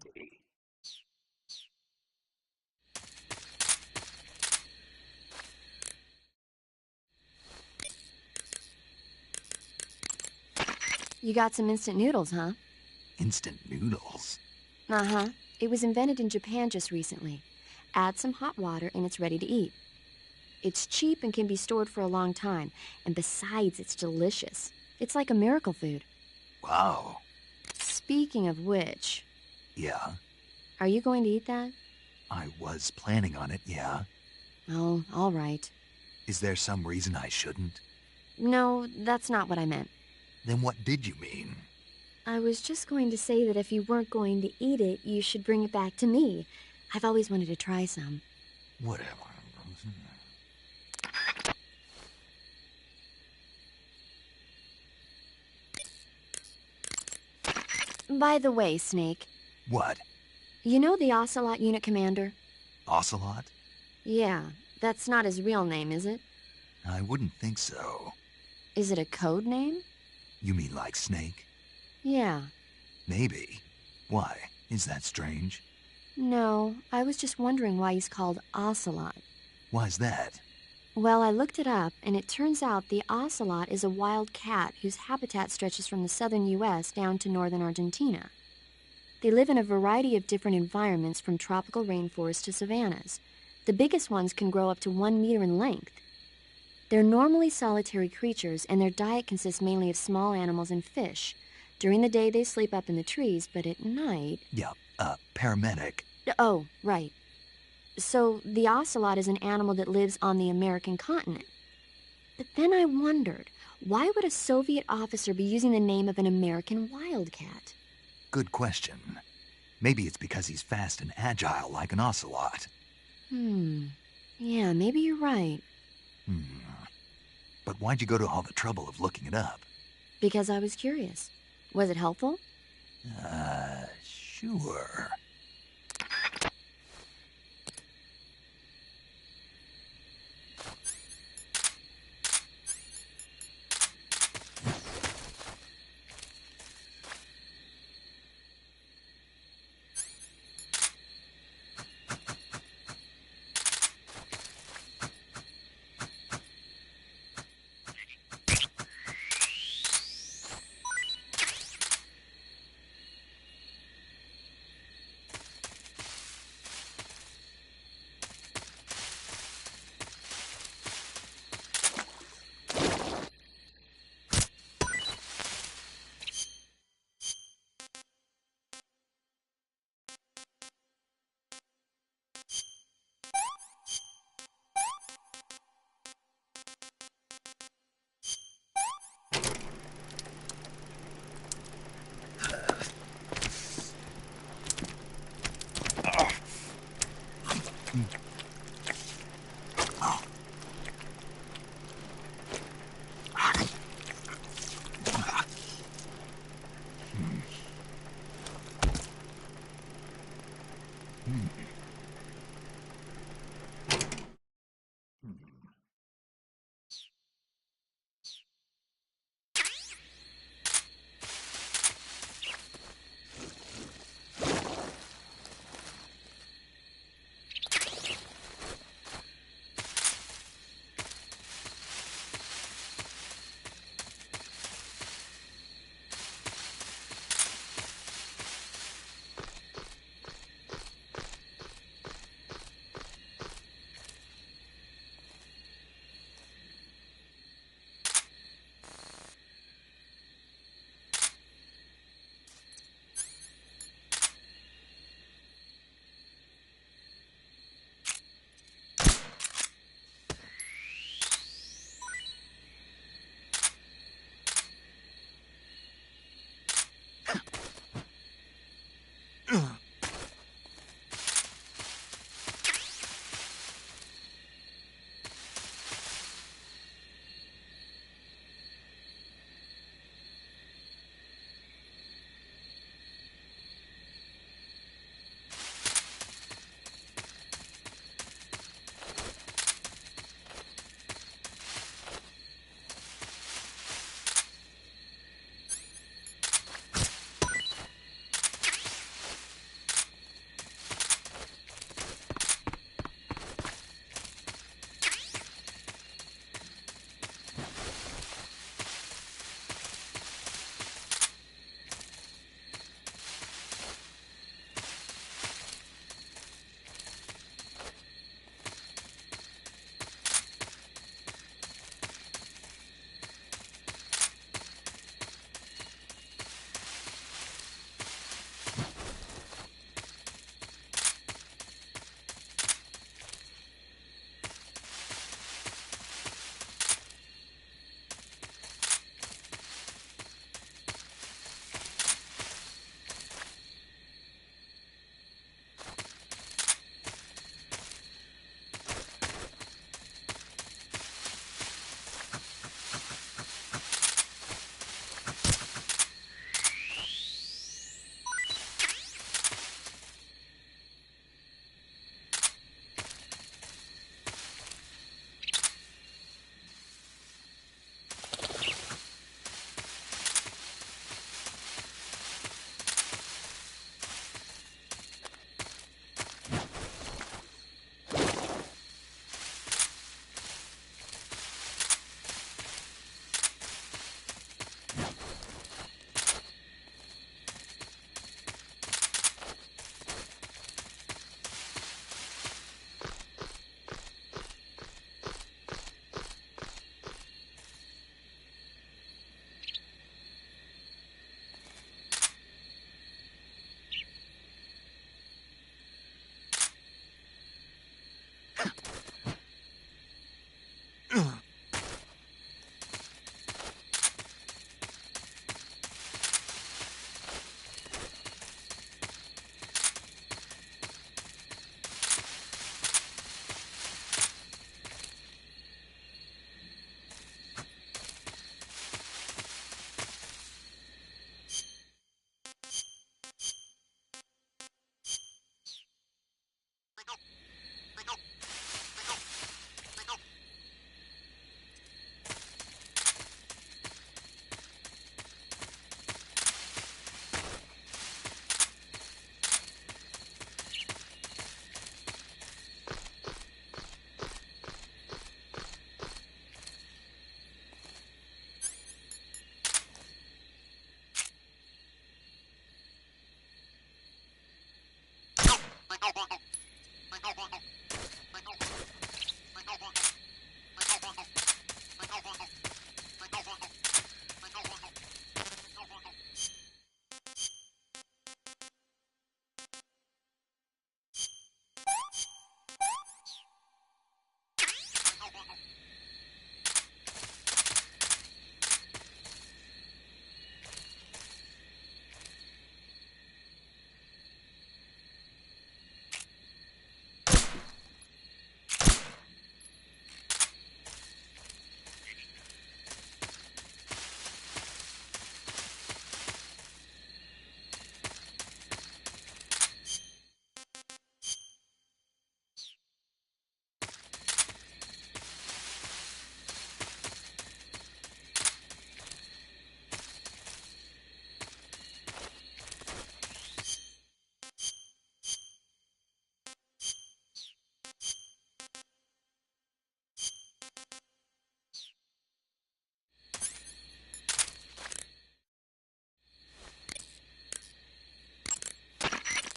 see. You got some instant noodles, huh? Instant noodles? Uh-huh. It was invented in Japan just recently. Add some hot water and it's ready to eat. It's cheap and can be stored for a long time, and besides, it's delicious. It's like a miracle food. Wow. Speaking of which, Yeah, are you going to eat that? I was planning on it, yeah. Oh, all right. Is there some reason I shouldn't? No, that's not what I meant. Then what did you mean? I was just going to say that if you weren't going to eat it, you should bring it back to me. I've always wanted to try some. Whatever. By the way, Snake, What? you know the Ocelot unit commander? Ocelot? Yeah, that's not his real name, is it? I wouldn't think so. Is it a code name? You mean like Snake? Yeah. Maybe. Why? Is that strange? No, I was just wondering why he's called Ocelot. Why's that? Well, I looked it up, and it turns out the ocelot is a wild cat whose habitat stretches from the southern U.S. down to northern Argentina. They live in a variety of different environments from tropical rainforests to savannas. The biggest ones can grow up to 1 meter in length. They're normally solitary creatures, and their diet consists mainly of small animals and fish. During the day, they sleep up in the trees, but at night... Yeah, paramedic. Oh, right. So the ocelot is an animal that lives on the American continent. But then I wondered, why would a Soviet officer be using the name of an American wildcat? Good question. Maybe it's because he's fast and agile like an ocelot. Yeah, maybe you're right. But why'd you go to all the trouble of looking it up? Because I was curious. Was it helpful? Sure.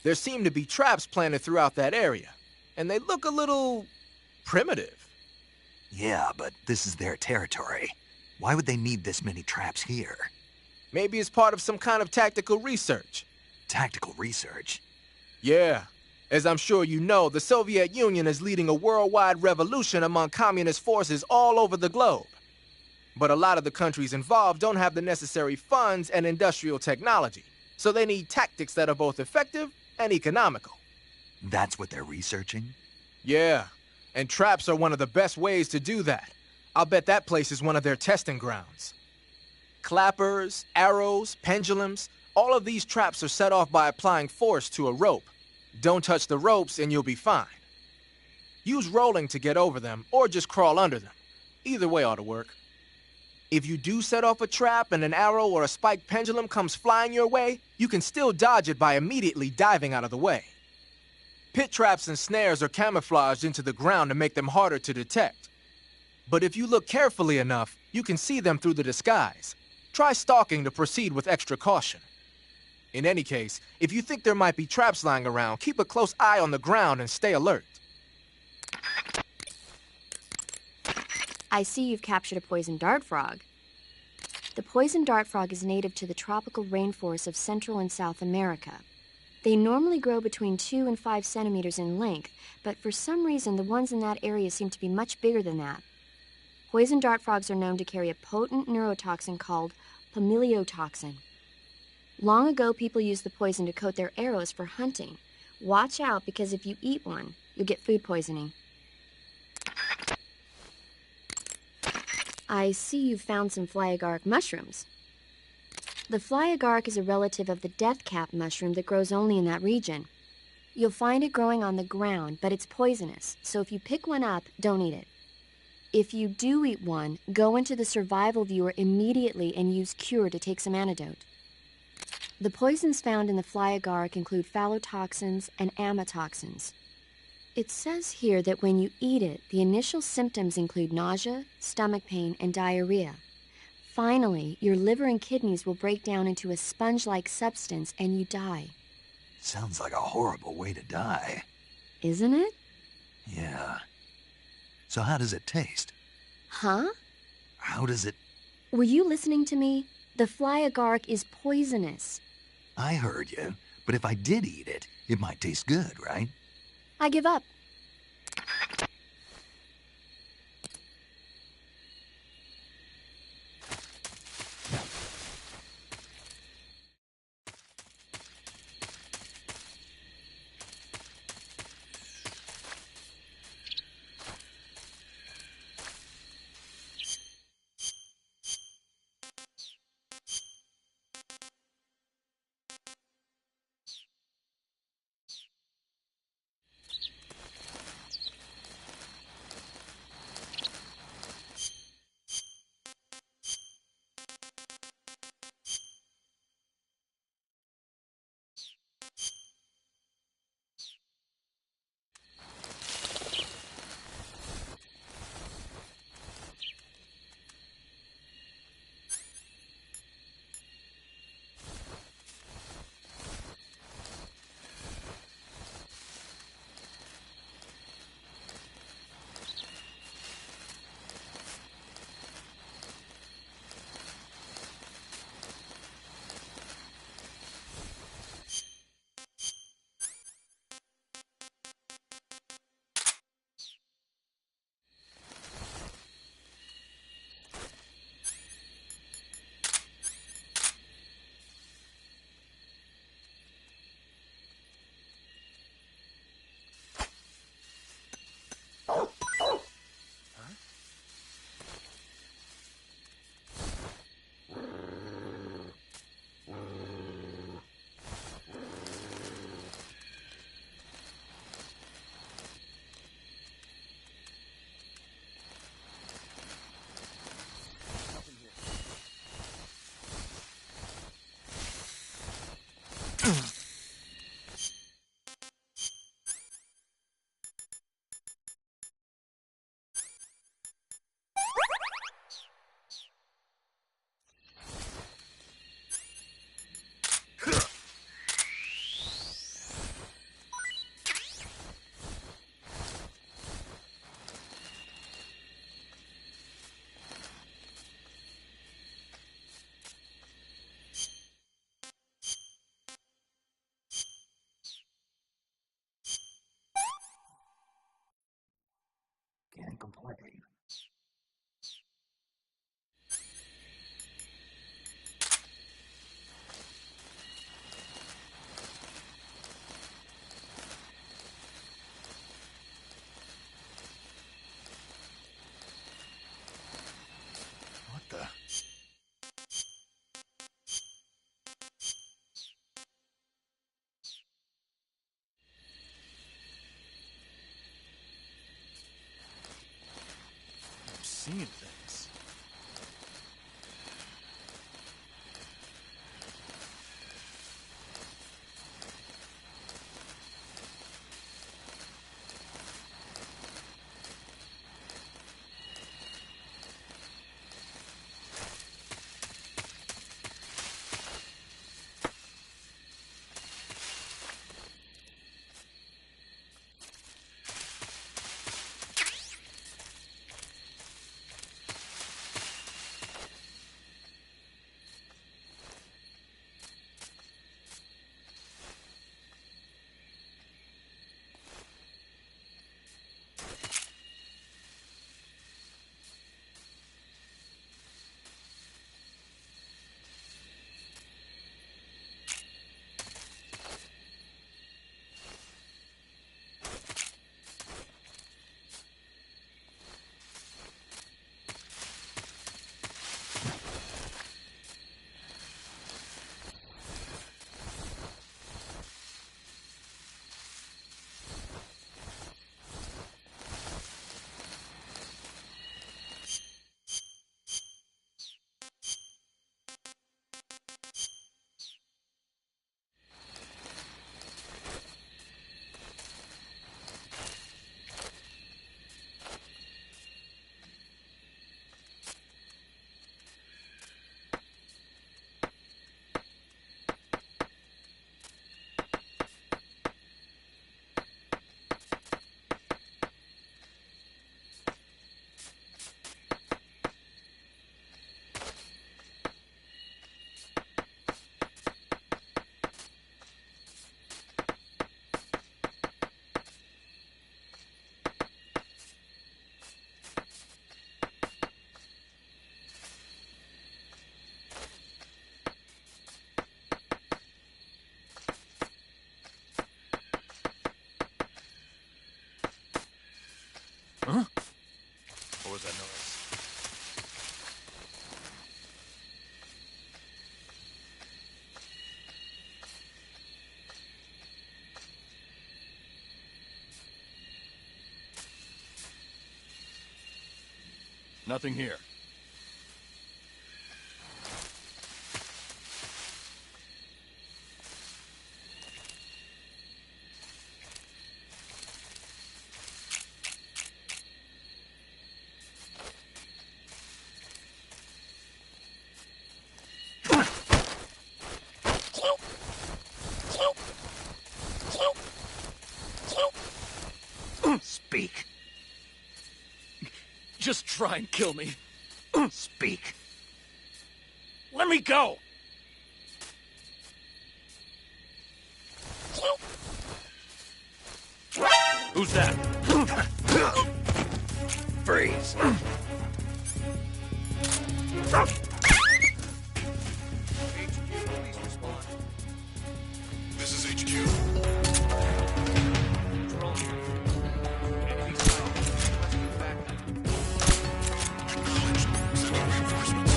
There seem to be traps planted throughout that area, and they look a little primitive. Yeah, but this is their territory. Why would they need this many traps here? Maybe it's part of some kind of tactical research. Tactical research? Yeah. As I'm sure you know, the Soviet Union is leading a worldwide revolution among communist forces all over the globe. But a lot of the countries involved don't have the necessary funds and industrial technology, so they need tactics that are both effective and economical. That's what they're researching? Yeah, and traps are one of the best ways to do that. I'll bet that place is one of their testing grounds. Clappers, arrows, pendulums, all of these traps are set off by applying force to a rope. Don't touch the ropes and you'll be fine. Use rolling to get over them, or just crawl under them. Either way ought to work. If you do set off a trap and an arrow or a spiked pendulum comes flying your way, you can still dodge it by immediately diving out of the way. Pit traps and snares are camouflaged into the ground to make them harder to detect. But if you look carefully enough, you can see them through the disguise. Try stalking to proceed with extra caution. In any case, if you think there might be traps lying around, keep a close eye on the ground and stay alert. I see you've captured a poison dart frog. The poison dart frog is native to the tropical rainforests of Central and South America. They normally grow between 2 and 5 centimeters in length, but for some reason the ones in that area seem to be much bigger than that. Poison dart frogs are known to carry a potent neurotoxin called pamiliotoxin. Long ago, people used the poison to coat their arrows for hunting. Watch out, because if you eat one, you'll get food poisoning. I see you've found some fly agaric mushrooms. The fly agaric is a relative of the death cap mushroom that grows only in that region. You'll find it growing on the ground, but it's poisonous, so if you pick one up, don't eat it. If you do eat one, go into the survival viewer immediately and use Cure to take some antidote. The poisons found in the fly agaric include phallotoxins and amatoxins. It says here that when you eat it, the initial symptoms include nausea, stomach pain, and diarrhea. Finally, your liver and kidneys will break down into a sponge-like substance and you die. Sounds like a horrible way to die. Isn't it? Yeah. So how does it taste? Huh? How does it... Were you listening to me? The fly agaric is poisonous. I heard you, but if I did eat it, it might taste good, right? I give up. Nothing here. Speak. Just try and kill me. Speak. Let me go! Who's that? Freeze. This is HQ. Acknowledged. Sending reinforcements.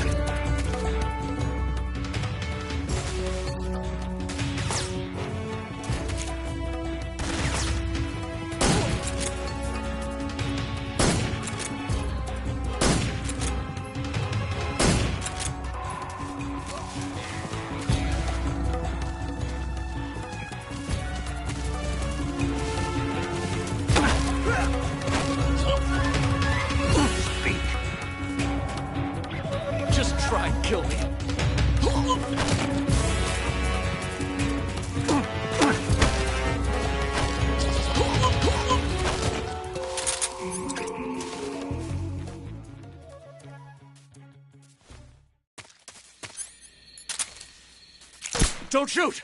Speak. Just try and kill me. Don't shoot!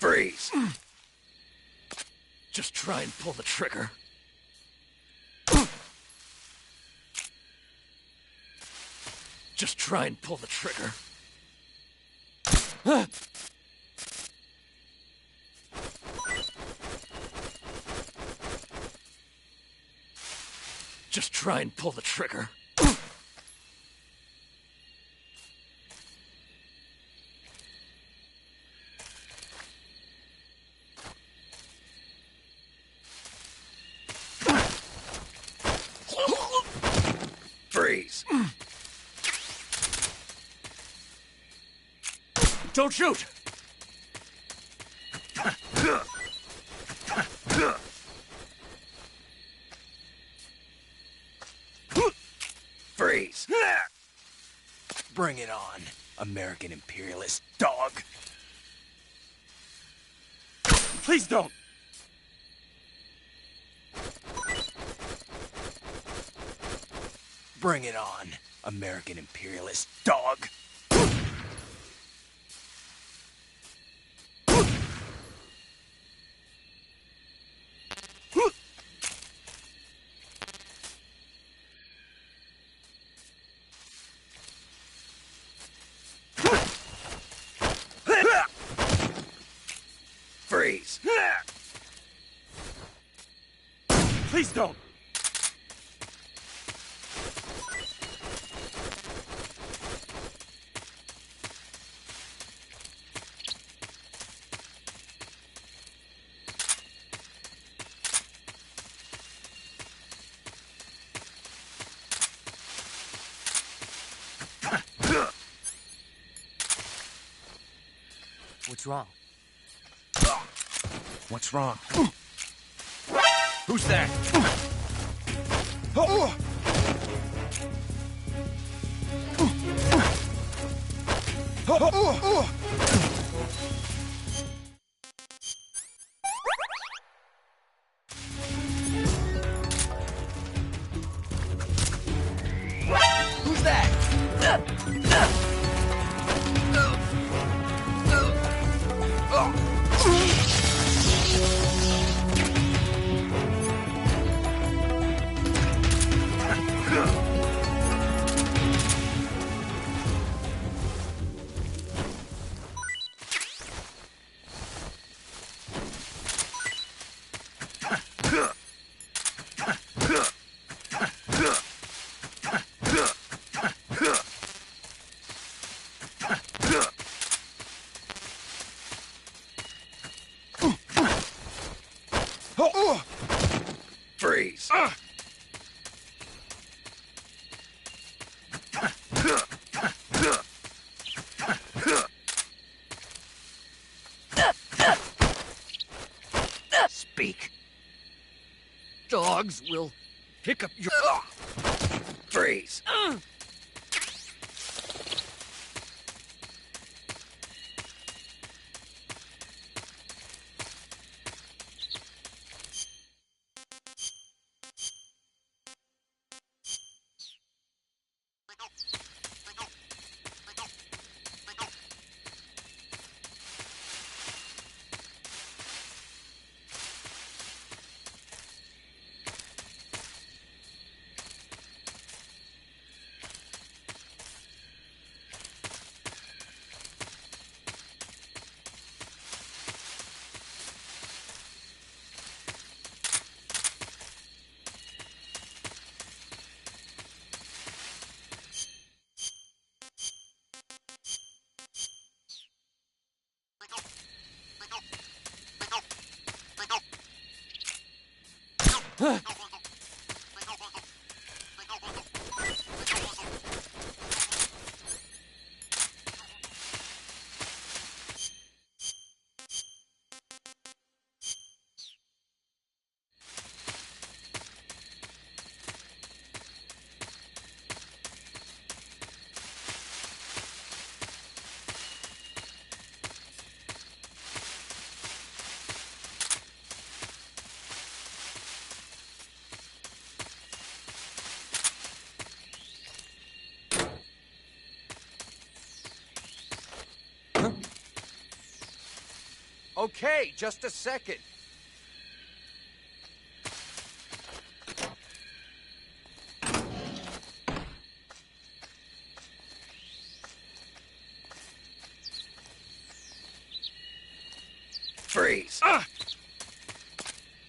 Freeze. Just try and pull the trigger. Just try and pull the trigger. Just try and pull the trigger. Freeze. Don't shoot! Freeze. Bring it on, American imperialist dog. Please don't! Bring it on, American imperialist dog. Freeze. Please don't! What's wrong? What's wrong? Who's that? Who's that? dogs will pick up your... Freeze! Okay, just a second. Freeze!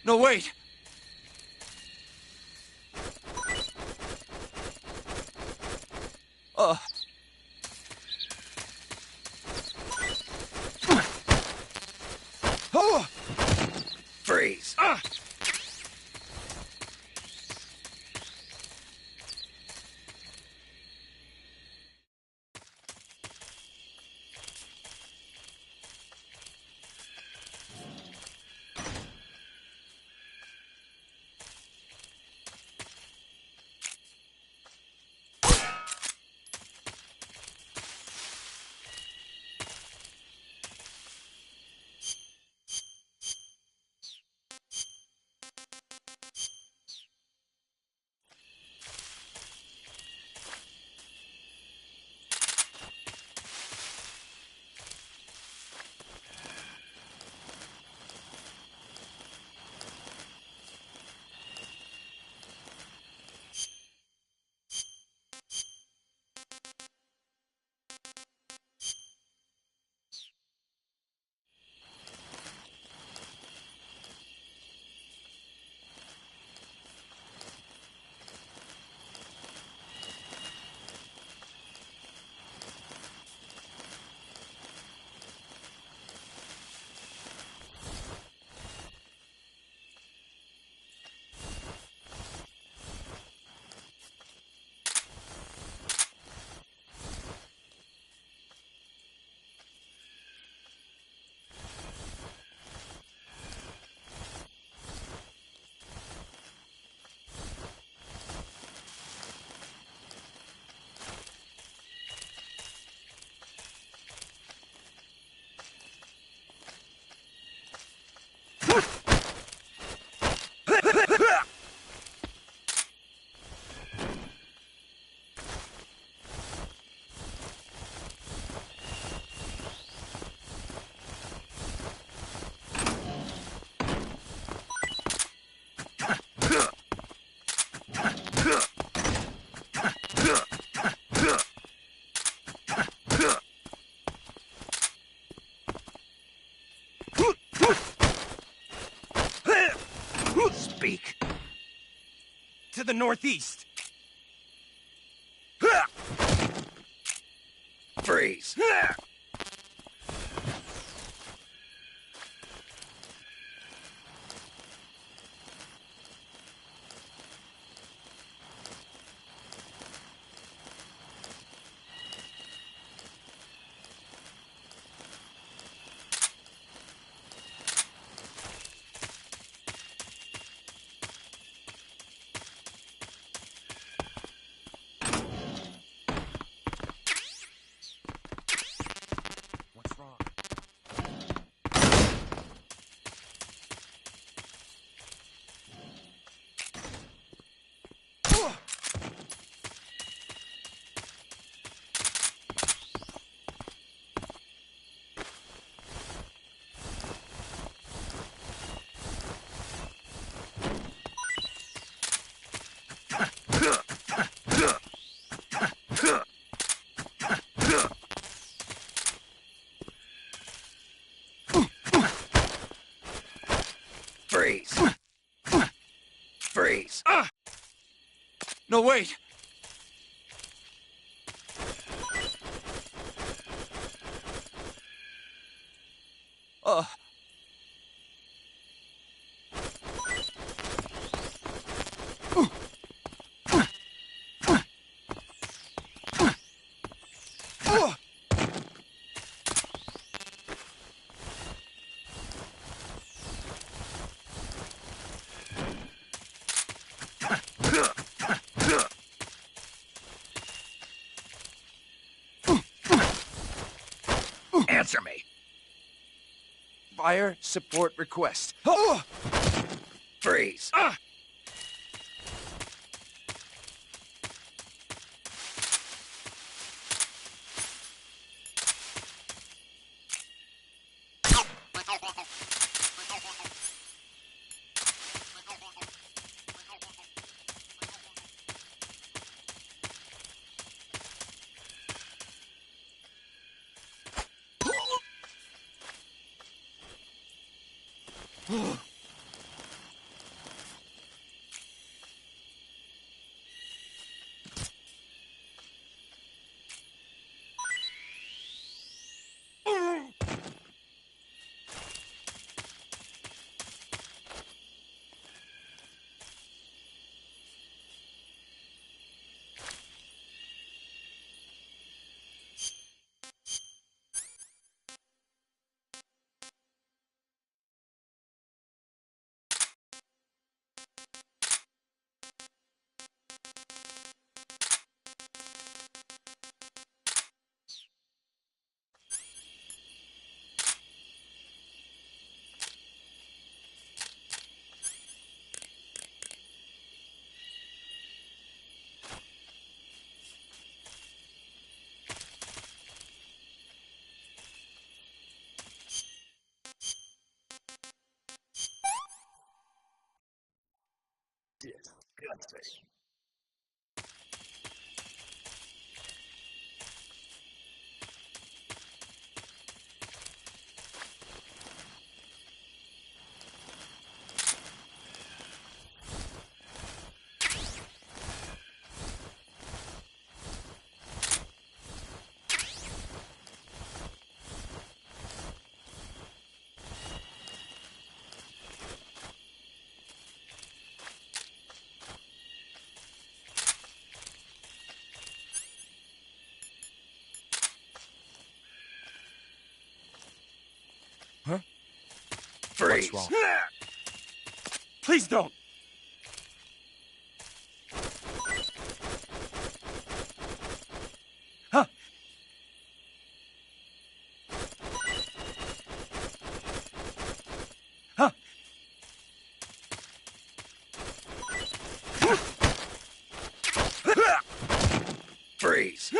No, wait! Freeze! Speak. To the northeast. Freeze! Answer me. Fire support request. Freeze. Freeze. What's wrong? Please don't. Huh. Huh. Freeze.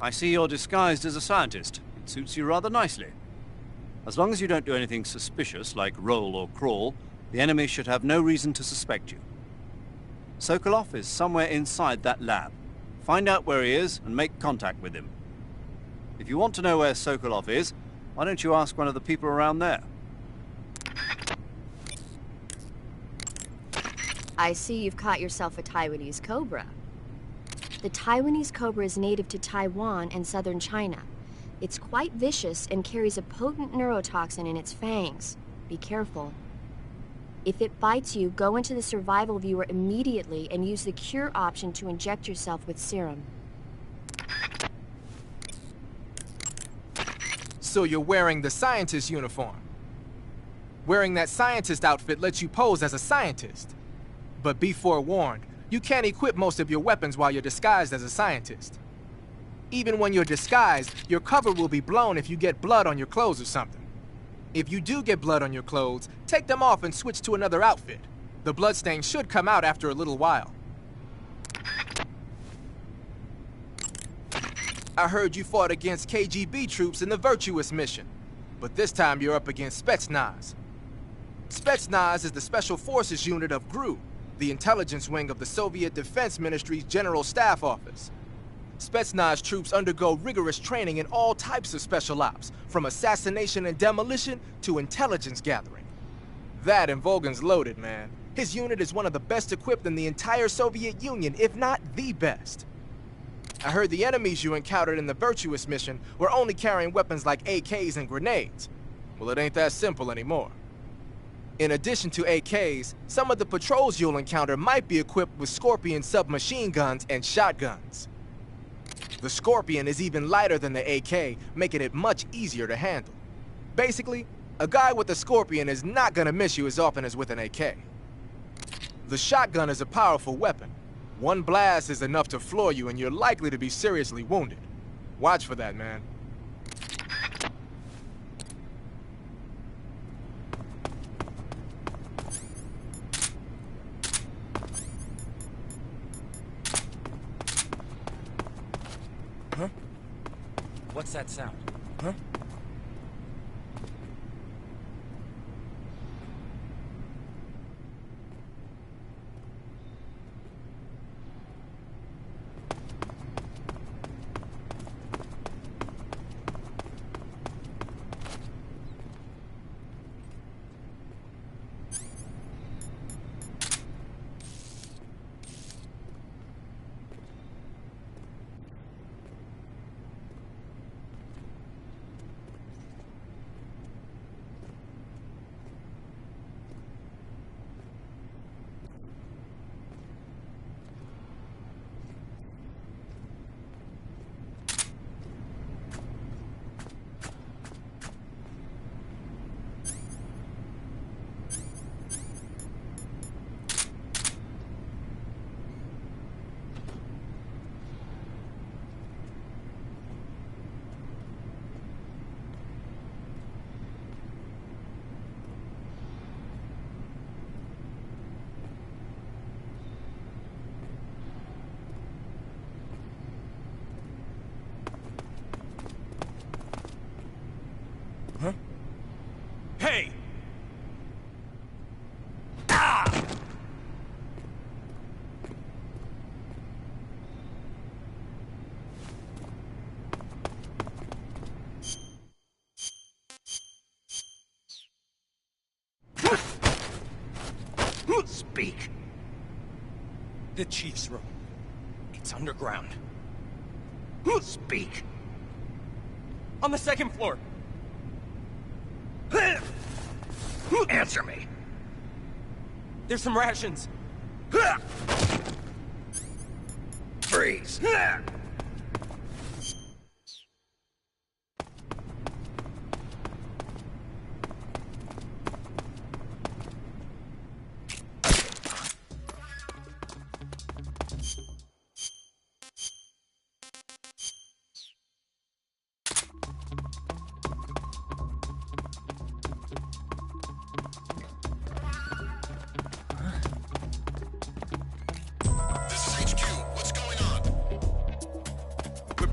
I see you're disguised as a scientist. It suits you rather nicely. As long as you don't do anything suspicious, like roll or crawl, the enemy should have no reason to suspect you. Sokolov is somewhere inside that lab. Find find out where he is and make contact with him. If you want to know where Sokolov is, why don't you ask one of the people around there? I see you've caught yourself a Taiwanese cobra. The Taiwanese cobra is native to Taiwan and southern China. It's quite vicious and carries a potent neurotoxin in its fangs. Be careful. If it bites you, go into the survival viewer immediately and use the cure option to inject yourself with serum. So you're wearing the scientist uniform. Wearing that scientist outfit lets you pose as a scientist. But be forewarned, you can't equip most of your weapons while you're disguised as a scientist. Even when you're disguised, your cover will be blown if you get blood on your clothes or something. If you do get blood on your clothes, take them off and switch to another outfit. The bloodstain should come out after a little while. I heard you fought against KGB troops in the Virtuous mission, but this time you're up against Spetsnaz. Spetsnaz is the Special Forces unit of GRU, the intelligence wing of the Soviet Defense Ministry's General Staff Office. Spetsnaz troops undergo rigorous training in all types of special ops, from assassination and demolition to intelligence gathering. That and Volgan's loaded, man. His unit is one of the best equipped in the entire Soviet Union, if not the best. I heard the enemies you encountered in the Virtuous mission were only carrying weapons like AKs and grenades. Well, it ain't that simple anymore. In addition to AKs, some of the patrols you'll encounter might be equipped with Scorpion submachine guns and shotguns. The Scorpion is even lighter than the AK, making it much easier to handle. Basically, a guy with a Scorpion is not gonna miss you as often as with an AK. The shotgun is a powerful weapon. One blast is enough to floor you and you're likely to be seriously wounded. Watch for that, man. Huh? What's that sound? Huh? Huh? Hey! Ah! Speak. The chief's room. It's underground. Speak. On the second floor. Answer me. There's some rations. Freeze.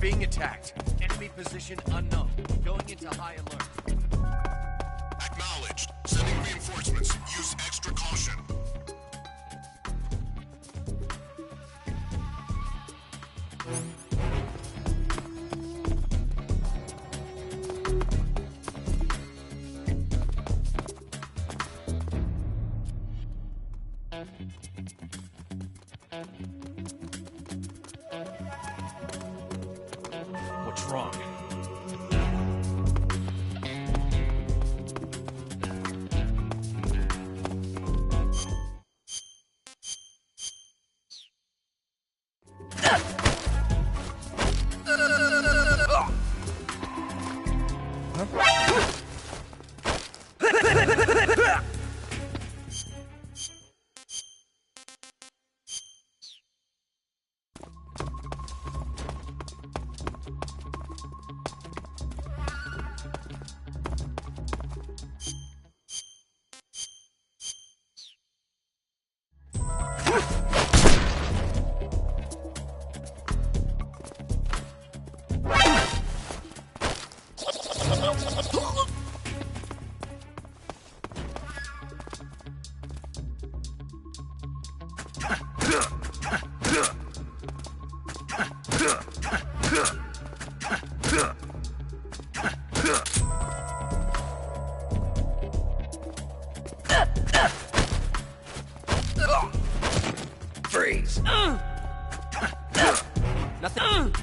Being attacked. Enemy position unknown. Going into high alert. Acknowledged. Sending reinforcements. Use extra caution. What's wrong? Freeze. Nothing.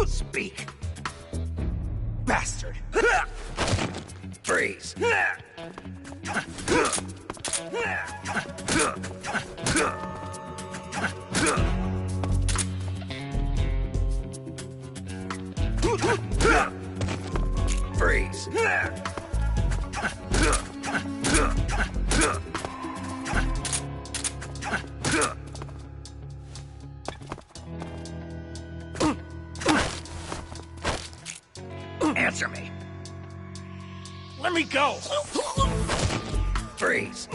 Speak. Bastard. Freeze. Freeze. Answer me. Let me go! Freeze.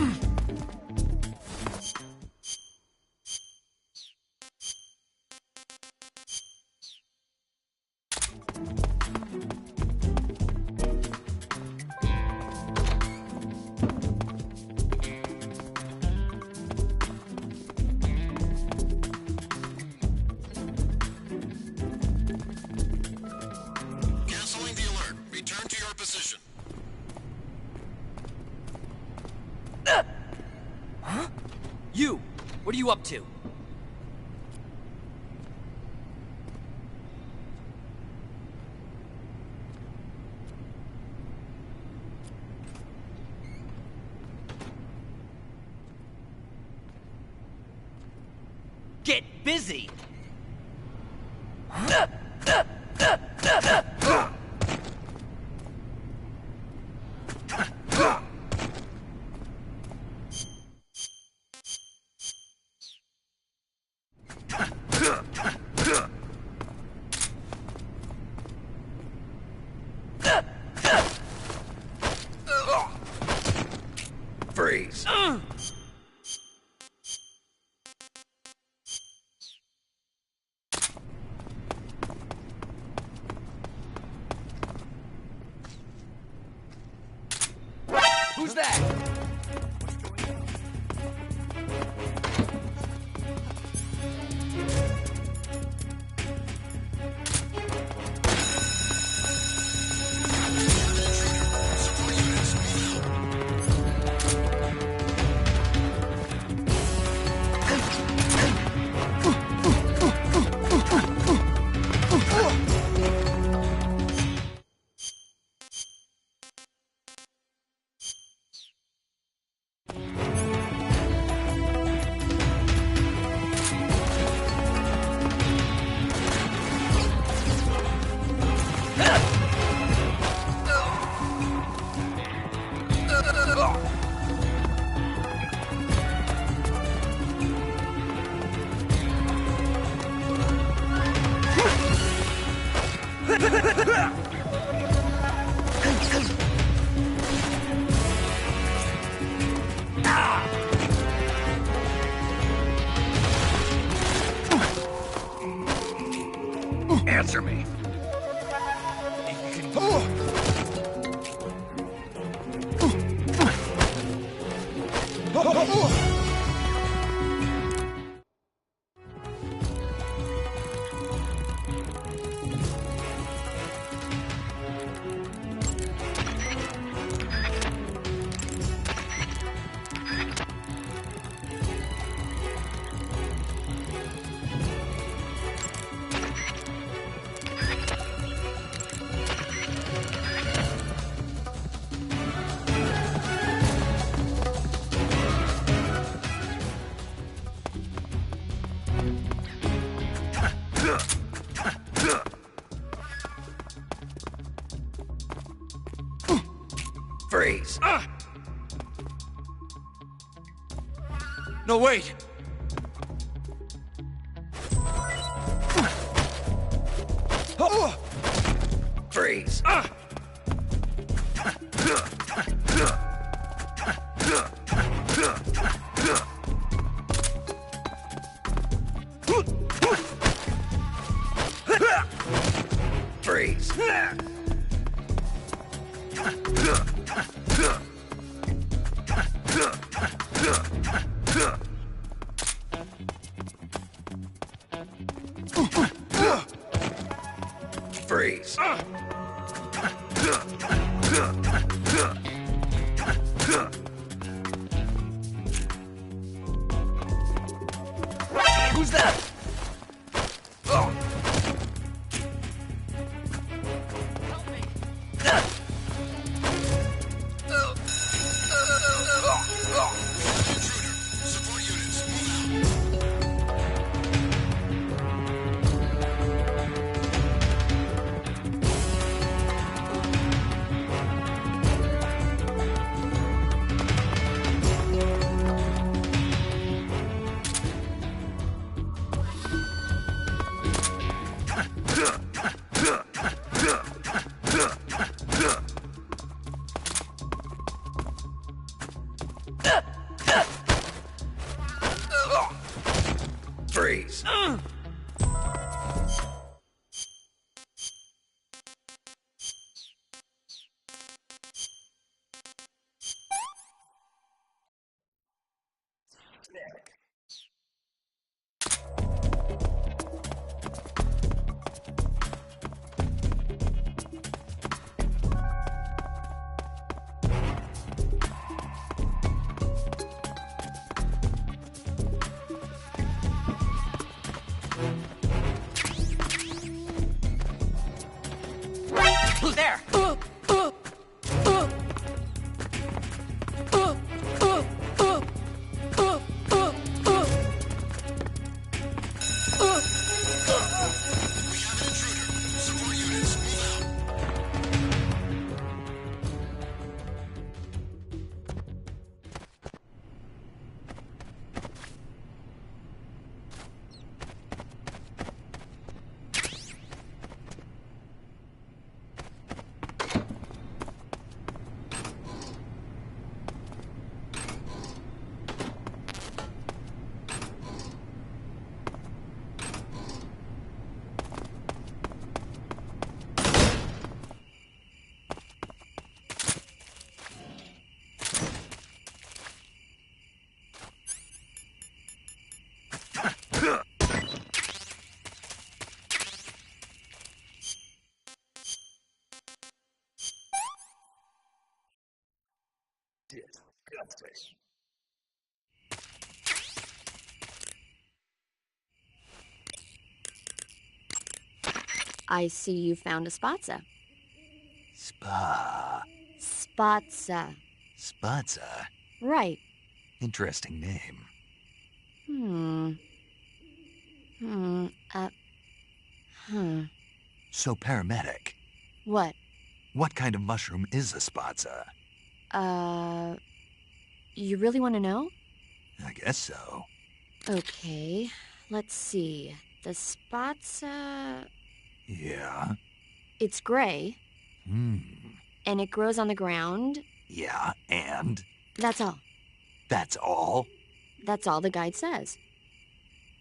Canceling the alert. Return to your position. Huh? You! What are you up to? Get busy! Huh? Freeze. Who's that? Support units, move out. Answer me. Freeze! No, wait! Freeze! Freeze! Freeze! Who's that? Support units, move out. Freeze! Who's there? We have an intruder. Support units, move out. I see you found a Spatza. Spatza. Spatza. Right. Interesting name. So, paramedic, What? what kind of mushroom is a spatza? You really want to know? I guess so. Okay, let's see. The Spatza... Yeah. It's gray, and it grows on the ground. Yeah, and? That's all. That's all? That's all the guide says.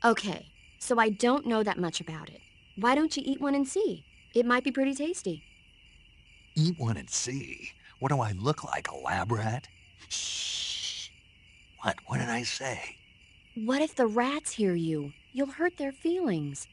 Okay, so I don't know that much about it. Why don't you eat one and see? It might be pretty tasty. Eat one and see. What do I look like, a lab rat? Shh. What did I say? What if the rats hear you? You'll hurt their feelings.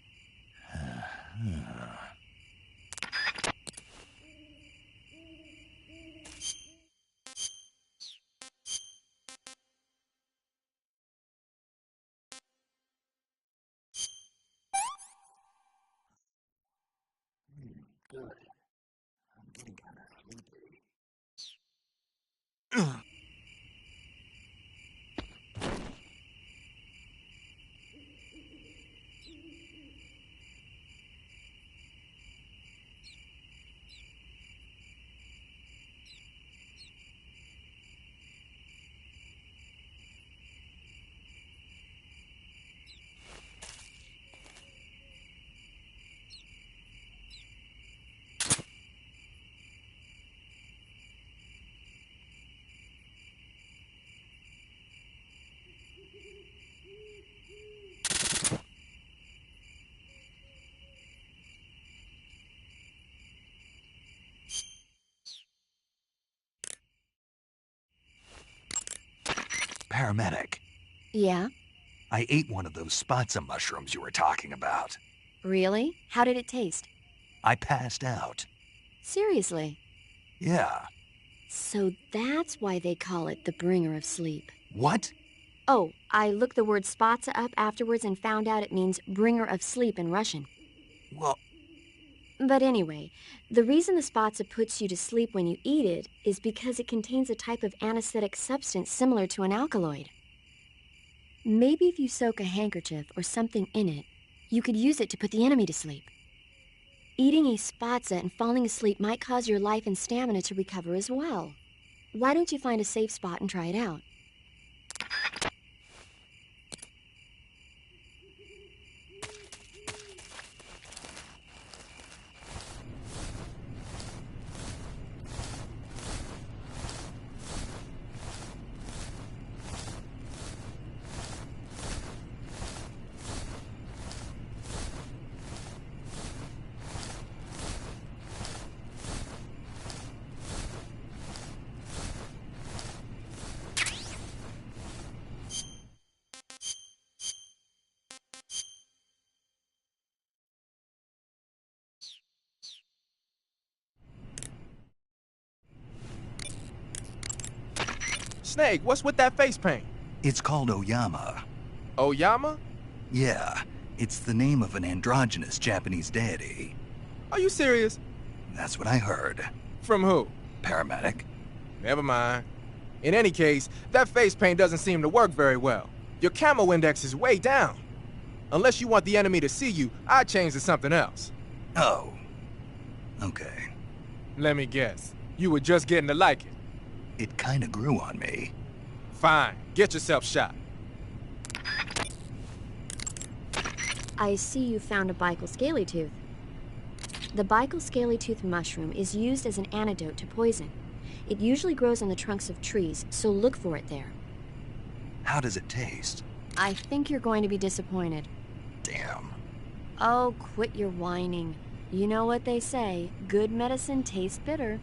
Paramedic, Yeah? I ate one of those spatza mushrooms you were talking about. Really? How did it taste? I passed out. Seriously? Yeah. So that's why they call it the bringer of sleep. What? Oh, I looked the word spatza up afterwards and found out it means bringer of sleep in Russian. Well, But anyway, the reason the spatza puts you to sleep when you eat it is because it contains a type of anesthetic substance similar to an alkaloid. Maybe if you soak a handkerchief or something in it, you could use it to put the enemy to sleep. Eating a spatza and falling asleep might cause your life and stamina to recover as well. Why don't you find a safe spot and try it out? Snake, what's with that face paint? it's called Oyama. Oyama? Yeah, it's the name of an androgynous Japanese deity. Are you serious? That's what I heard. From who? Paramedic? Never mind. In any case, that face paint doesn't seem to work very well. Your camo index is way down. Unless you want the enemy to see you, I'd change to something else. Oh. Okay. Let me guess. You were just getting to like it. It kinda grew on me. Fine. Get yourself shot. I see you found a Bicol scaly tooth. The Bicol scaly tooth mushroom is used as an antidote to poison. It usually grows on the trunks of trees, so look for it there. How does it taste? I think you're going to be disappointed. Damn. Oh, quit your whining. You know what they say, good medicine tastes bitter.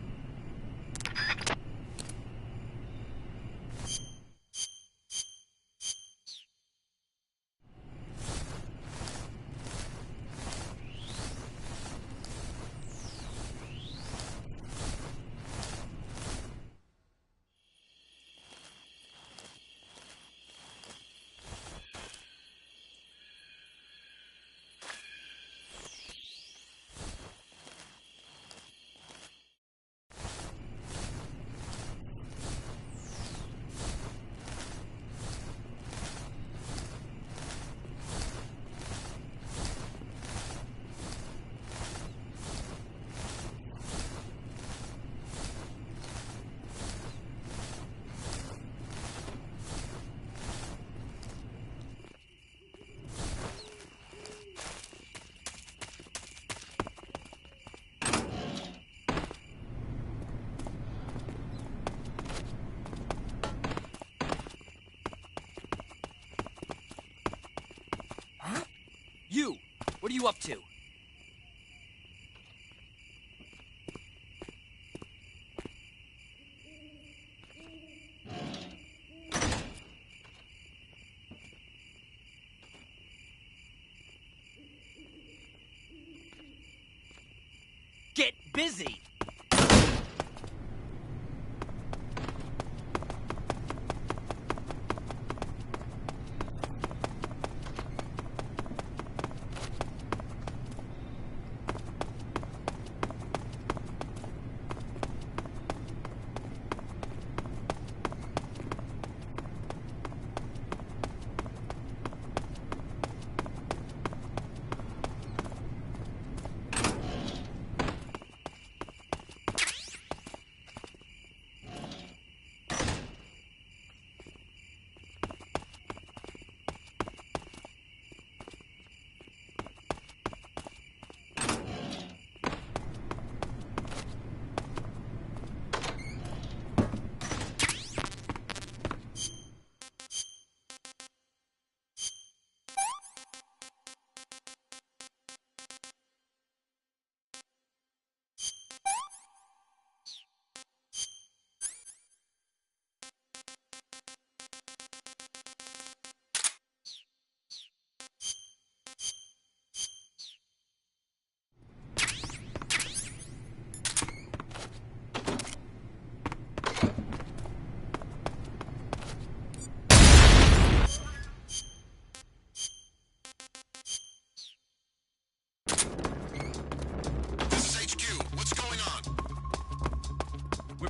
You! What are you up to? Get busy!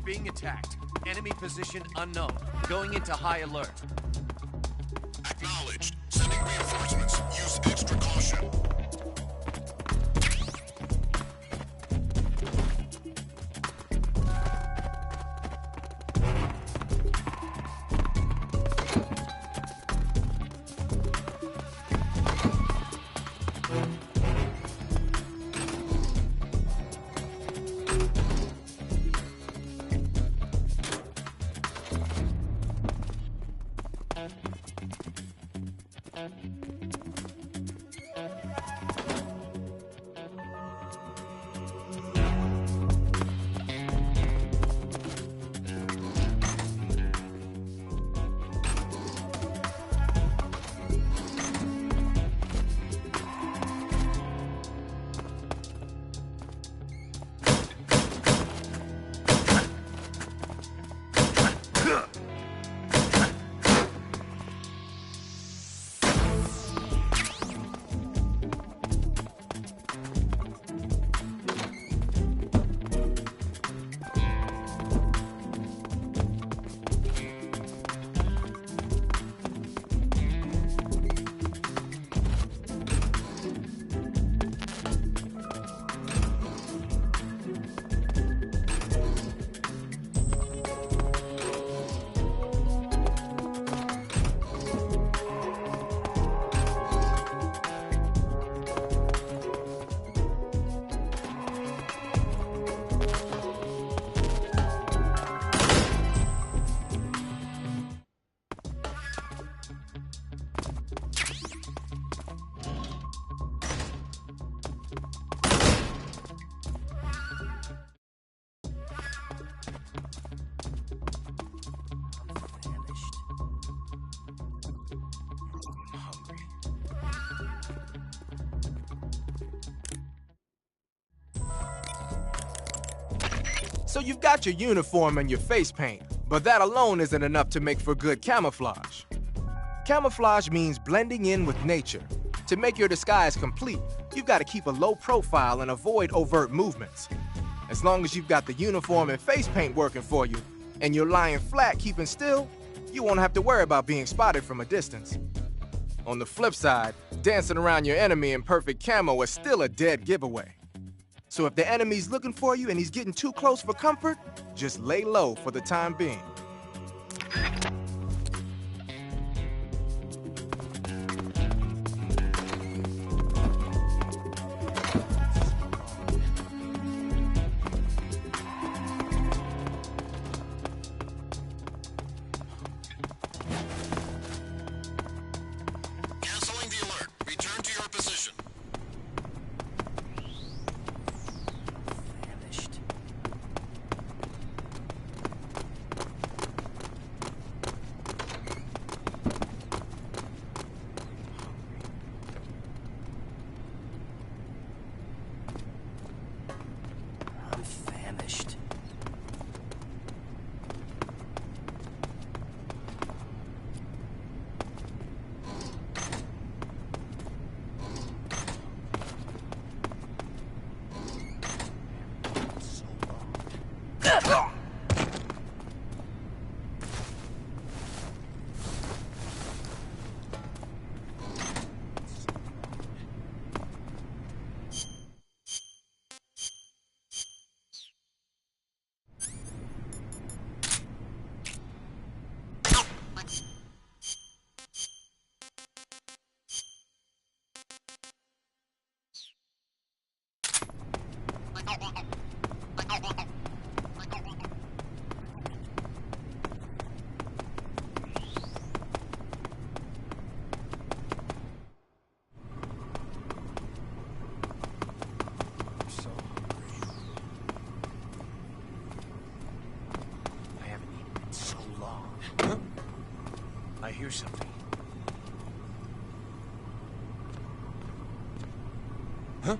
being attacked. Enemy position unknown. Going into high alert. Acknowledged. Sending reinforcements. Use extra caution. So you've got your uniform and your face paint, but that alone isn't enough to make for good camouflage. Camouflage means blending in with nature. To make your disguise complete, you've got to keep a low profile and avoid overt movements. As long as you've got the uniform and face paint working for you, and you're lying flat keeping still, you won't have to worry about being spotted from a distance. On the flip side, dancing around your enemy in perfect camo is still a dead giveaway. So if the enemy's looking for you and he's getting too close for comfort, just lay low for the time being. Canceling the alert. Return to your position. I'm famished. I haven't eaten in so long. I hear something. Huh?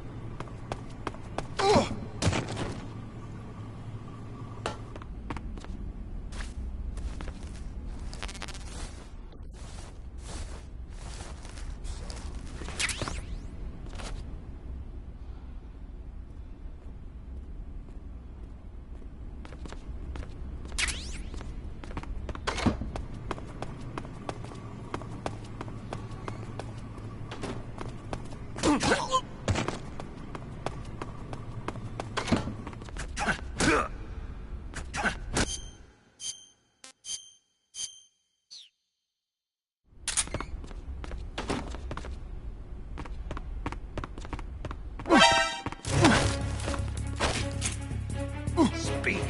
Speak.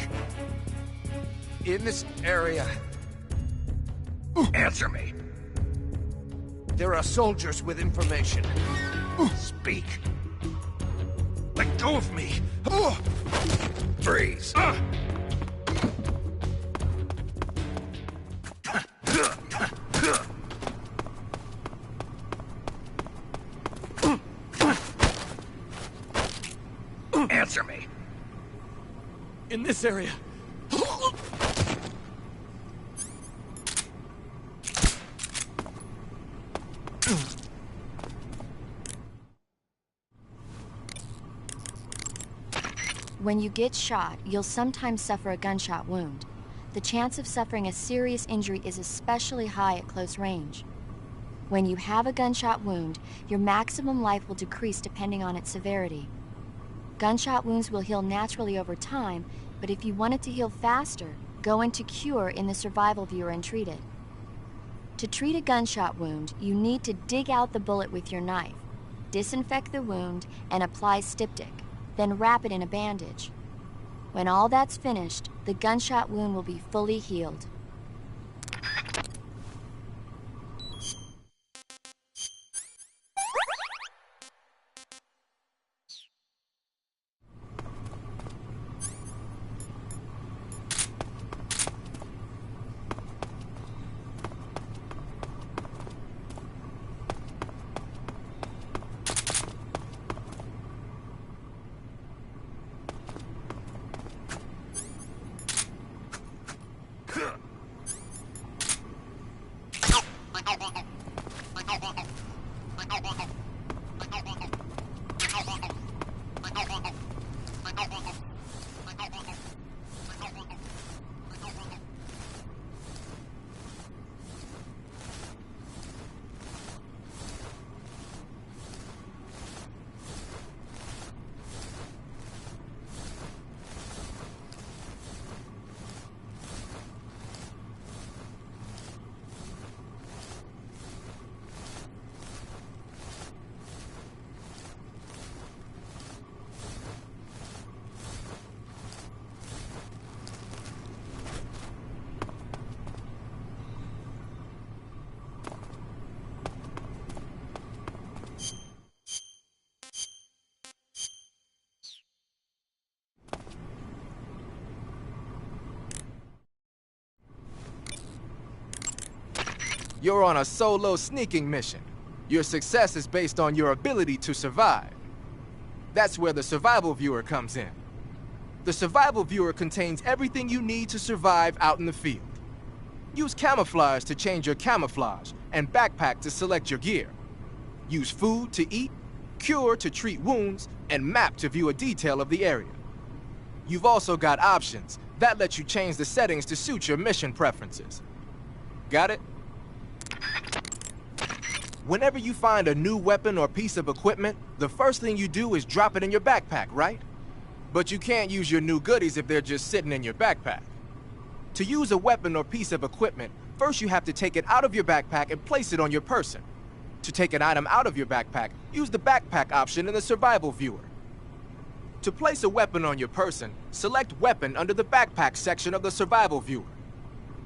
In this area, Answer me. there are soldiers with information. Speak. Let go of me. Freeze. Answer me. In this area. When you get shot, you'll sometimes suffer a gunshot wound. The chance of suffering a serious injury is especially high at close range. When you have a gunshot wound, your maximum life will decrease depending on its severity. Gunshot wounds will heal naturally over time, but if you want it to heal faster, go into Cure in the survival viewer and treat it. To treat a gunshot wound, you need to dig out the bullet with your knife, disinfect the wound, and apply styptic, then wrap it in a bandage. When all that's finished, the gunshot wound will be fully healed. You're on a solo sneaking mission. Your success is based on your ability to survive. That's where the survival viewer comes in. The survival viewer contains everything you need to survive out in the field. Use camouflage to change your camouflage, and backpack to select your gear. Use food to eat, cure to treat wounds, and map to view a detail of the area. You've also got options that let you change the settings to suit your mission preferences. Got it? Whenever you find a new weapon or piece of equipment, the first thing you do is drop it in your backpack, right? But you can't use your new goodies if they're just sitting in your backpack. To use a weapon or piece of equipment, first you have to take it out of your backpack and place it on your person. To take an item out of your backpack, use the backpack option in the survival viewer. To place a weapon on your person, select Weapon under the Backpack section of the survival viewer.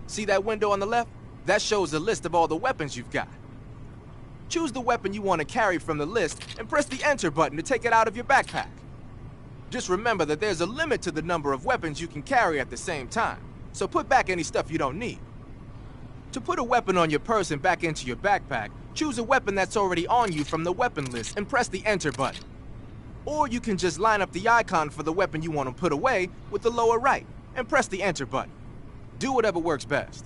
See that window on the left? That shows a list of all the weapons you've got. Choose the weapon you want to carry from the list and press the Enter button to take it out of your backpack. Just remember that there's a limit to the number of weapons you can carry at the same time, so put back any stuff you don't need. To put a weapon on your person back into your backpack, choose a weapon that's already on you from the weapon list and press the Enter button. Or you can just line up the icon for the weapon you want to put away with the lower right and press the Enter button. Do whatever works best.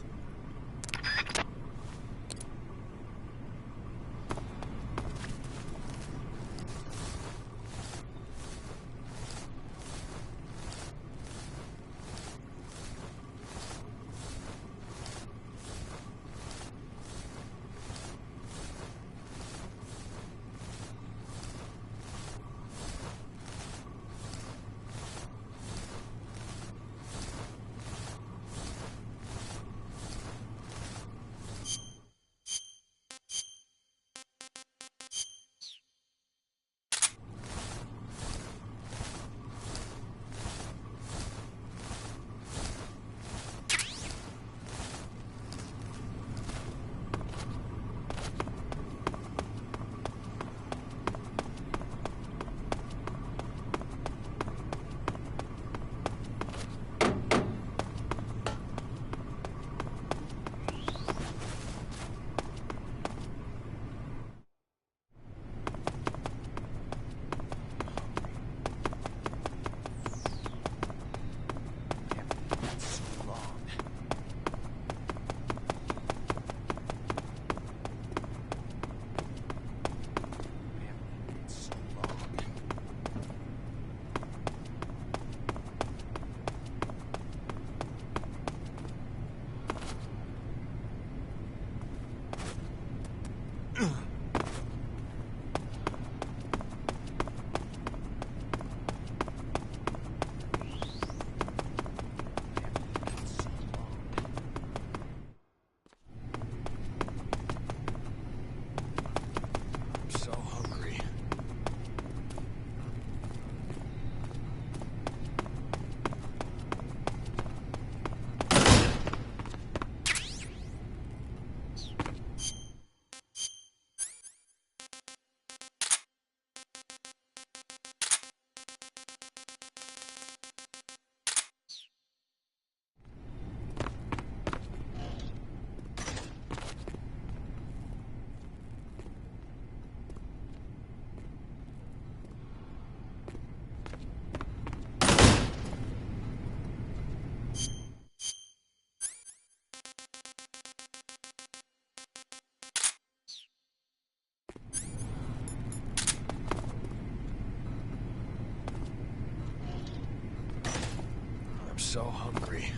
so hungry.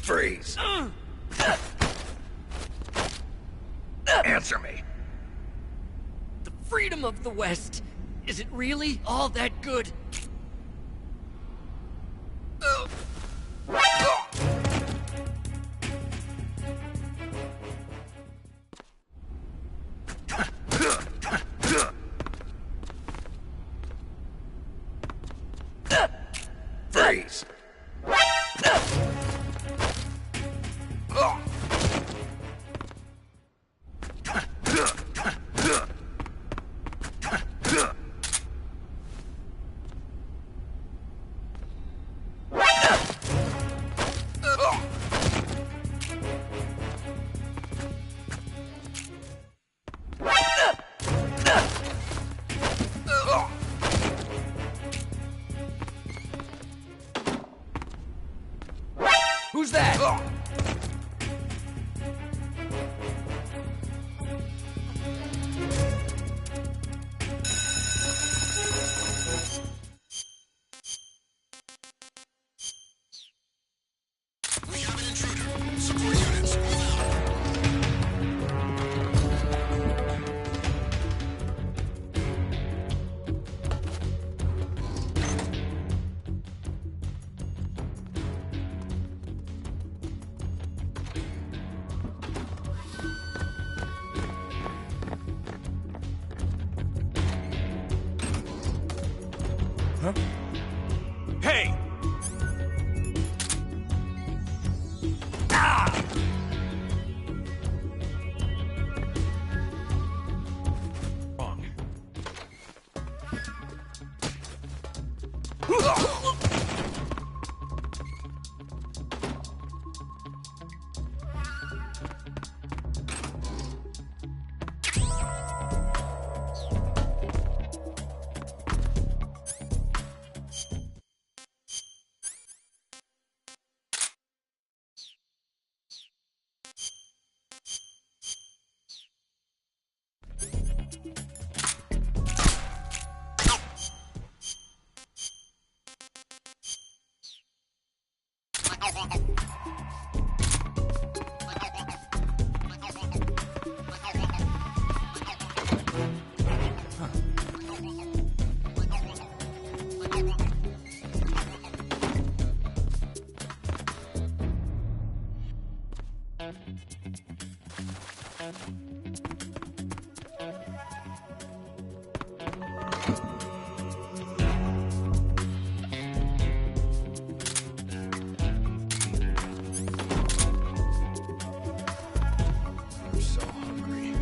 Freeze! Answer me. The freedom of the West. Is it really all that good? Freeze! Who's that? We have an intruder. Support units, move out. Hey! Wrong. I'm so hungry.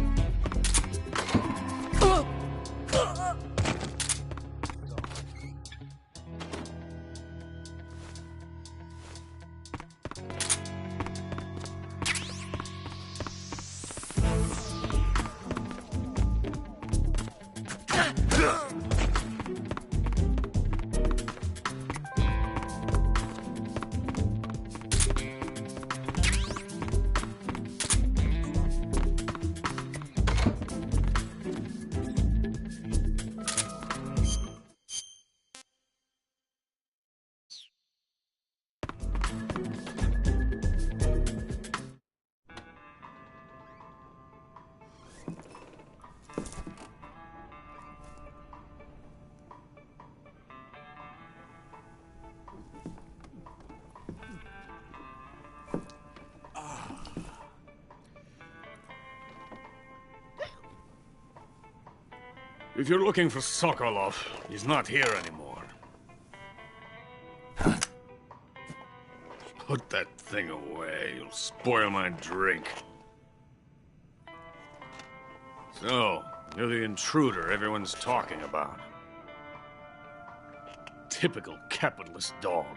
If you're looking for Sokolov, he's not here anymore. Put that thing away. You'll spoil my drink. So, You're the intruder everyone's talking about. Typical capitalist dog.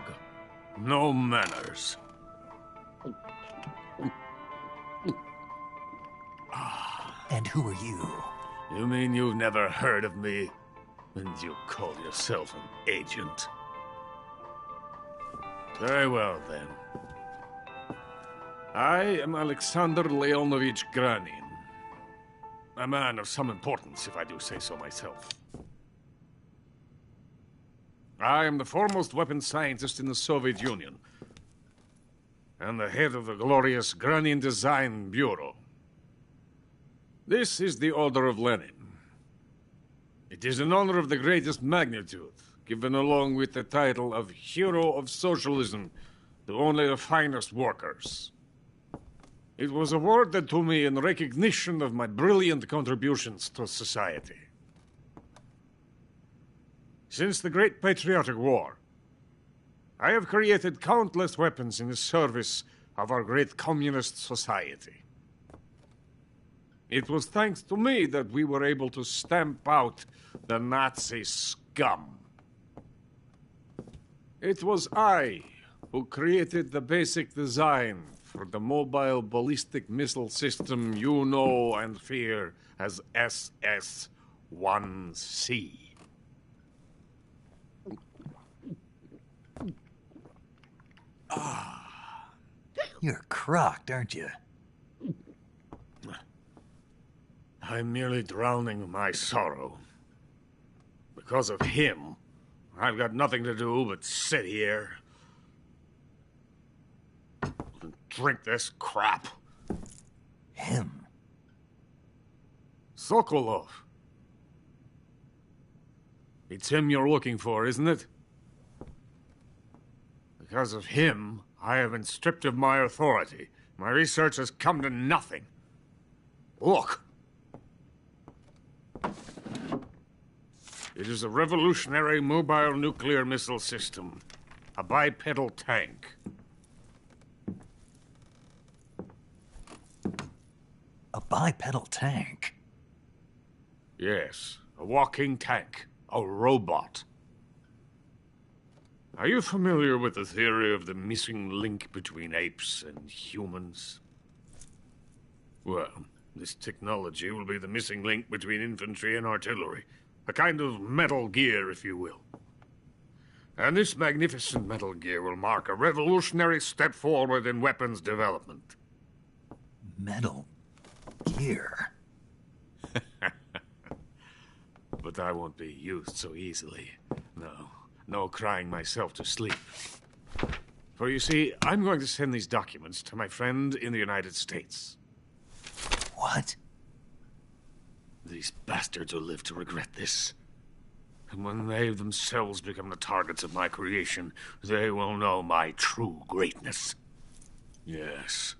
No manners. And who are you? You mean you've never heard of me? And you call yourself an agent? Very well, then. I am Alexander Leonovich Granin. A man of some importance, if I do say so myself. I am the foremost weapons scientist in the Soviet Union, and the head of the glorious Granin Design Bureau. This is the Order of Lenin. It is an honor of the greatest magnitude, given along with the title of Hero of Socialism to only the finest workers. It was awarded to me in recognition of my brilliant contributions to society. Since the Great Patriotic War, I have created countless weapons in the service of our great communist society. It was thanks to me that we were able to stamp out the Nazi scum. It was I who created the basic design for the mobile ballistic missile system you know and fear as SS-1C. You're crocked, aren't you? I'm merely drowning my sorrow. Because of him, I've got nothing to do but sit here and drink this crap. Him? Sokolov. It's him you're looking for, isn't it? Because of him, I have been stripped of my authority. My research has come to nothing. Look. It is a revolutionary mobile nuclear missile system. A bipedal tank. A bipedal tank? Yes, a walking tank. A robot. Are you familiar with the theory of the missing link between apes and humans? Well, this technology will be the missing link between infantry and artillery. A kind of Metal Gear, if you will. And this magnificent Metal Gear will mark a revolutionary step forward in weapons development. Metal Gear? But I won't be used so easily. No crying myself to sleep. For you see, I'm going to send these documents to my friend in the United States. What? These bastards will live to regret this. And when they themselves become the targets of my creation, they will know my true greatness. Yes,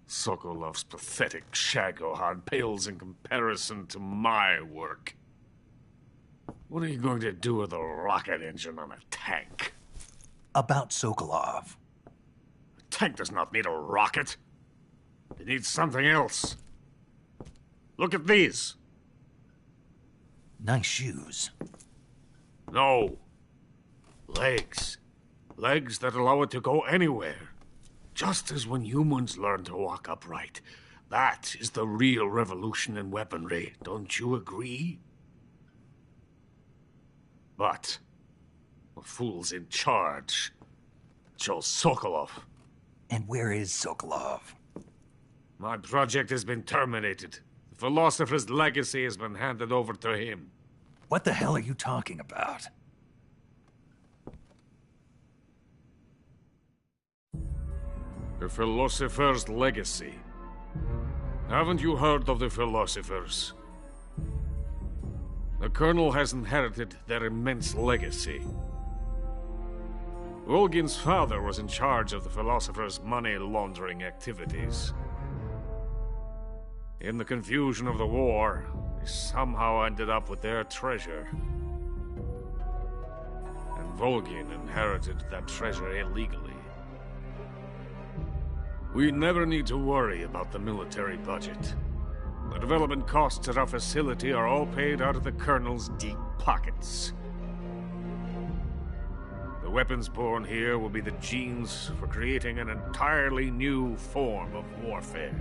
Sokolov's pathetic Shagohod pales in comparison to my work. What are you going to do with a rocket engine on a tank? About Sokolov. A tank does not need a rocket. It needs something else. Look at these. Nice shoes. No. Legs. Legs that allow it to go anywhere. Just as when humans learn to walk upright. That is the real revolution in weaponry. Don't you agree? But the fool's in charge. Joe Sokolov. And where is Sokolov? My project has been terminated. The philosopher's legacy has been handed over to him. What the hell are you talking about? The philosopher's legacy. Haven't you heard of the philosophers? The Colonel has inherited their immense legacy. Volgin's father was in charge of the philosophers' money laundering activities. In the confusion of the war, they somehow ended up with their treasure. And Volgin inherited that treasure illegally. We never need to worry about the military budget. The development costs at our facility are all paid out of the Colonel's deep pockets. The weapons born here will be the genes for creating an entirely new form of warfare.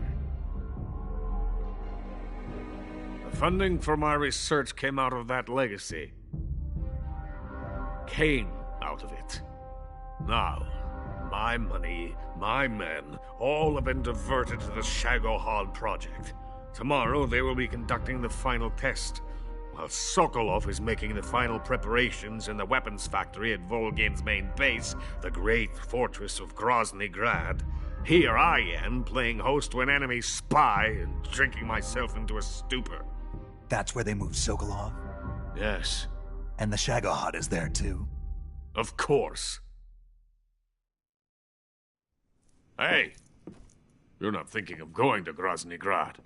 The funding for my research came out of that legacy. Came out of it. Now, my money, my men, all have been diverted to the Shagohod project. Tomorrow they will be conducting the final test, while Sokolov is making the final preparations in the weapons factory at Volgin's main base, the great fortress of Grozny Grad. Here I am, playing host to an enemy spy and drinking myself into a stupor. That's where they moved Sokolov? Yes. And the Shagohod is there too? Of course. Hey! You're not thinking of going to Grozny Grad.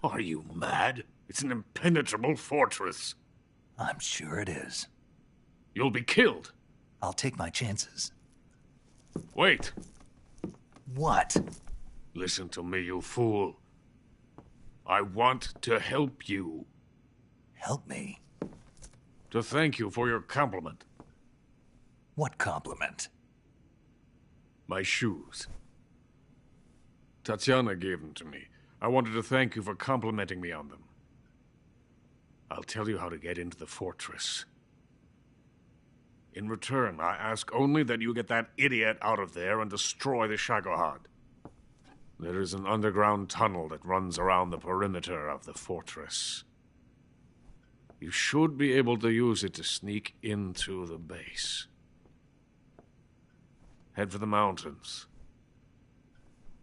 Are you mad? It's an impenetrable fortress. I'm sure it is. You'll be killed. I'll take my chances. Wait. What? Listen to me, you fool. I want to help you. Help me? To thank you for your compliment. What compliment? My shoes. Tatiana gave them to me. I wanted to thank you for complimenting me on them. I'll tell you how to get into the fortress. In return, I ask only that you get that idiot out of there and destroy the Shagohod. There is an underground tunnel that runs around the perimeter of the fortress. You should be able to use it to sneak into the base. Head for the mountains.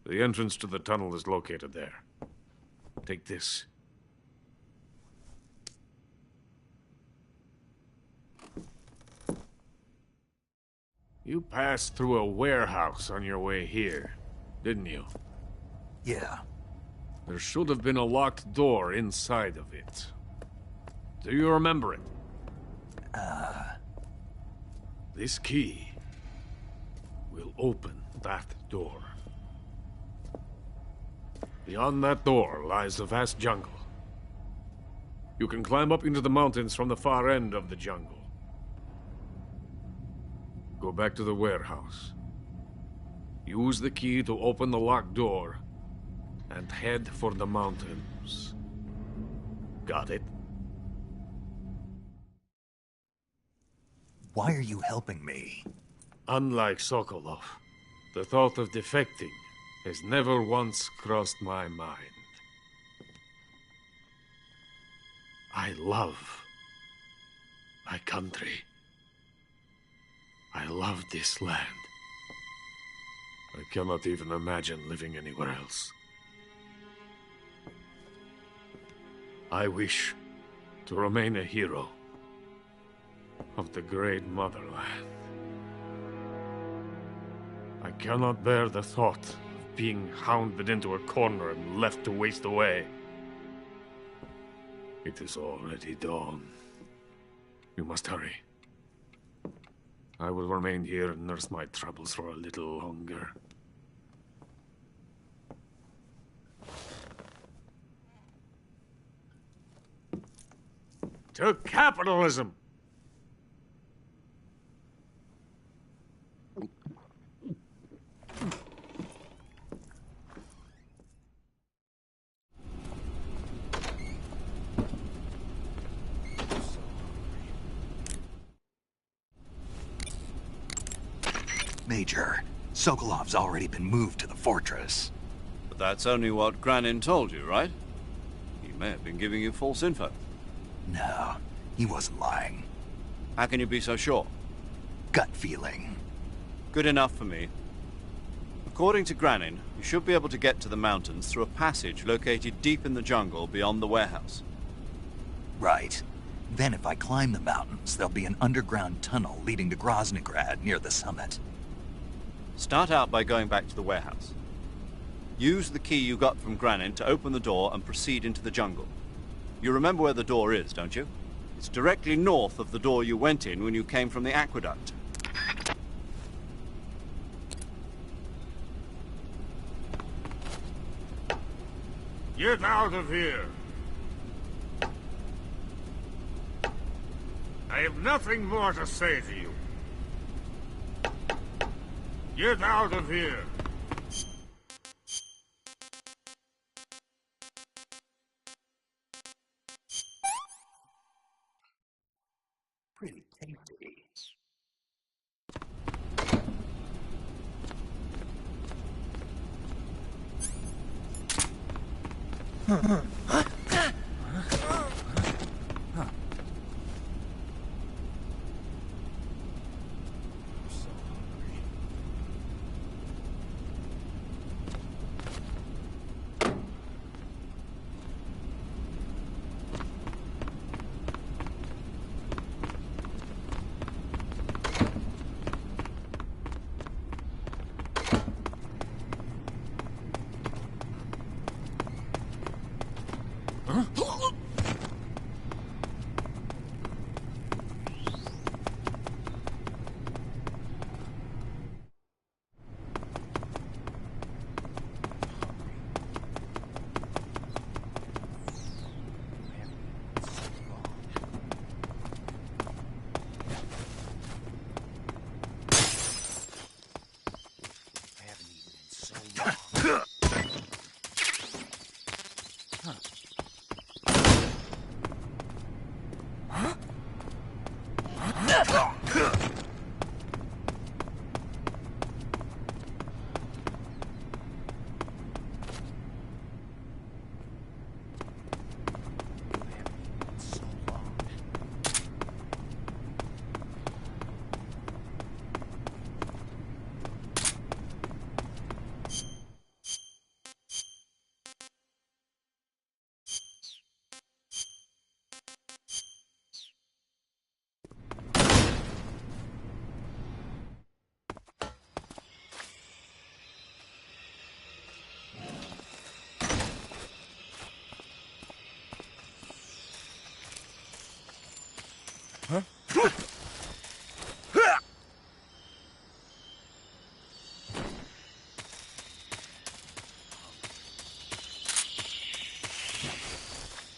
The entrance to the tunnel is located there. Take this. You passed through a warehouse on your way here, didn't you? Yeah. There should have been a locked door inside of it. Do you remember it? This key will open that door. Beyond that door lies the vast jungle. You can climb up into the mountains from the far end of the jungle. Go back to the warehouse. Use the key to open the locked door and head for the mountains. Got it? Why are you helping me? Unlike Sokolov, the thought of defecting has never once crossed my mind. I love my country. I love this land. I cannot even imagine living anywhere else. I wish to remain a hero of the great motherland. I cannot bear the thought of being hounded into a corner and left to waste away. It is already dawn. You must hurry. I will remain here and nurse my troubles for a little longer. To capitalism! Major, Sokolov's already been moved to the fortress. But that's only what Granin told you, right? He may have been giving you false info. No, he wasn't lying. How can you be so sure? Gut feeling. Good enough for me. According to Granin, you should be able to get to the mountains through a passage located deep in the jungle beyond the warehouse. Right. Then if I climb the mountains, there'll be an underground tunnel leading to Grozny Grad near the summit. Start out by going back to the warehouse. Use the key you got from Granin to open the door and proceed into the jungle. You remember where the door is, don't you? It's directly north of the door you went in when you came from the aqueduct. Get out of here! I have nothing more to say to you. Get out of here! Pretty tasty.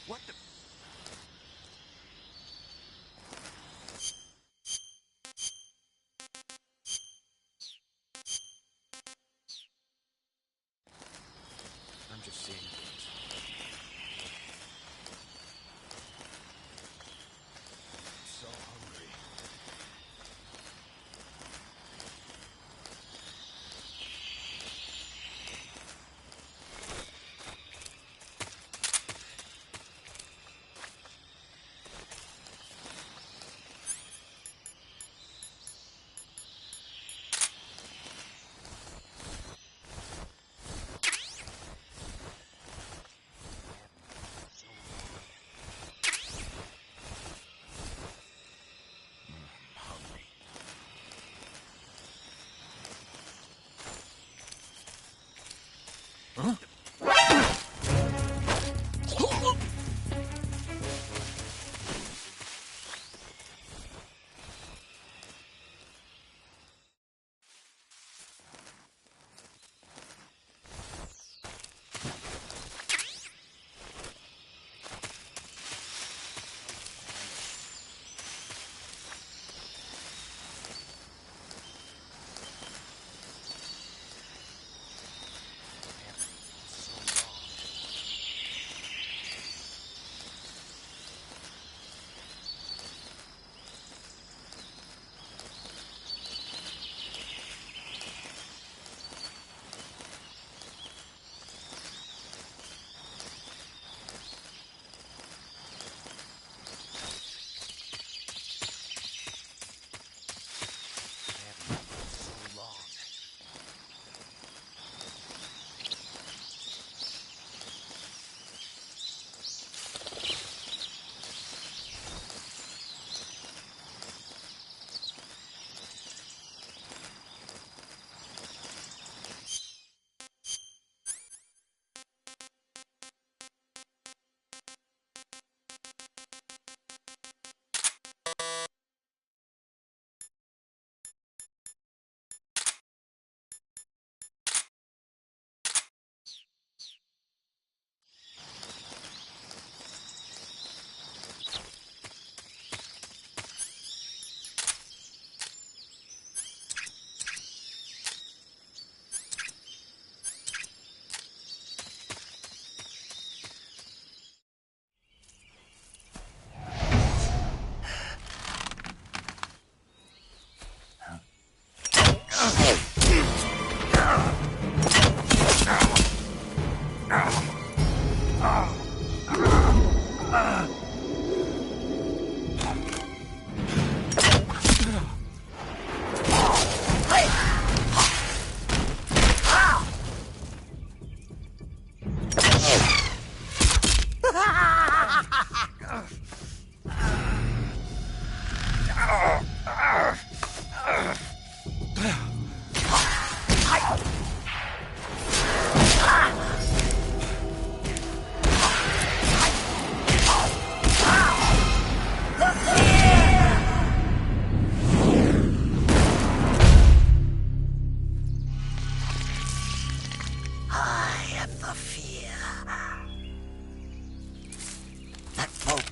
What the? I'm just seeing things. I'm so hungry.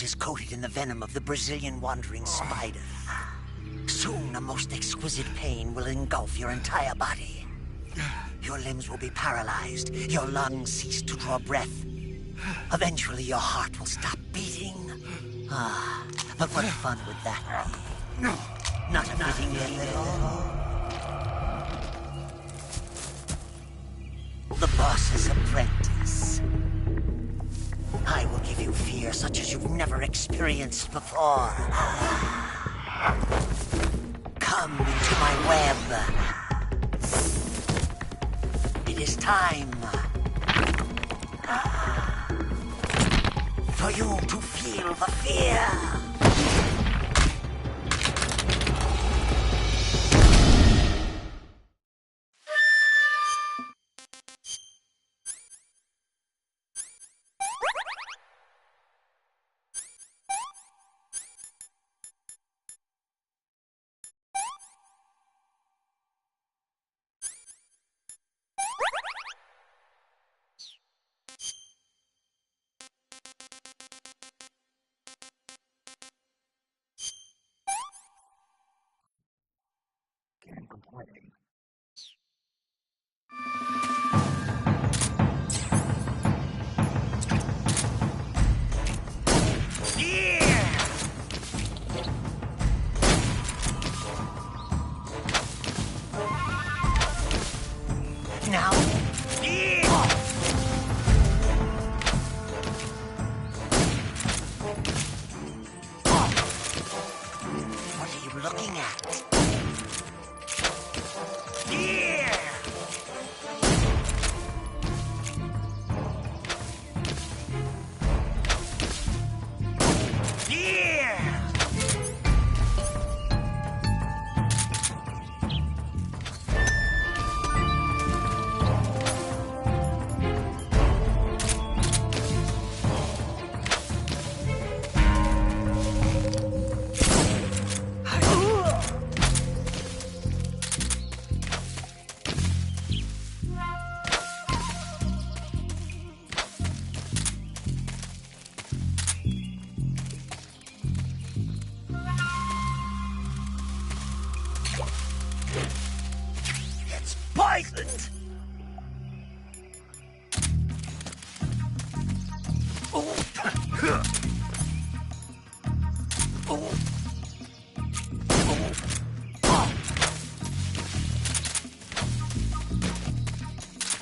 is coated in the venom of the Brazilian wandering spider. Soon, a most exquisite pain will engulf your entire body. Your limbs will be paralyzed, your lungs cease to draw breath. Eventually, your heart will stop beating. But what fun would that be? Not fitting at all. The boss's apprentice. I will give you fear such as you've never experienced before. Come into my web. It is time for you to feel the fear. Can't complain. Now, what are you looking at? It's poisoned!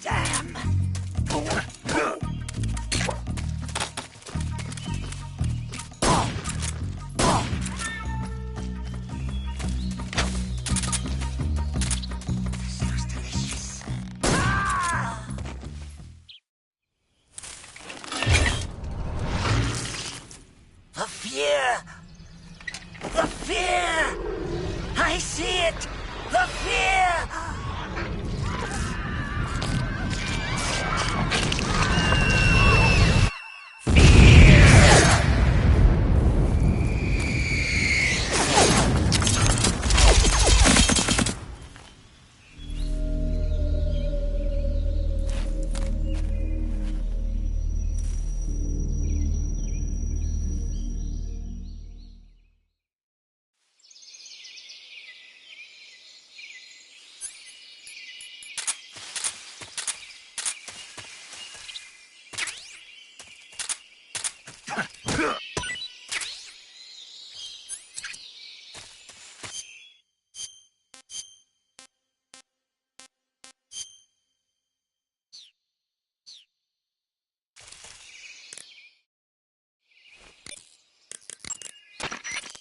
Damn! Sounds delicious. The fear! The fear! I see it! The fear!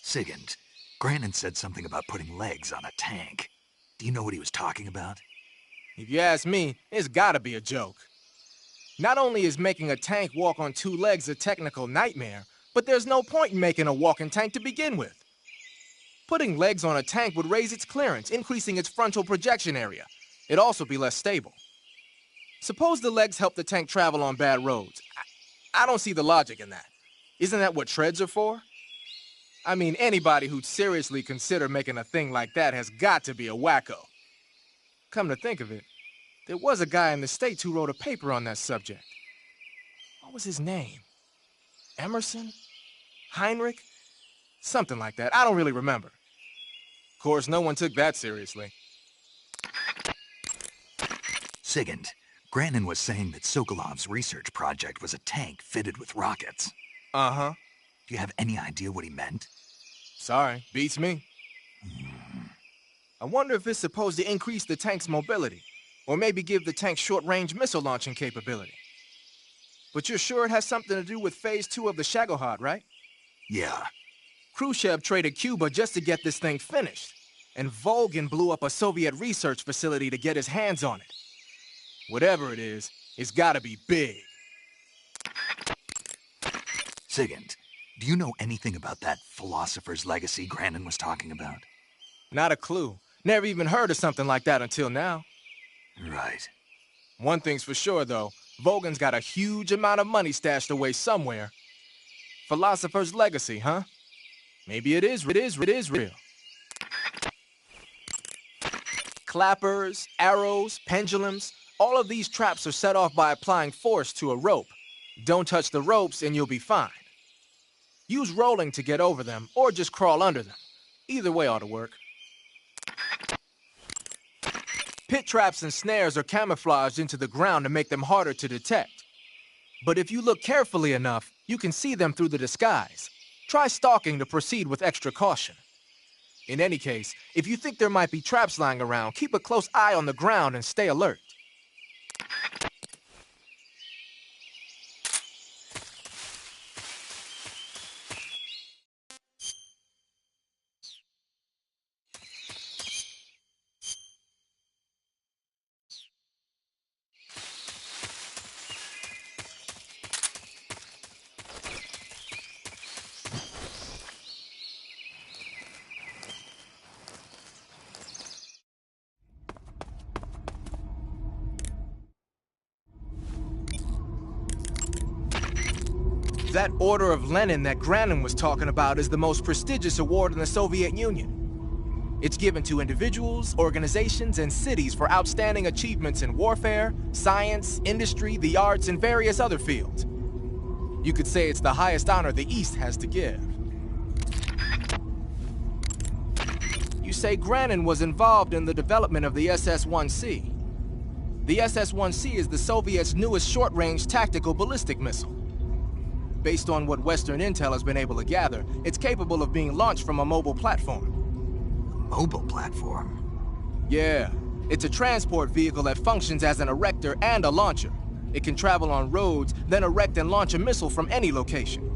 Sigint, Grannon said something about putting legs on a tank. Do you know what he was talking about? If you ask me, it's gotta be a joke. Not only is making a tank walk on two legs a technical nightmare, but there's no point in making a walking tank to begin with. Putting legs on a tank would raise its clearance, increasing its frontal projection area. It'd also be less stable. Suppose the legs help the tank travel on bad roads. I don't see the logic in that. Isn't that what treads are for? I mean, anybody who'd seriously consider making a thing like that has got to be a wacko. Come to think of it, there was a guy in the States who wrote a paper on that subject. What was his name? Emerson? Heinrich? Something like that. I don't really remember. Of course, no one took that seriously. Sigint, Granin was saying that Sokolov's research project was a tank fitted with rockets. Uh-huh. Do you have any idea what he meant? Sorry, beats me. I wonder if it's supposed to increase the tank's mobility, or maybe give the tank short-range missile launching capability. But you're sure it has something to do with Phase 2 of the Shagohod, right? Yeah. Khrushchev traded Cuba just to get this thing finished, and Volgin blew up a Soviet research facility to get his hands on it. Whatever it is, it's gotta be big. Sigint, do you know anything about that philosopher's legacy Granin was talking about? Not a clue. Never even heard of something like that until now. Right. One thing's for sure, though. Volgin's got a huge amount of money stashed away somewhere. Philosopher's legacy, huh? Maybe it is real. Clappers, arrows, pendulums, all of these traps are set off by applying force to a rope. Don't touch the ropes and you'll be fine. Use rolling to get over them, or just crawl under them. Either way ought to work. Pit traps and snares are camouflaged into the ground to make them harder to detect. But if you look carefully enough, you can see them through the disguise. Try stalking to proceed with extra caution. In any case, if you think there might be traps lying around, keep a close eye on the ground and stay alert. That Order of Lenin that Granin was talking about is the most prestigious award in the Soviet Union. It's given to individuals, organizations, and cities for outstanding achievements in warfare, science, industry, the arts, and various other fields. You could say it's the highest honor the East has to give. You say Granin was involved in the development of the SS-1C. The SS-1C is the Soviets' newest short-range tactical ballistic missile. Based on what Western intel has been able to gather, it's capable of being launched from a mobile platform. Mobile platform? Yeah. It's a transport vehicle that functions as an erector and a launcher. It can travel on roads, then erect and launch a missile from any location.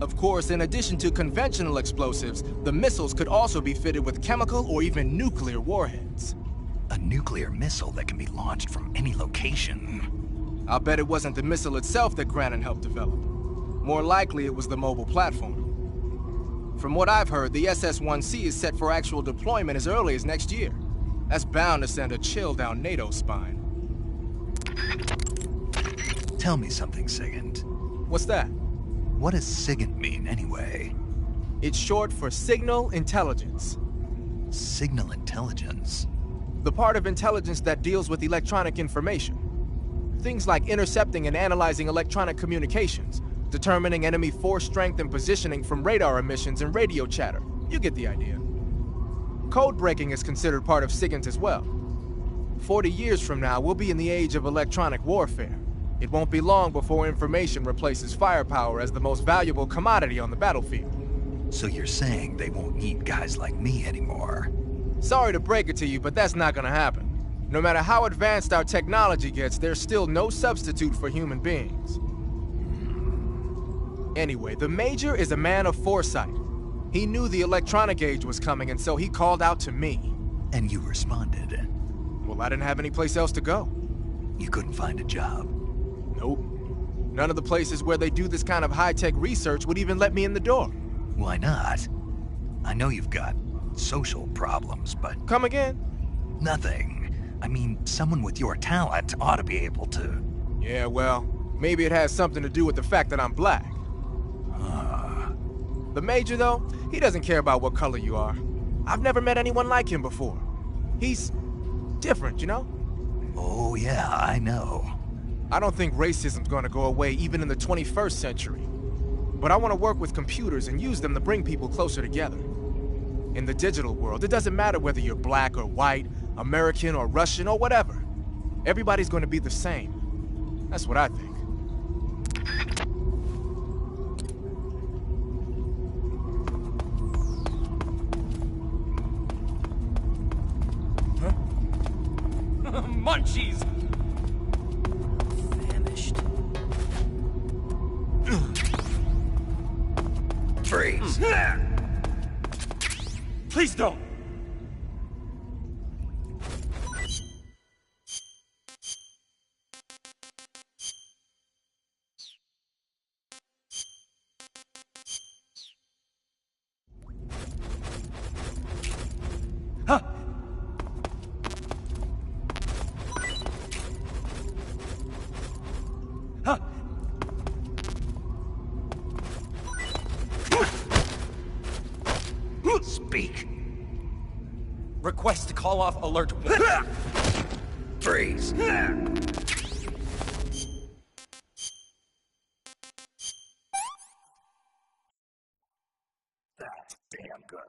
Of course, in addition to conventional explosives, the missiles could also be fitted with chemical or even nuclear warheads. A nuclear missile that can be launched from any location. I'll bet it wasn't the missile itself that Granin helped develop. More likely, it was the mobile platform. From what I've heard, the SS-1C is set for actual deployment as early as next year. That's bound to send a chill down NATO's spine. Tell me something, Sigint. What's that? What does Sigint mean, anyway? It's short for Signal Intelligence. Signal Intelligence? The part of intelligence that deals with electronic information. Things like intercepting and analyzing electronic communications, determining enemy force strength and positioning from radar emissions and radio chatter. You get the idea. Code breaking is considered part of SIGINT as well. 40 years from now, we'll be in the age of electronic warfare. It won't be long before information replaces firepower as the most valuable commodity on the battlefield. So you're saying they won't need guys like me anymore? Sorry to break it to you, but that's not gonna happen. No matter how advanced our technology gets, there's still no substitute for human beings. Anyway, the Major is a man of foresight. He knew the electronic age was coming, and so he called out to me. And you responded? Well, I didn't have any place else to go. You couldn't find a job? Nope. None of the places where they do this kind of high-tech research would even let me in the door. Why not? I know you've got social problems, but... Come again? Nothing. I mean, someone with your talent ought to be able to... Yeah, well, maybe it has something to do with the fact that I'm black. The Major, though, he doesn't care about what color you are. I've never met anyone like him before. He's different, you know? Oh, yeah, I know. I don't think racism's gonna go away even in the 21st century. But I want to work with computers and use them to bring people closer together. In the digital world, it doesn't matter whether you're black or white, American or Russian or whatever. Everybody's going to be the same. That's what I think. Munchies! Famished. Freeze! Please don't! Speak. Request to call off alert. Freeze! That's damn good.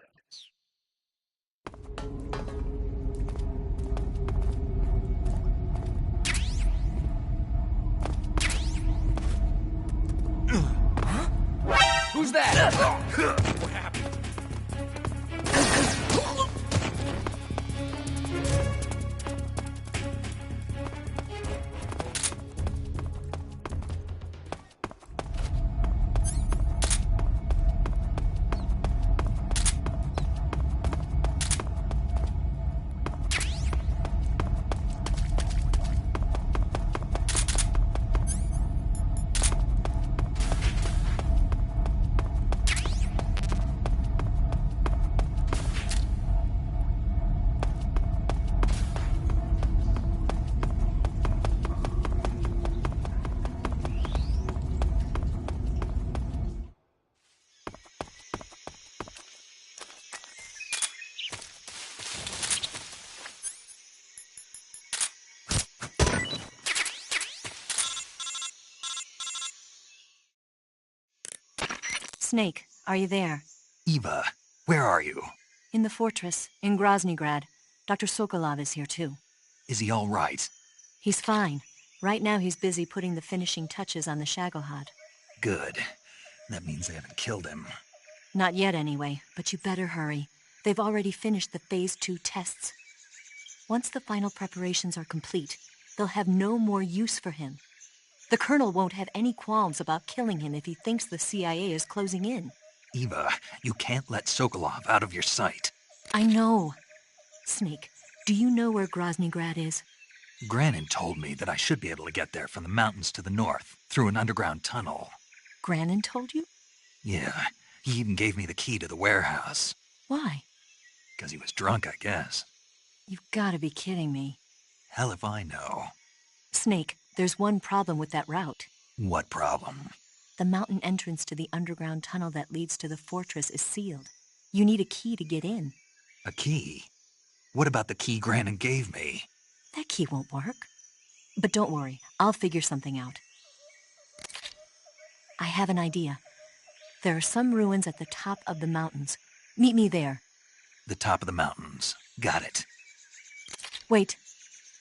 Who's that? What happened? Snake, are you there? Eva, where are you? In the fortress, in Groznygrad. Dr. Sokolov is here too. Is he all right? He's fine. Right now he's busy putting the finishing touches on the Shagohod. Good. That means they haven't killed him. Not yet anyway, but you better hurry. They've already finished the Phase 2 tests. Once the final preparations are complete, they'll have no more use for him. The Colonel won't have any qualms about killing him if he thinks the CIA is closing in. Eva, you can't let Sokolov out of your sight. I know. Snake, do you know where Groznygrad is? Granin told me that I should be able to get there from the mountains to the north, through an underground tunnel. Granin told you? Yeah, he even gave me the key to the warehouse. Why? Because he was drunk, I guess. You've got to be kidding me. Hell if I know. Snake, there's one problem with that route. What problem? The mountain entrance to the underground tunnel that leads to the fortress is sealed. You need a key to get in. A key? What about the key Granin gave me? That key won't work. But don't worry, I'll figure something out. I have an idea. There are some ruins at the top of the mountains. Meet me there. The top of the mountains. Got it. Wait,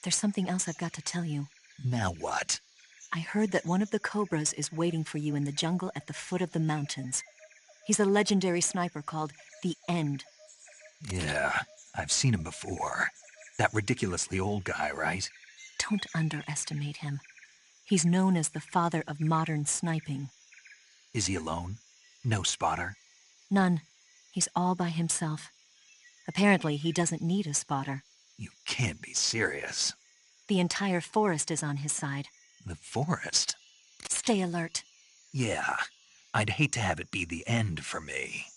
there's something else I've got to tell you. Now what? I heard that one of the Cobras is waiting for you in the jungle at the foot of the mountains. He's a legendary sniper called The End. Yeah, I've seen him before. That ridiculously old guy, right? Don't underestimate him. He's known as the father of modern sniping. Is he alone? No spotter? None. He's all by himself. Apparently, he doesn't need a spotter. You can't be serious. The entire forest is on his side. The forest? Stay alert. Yeah, I'd hate to have it be the end for me.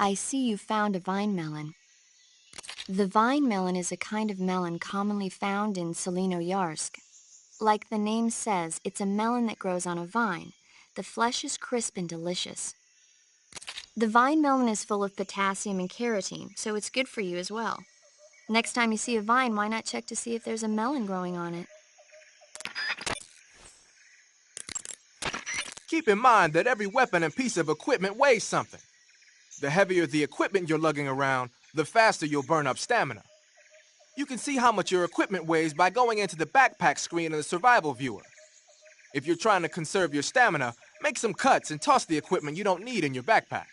I see you found a vine melon. The vine melon is a kind of melon commonly found in Selino-Yarsk. Like the name says, it's a melon that grows on a vine. The flesh is crisp and delicious. The vine melon is full of potassium and carotene, so it's good for you as well. Next time you see a vine, why not check to see if there's a melon growing on it? Keep in mind that every weapon and piece of equipment weighs something. The heavier the equipment you're lugging around, the faster you'll burn up stamina. You can see how much your equipment weighs by going into the backpack screen in the survival viewer. If you're trying to conserve your stamina, make some cuts and toss the equipment you don't need in your backpack.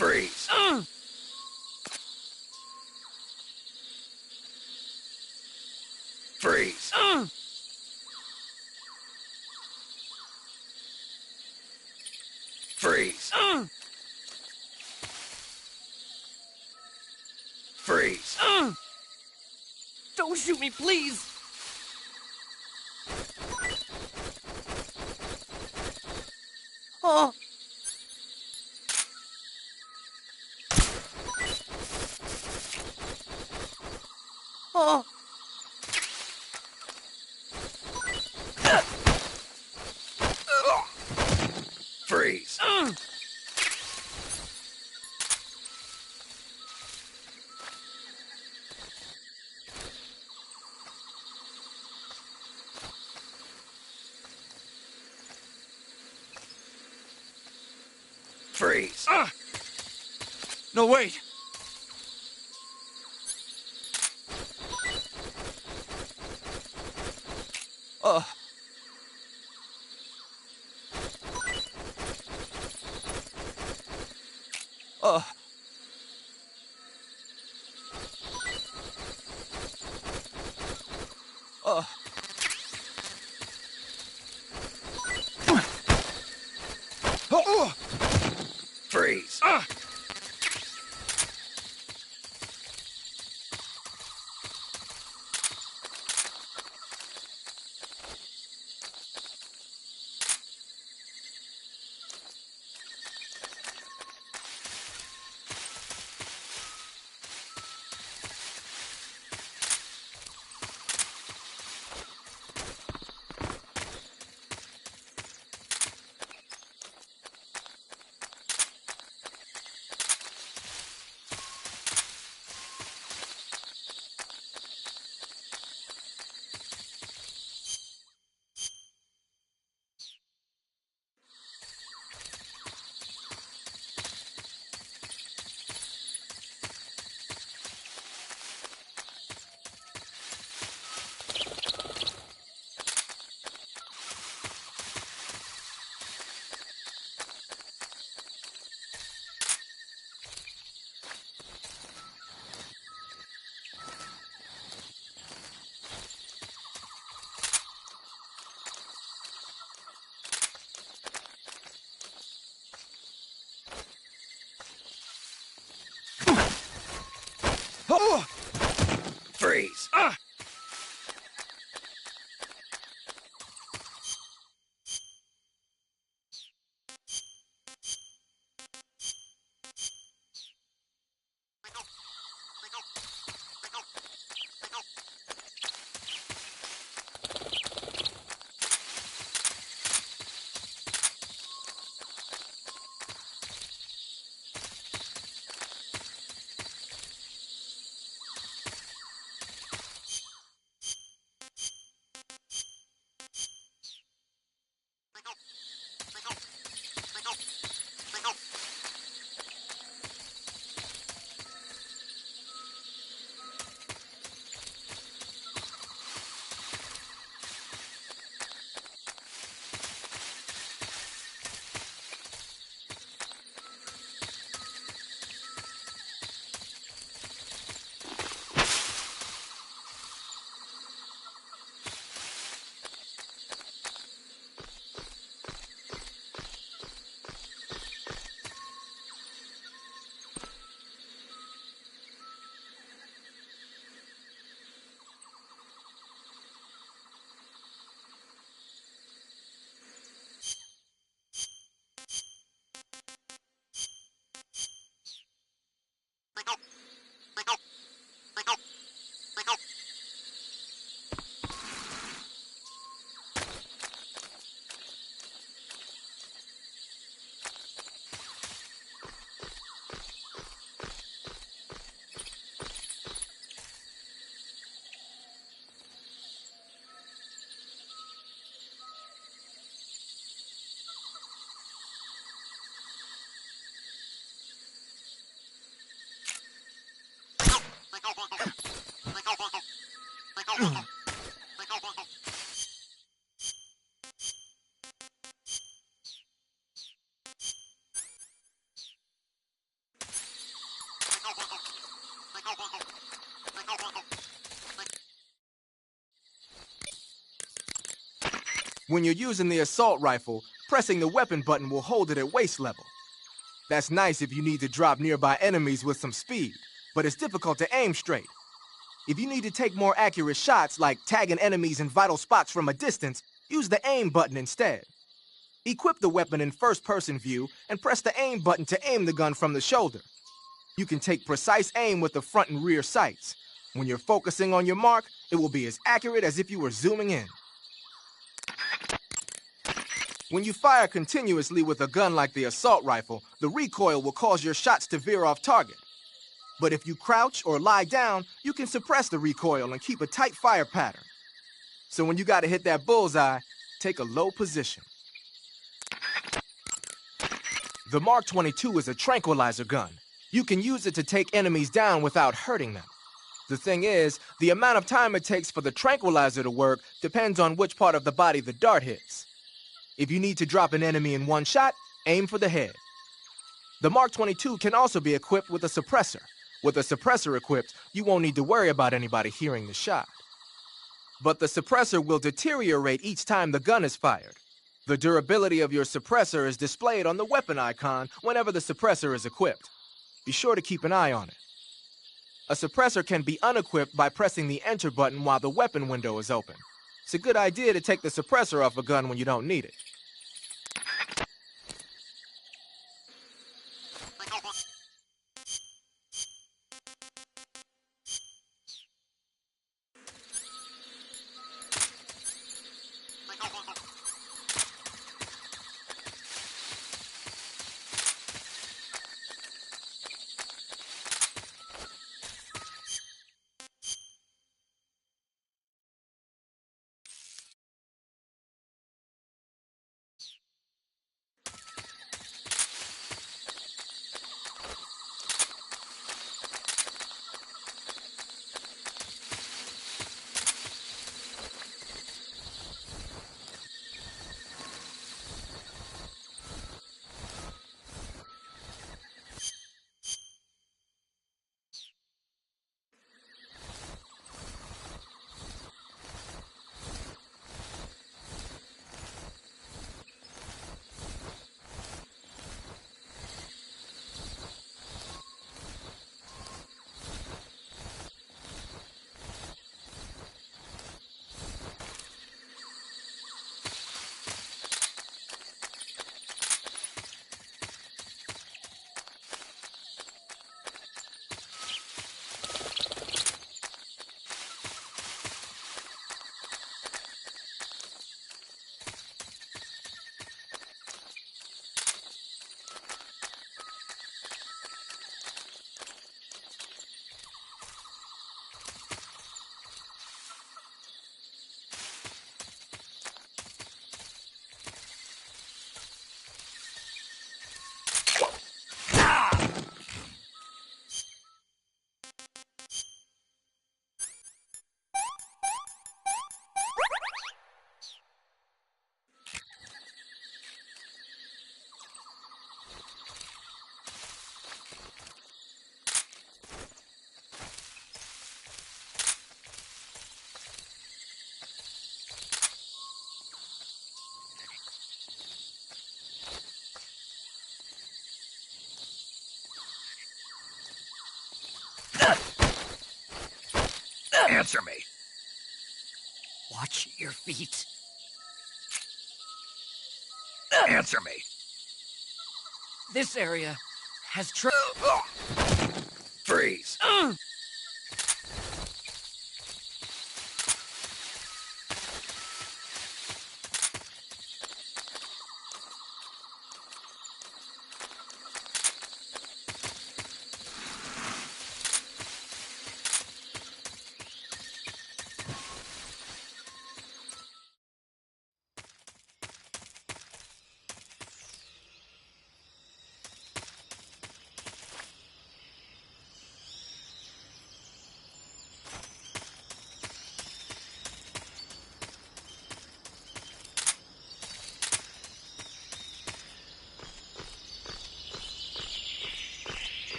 Freeze! Freeze! Freeze! Freeze! Don't shoot me, please! Oh! Oh! Freeze! Freeze! No, wait! Freeze! Freeze! Ah! When you're using the assault rifle, pressing the weapon button will hold it at waist level. That's nice if you need to drop nearby enemies with some speed, but it's difficult to aim straight. If you need to take more accurate shots, like tagging enemies in vital spots from a distance, use the aim button instead. Equip the weapon in first-person view and press the aim button to aim the gun from the shoulder. You can take precise aim with the front and rear sights. When you're focusing on your mark, it will be as accurate as if you were zooming in. When you fire continuously with a gun like the assault rifle, the recoil will cause your shots to veer off target. But if you crouch or lie down, you can suppress the recoil and keep a tight fire pattern. So when you gotta hit that bullseye, take a low position. The Mark 22 is a tranquilizer gun. You can use it to take enemies down without hurting them. The thing is, the amount of time it takes for the tranquilizer to work depends on which part of the body the dart hits. If you need to drop an enemy in one shot, aim for the head. The Mark 22 can also be equipped with a suppressor. With a suppressor equipped, you won't need to worry about anybody hearing the shot. But the suppressor will deteriorate each time the gun is fired. The durability of your suppressor is displayed on the weapon icon whenever the suppressor is equipped. Be sure to keep an eye on it. A suppressor can be unequipped by pressing the enter button while the weapon window is open. It's a good idea to take the suppressor off a gun when you don't need it. Answer me. Watch your feet. Answer me. This area has Freeze.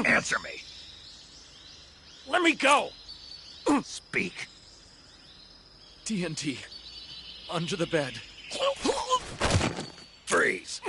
Answer me. Let me go! Speak. TNT. Under the bed. Freeze.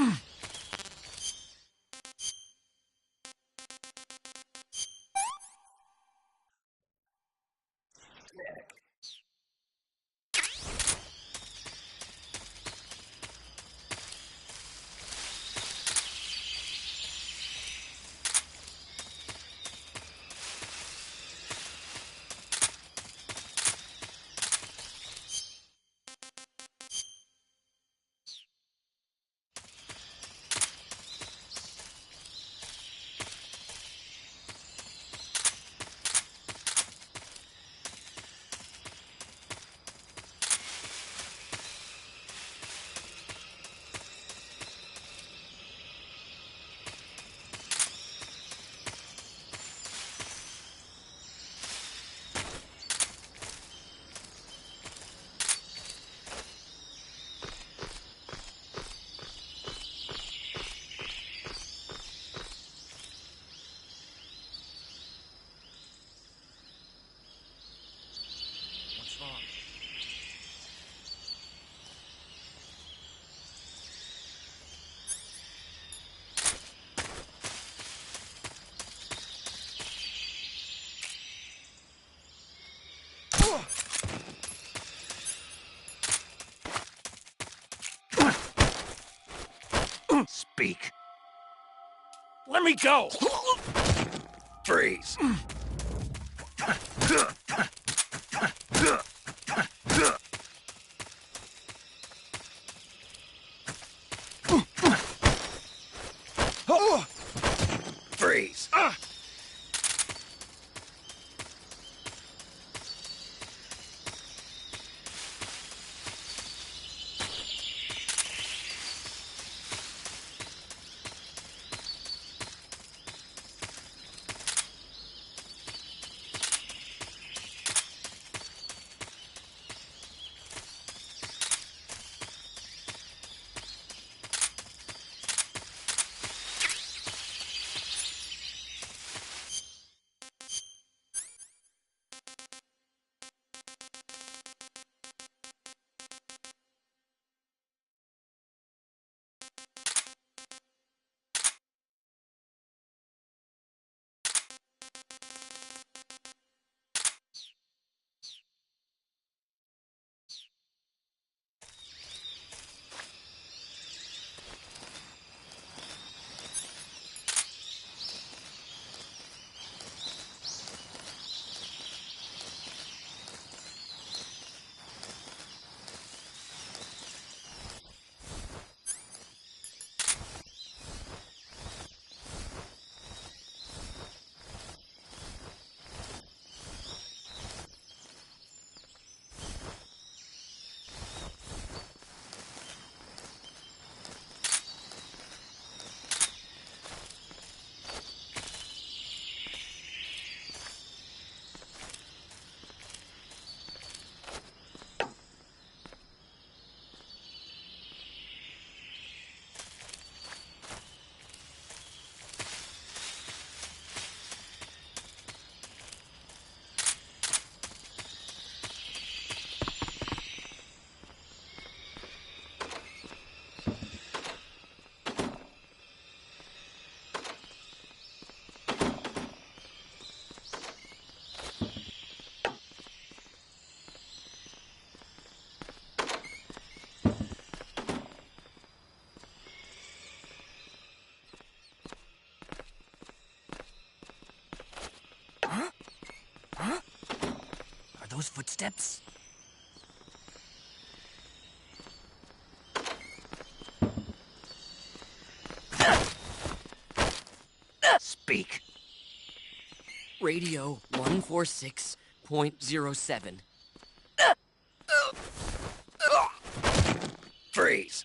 What's wrong? Speak. Let me go! Freeze. Freeze. those footsteps? Speak. Radio 146.07. Freeze.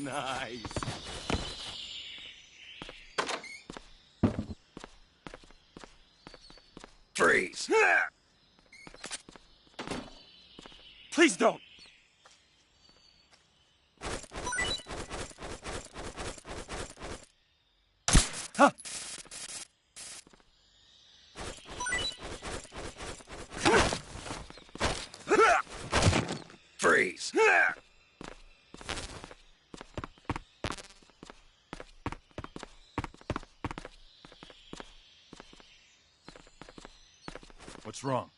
Nice. Freeze. Please don't. Huh. Freeze. What's wrong?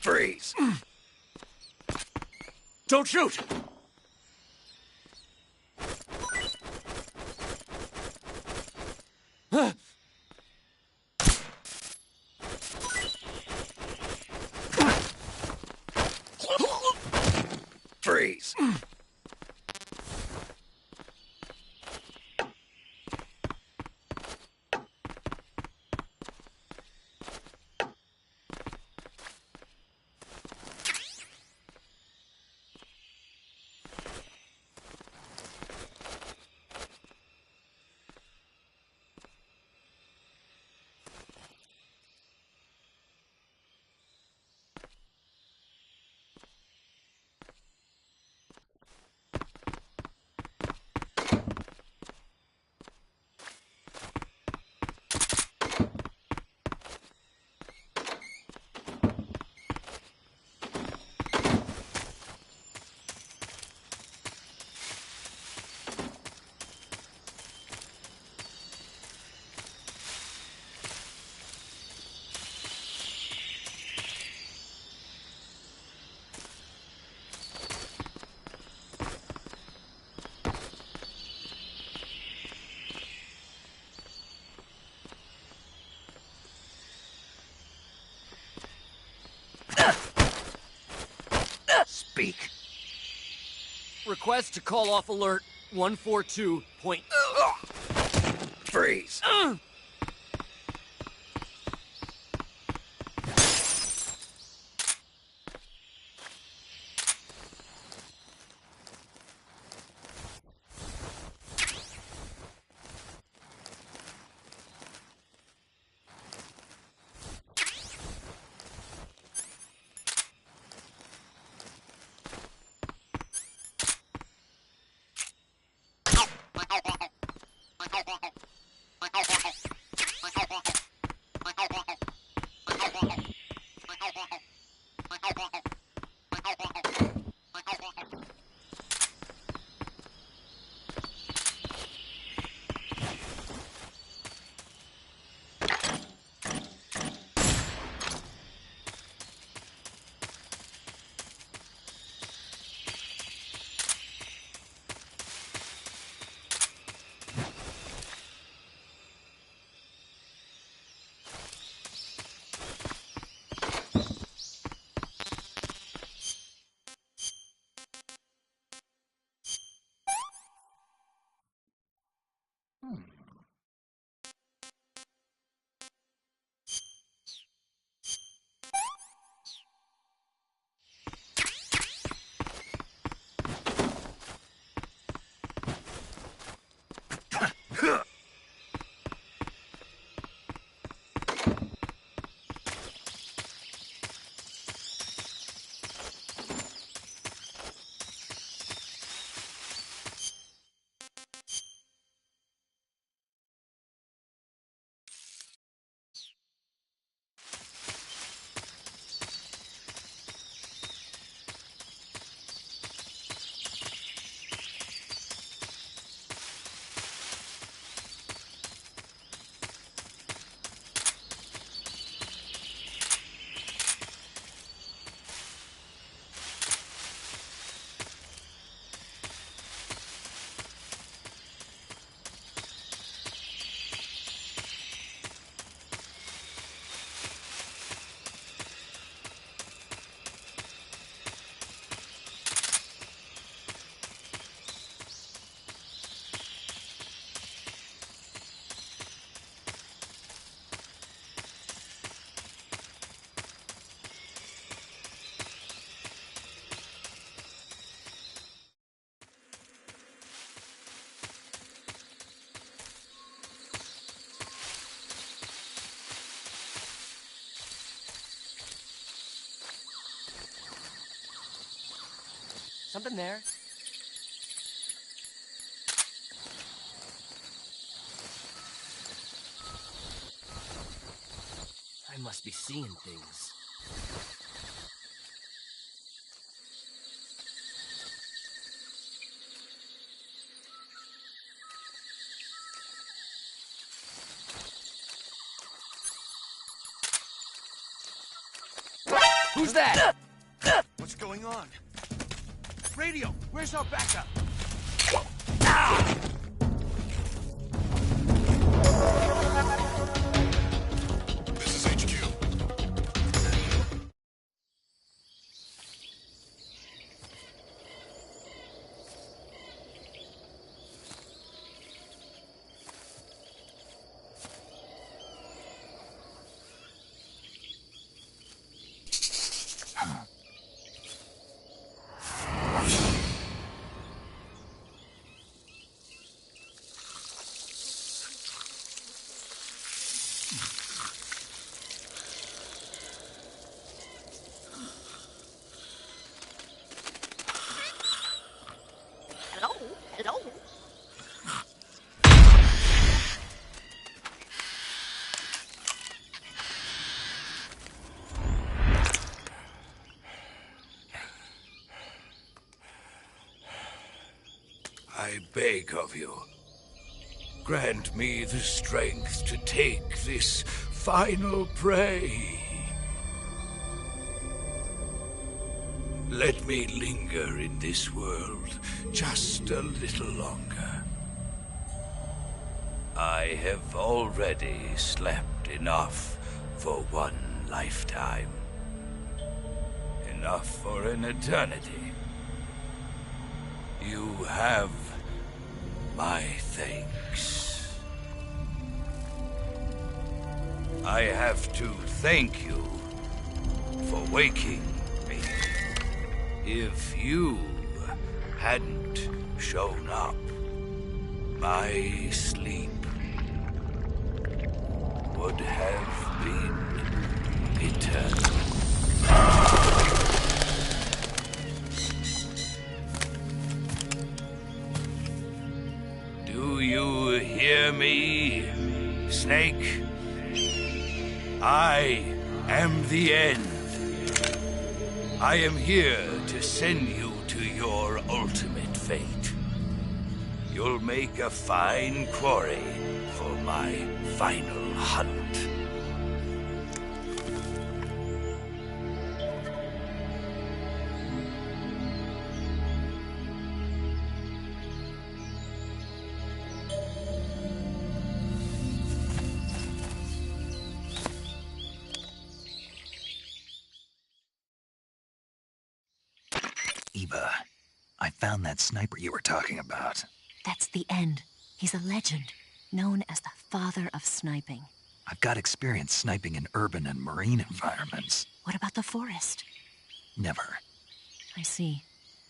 Freeze. Don't shoot! Freeze. Speak. Request to call off alert 142. Freeze. Something there. I must be seeing things. Who's that? What's going on? Radio, where's our backup? This is HQ. Hello? I beg of you, grant me the strength to take this final prey. Let me linger in this world just a little longer. I have already slept enough for one lifetime. Enough for an eternity. You have my thanks. I have to thank you for waking me. If you hadn't shown up, my sleep would have been eternal. Do you hear me, Snake? I am the end. I am here to send you to your ultimate fate. You'll make a fine quarry for my final hunt. Eva, I found that sniper you were talking about. That's the end. He's a legend, known as the father of sniping. I've got experience sniping in urban and marine environments. What about the forest? Never. I see.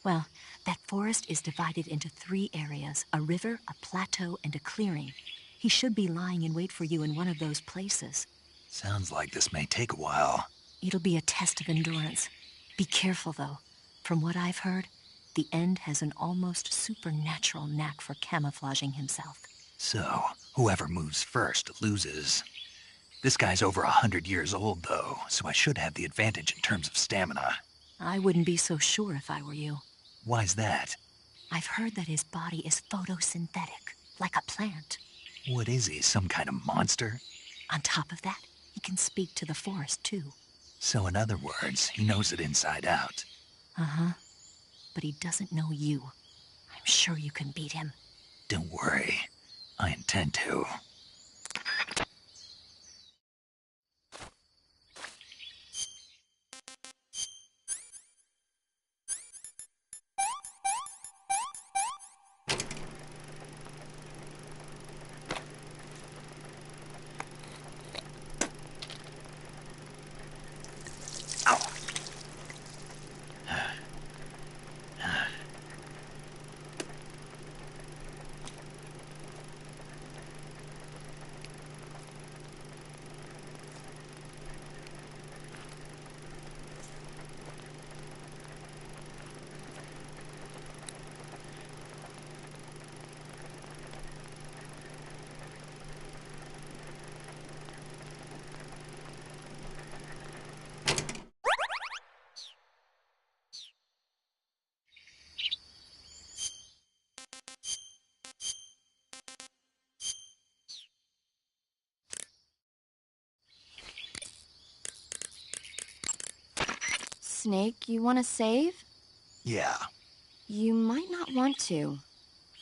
Well, that forest is divided into 3 areas, a river, a plateau, and a clearing. He should be lying in wait for you in one of those places. Sounds like this may take a while. It'll be a test of endurance. Be careful, though. From what I've heard, the End has an almost supernatural knack for camouflaging himself. So, whoever moves first loses. This guy's over 100 years old, though, so I should have the advantage in terms of stamina. I wouldn't be so sure if I were you. Why's that? I've heard that his body is photosynthetic, like a plant. What is he, some kind of monster? On top of that, he can speak to the forest, too. So in other words, he knows it inside out. Uh-huh. But he doesn't know you. I'm sure you can beat him. Don't worry. I intend to. Snake, you want to save? Yeah. You might not want to.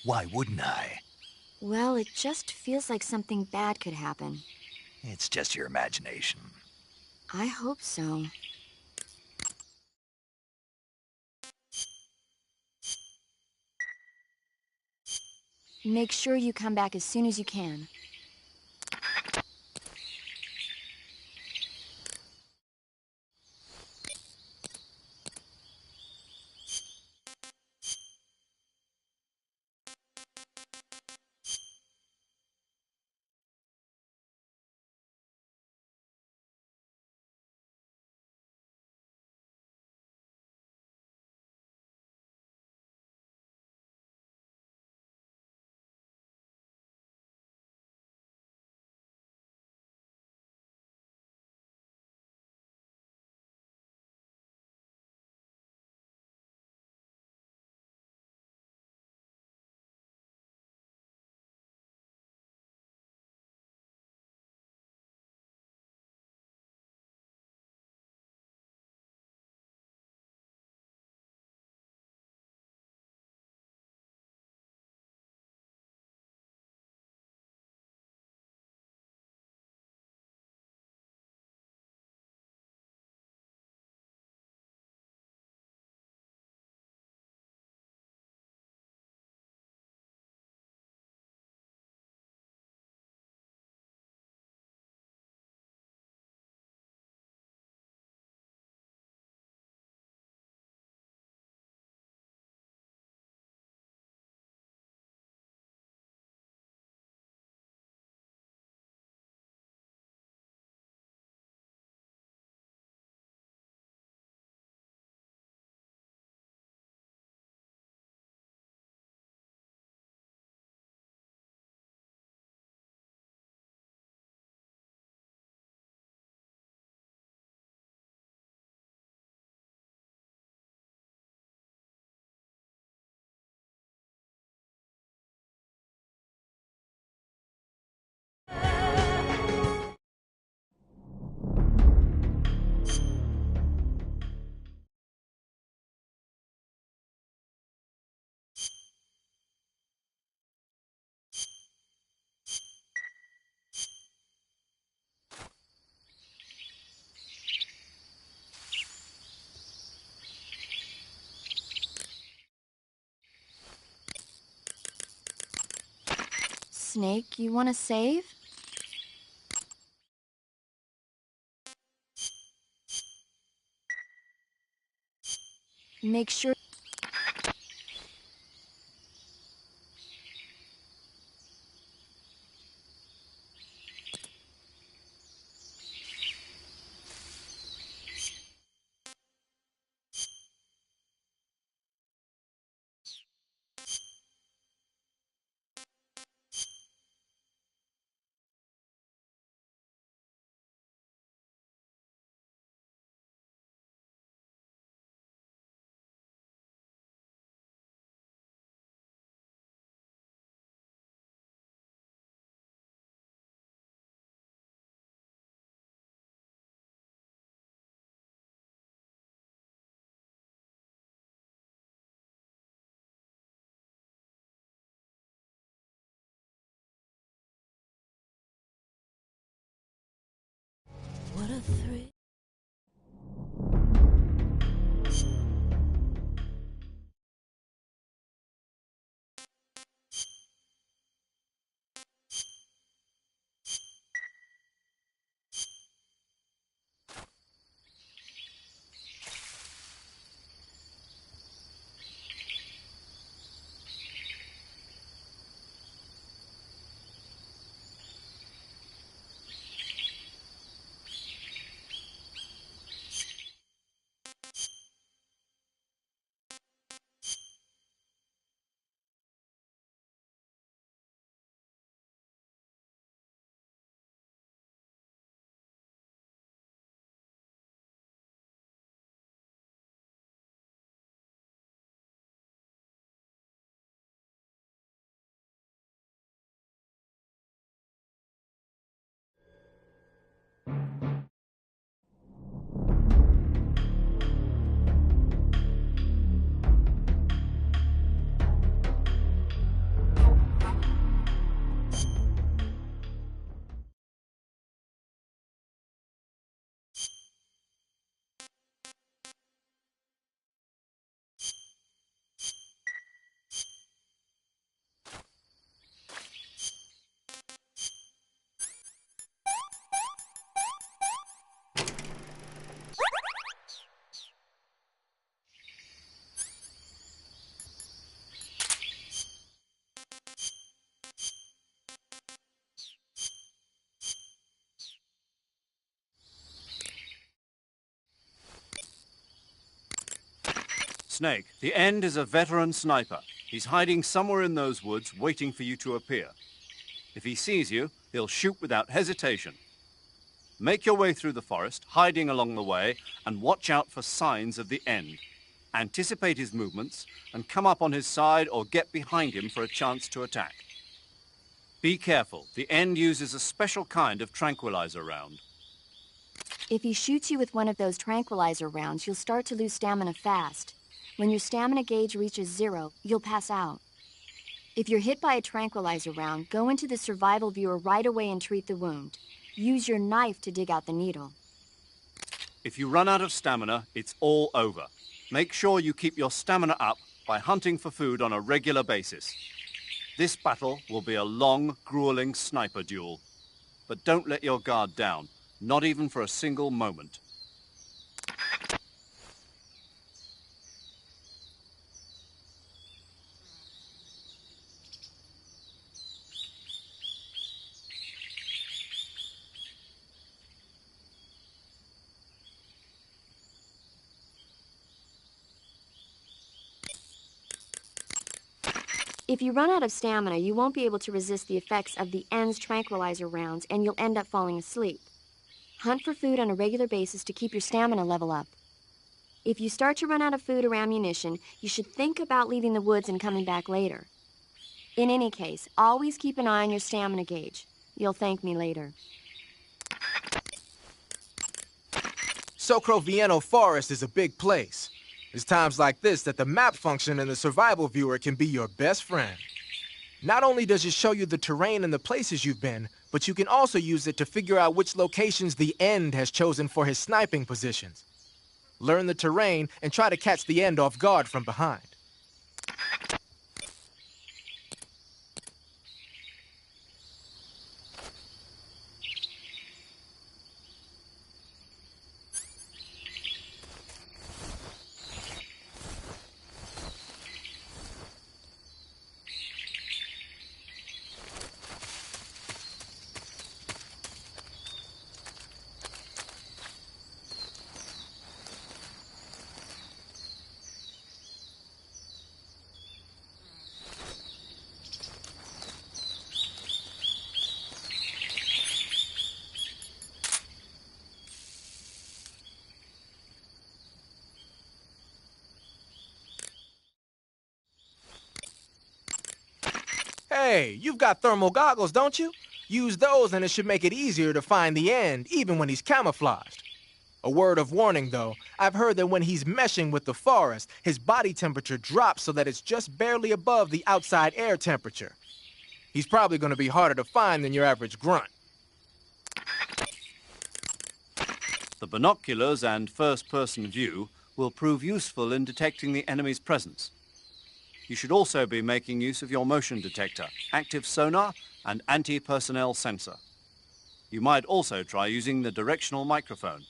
Why wouldn't I? Well, it just feels like something bad could happen. It's just your imagination. I hope so. Make sure you come back as soon as you can. Snake, you want to save? Make sure... What a thrill. Snake, the End is a veteran sniper. He's hiding somewhere in those woods, waiting for you to appear. If he sees you, he'll shoot without hesitation. Make your way through the forest, hiding along the way, and watch out for signs of the End. Anticipate his movements, and come up on his side or get behind him for a chance to attack. Be careful. The End uses a special kind of tranquilizer round. If he shoots you with one of those tranquilizer rounds, you'll start to lose stamina fast. When your stamina gauge reaches 0, you'll pass out. If you're hit by a tranquilizer round, go into the survival viewer right away and treat the wound. Use your knife to dig out the needle. If you run out of stamina, it's all over. Make sure you keep your stamina up by hunting for food on a regular basis. This battle will be a long, grueling sniper duel. But don't let your guard down, not even for a single moment. If you run out of stamina, you won't be able to resist the effects of the End's tranquilizer rounds, and you'll end up falling asleep. Hunt for food on a regular basis to keep your stamina level up. If you start to run out of food or ammunition, you should think about leaving the woods and coming back later. In any case, always keep an eye on your stamina gauge. You'll thank me later. Socrovieno Forest is a big place. It's times like this that the map function in the survival viewer can be your best friend. Not only does it show you the terrain and the places you've been, but you can also use it to figure out which locations the End has chosen for his sniping positions. Learn the terrain and try to catch the End off guard from behind. Hey, you've got thermal goggles, don't you? Use those and it should make it easier to find the End, even when he's camouflaged. A word of warning, though. I've heard that when he's meshing with the forest, his body temperature drops so that it's just barely above the outside air temperature. He's probably going to be harder to find than your average grunt. The binoculars and first-person view will prove useful in detecting the enemy's presence. You should also be making use of your motion detector, active sonar, and anti-personnel sensor. You might also try using the directional microphone.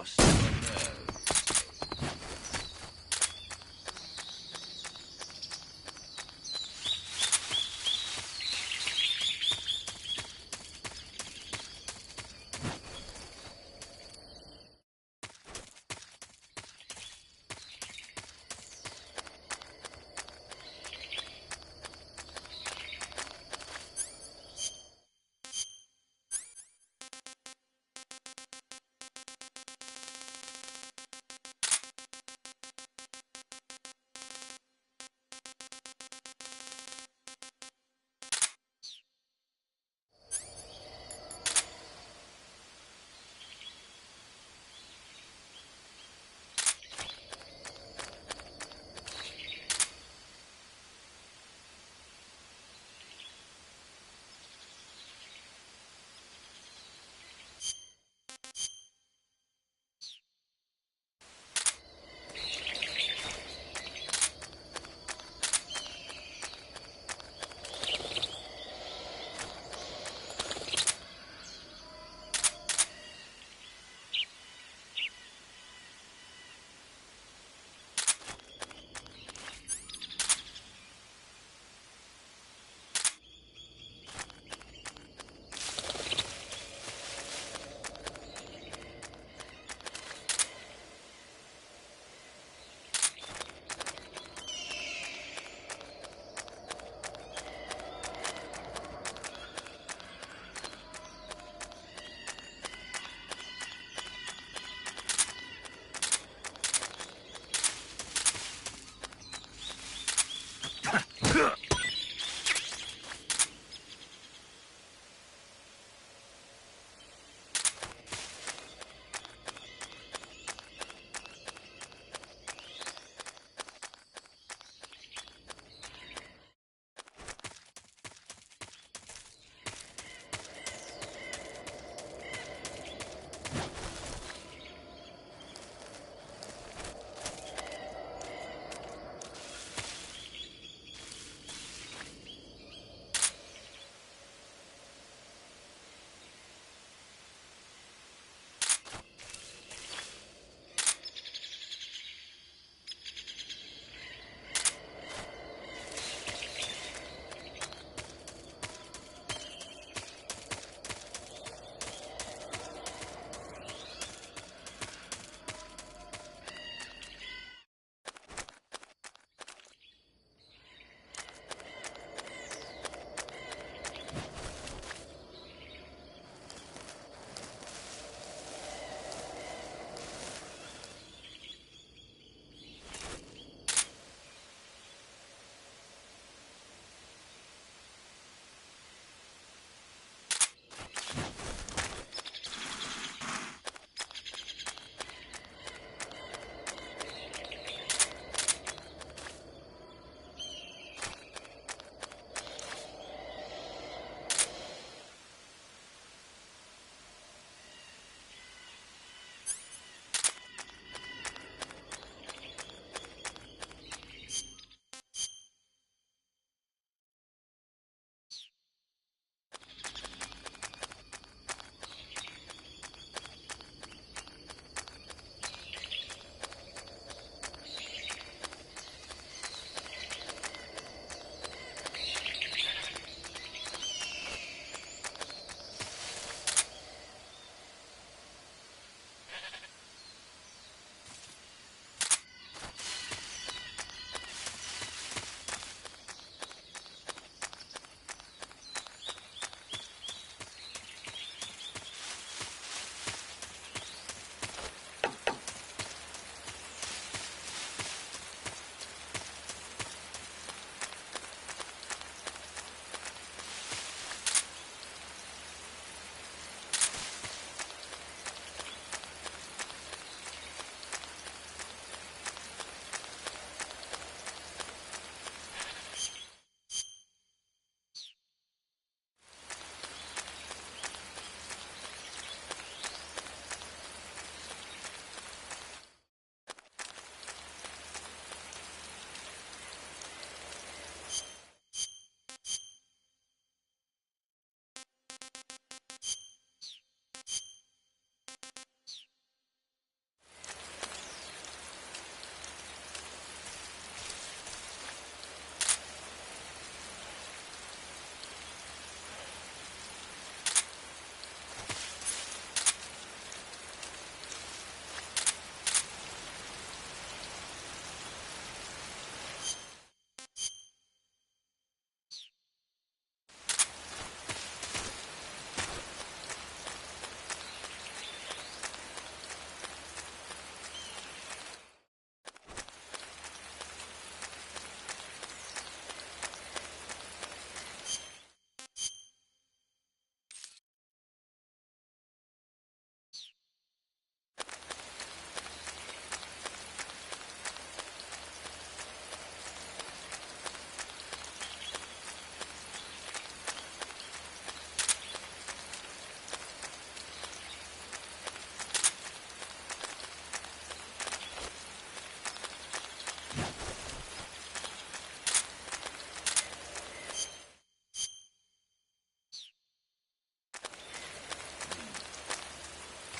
lost our nerve.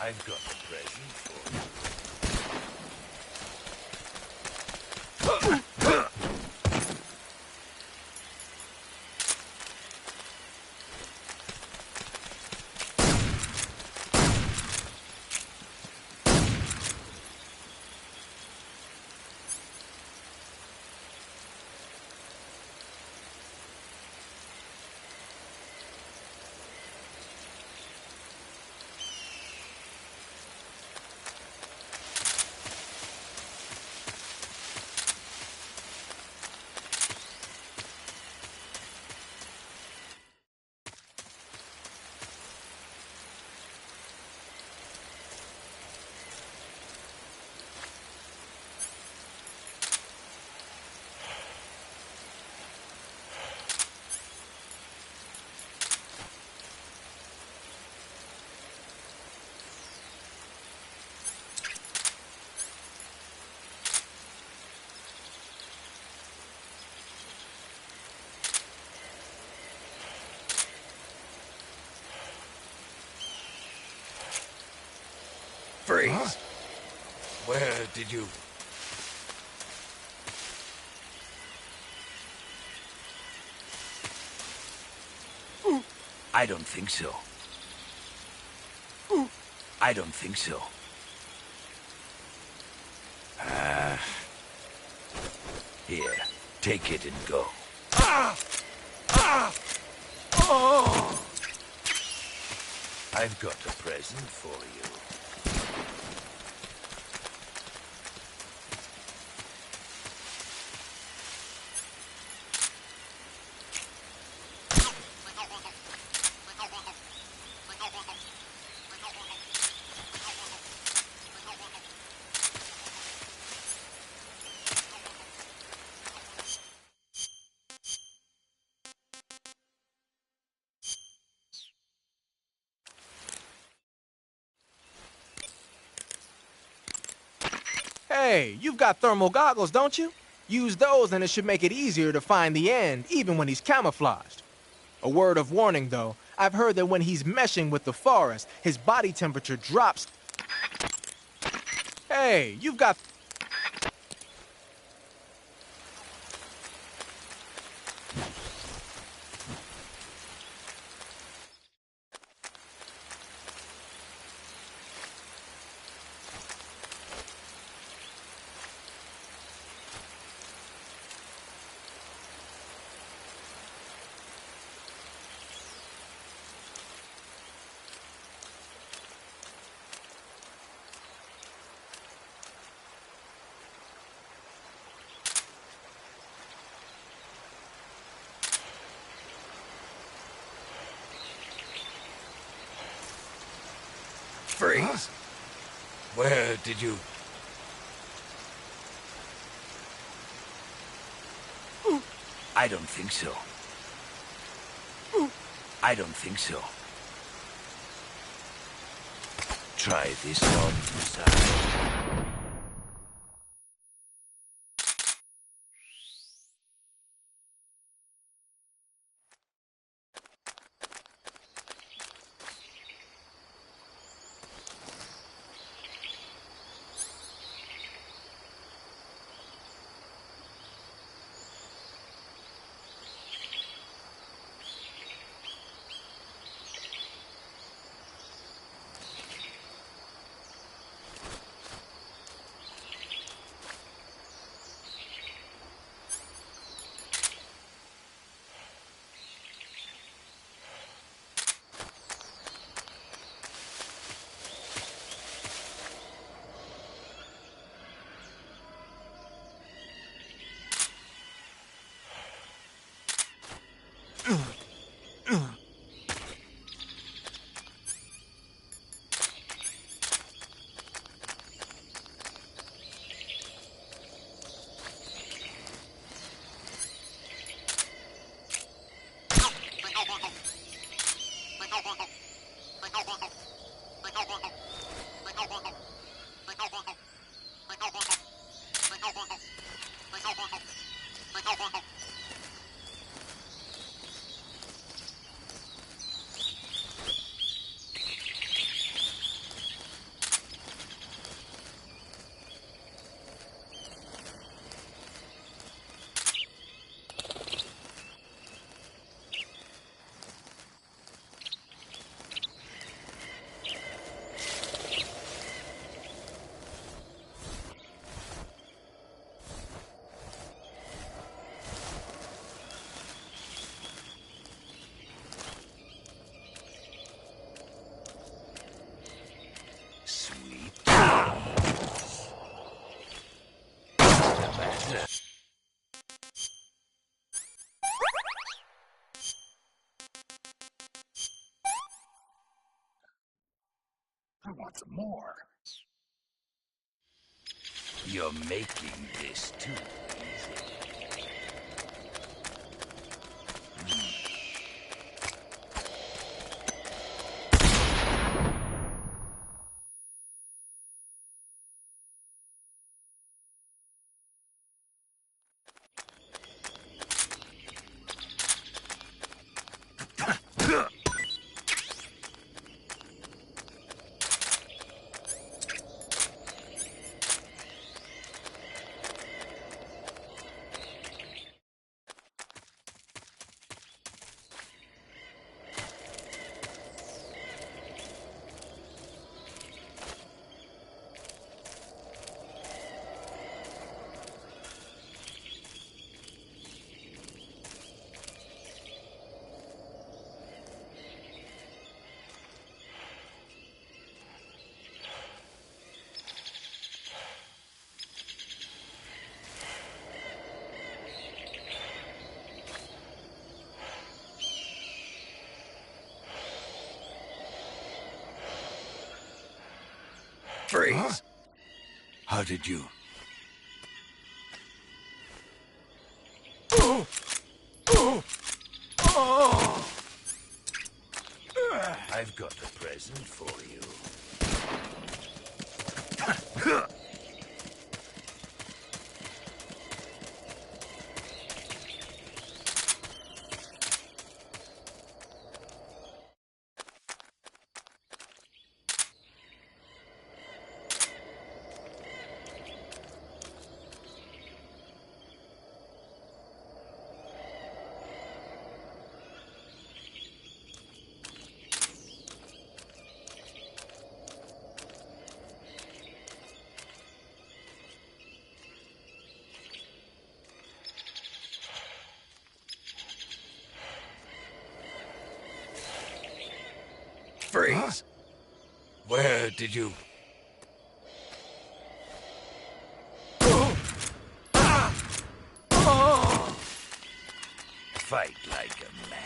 I've got a present for you. Freeze! Huh? Where did you... I don't think so. I don't think so. Here, take it and go. I've got a present for you. Hey, you've got thermal goggles, don't you? Use those and it should make it easier to find the end, even when he's camouflaged. A word of warning, though. I've heard that when he's meshing with the forest, his body temperature drops. Hey, you've got... Freeze! Huh? Where did you... I don't think so. I don't think so. Try this on, Musa. I want some more. You're making this too easy. Freeze! Huh? How did you... I've got a present for you. Freeze! Huh? Where did you... Fight like a man.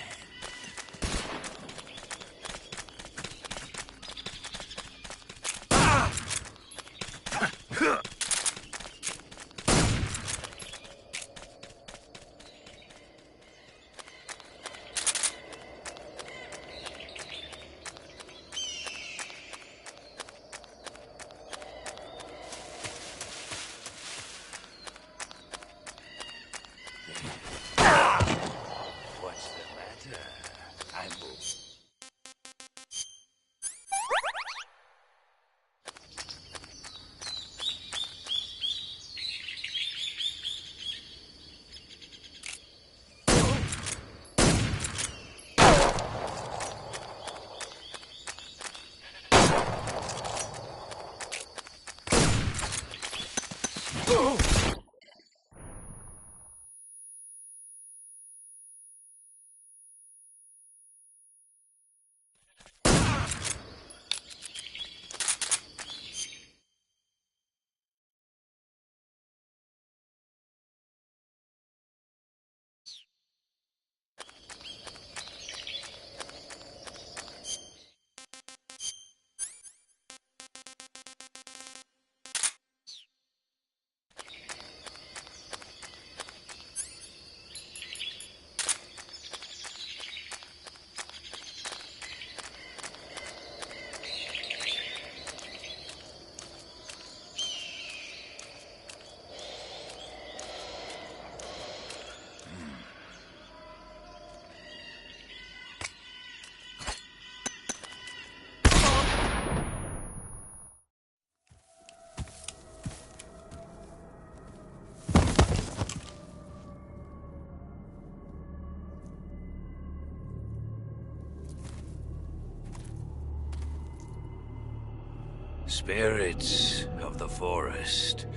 Spirits of the forest,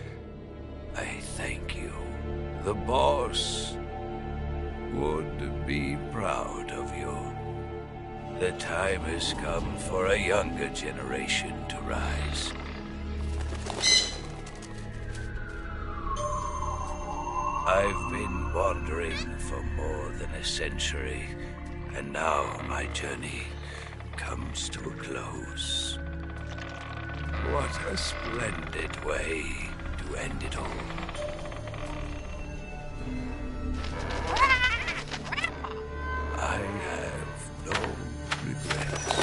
I thank you. The boss would be proud of you. The time has come for a younger generation to rise. I've been wandering for more than a century, and now my journey comes to a close. What a splendid way to end it all. I have no regrets.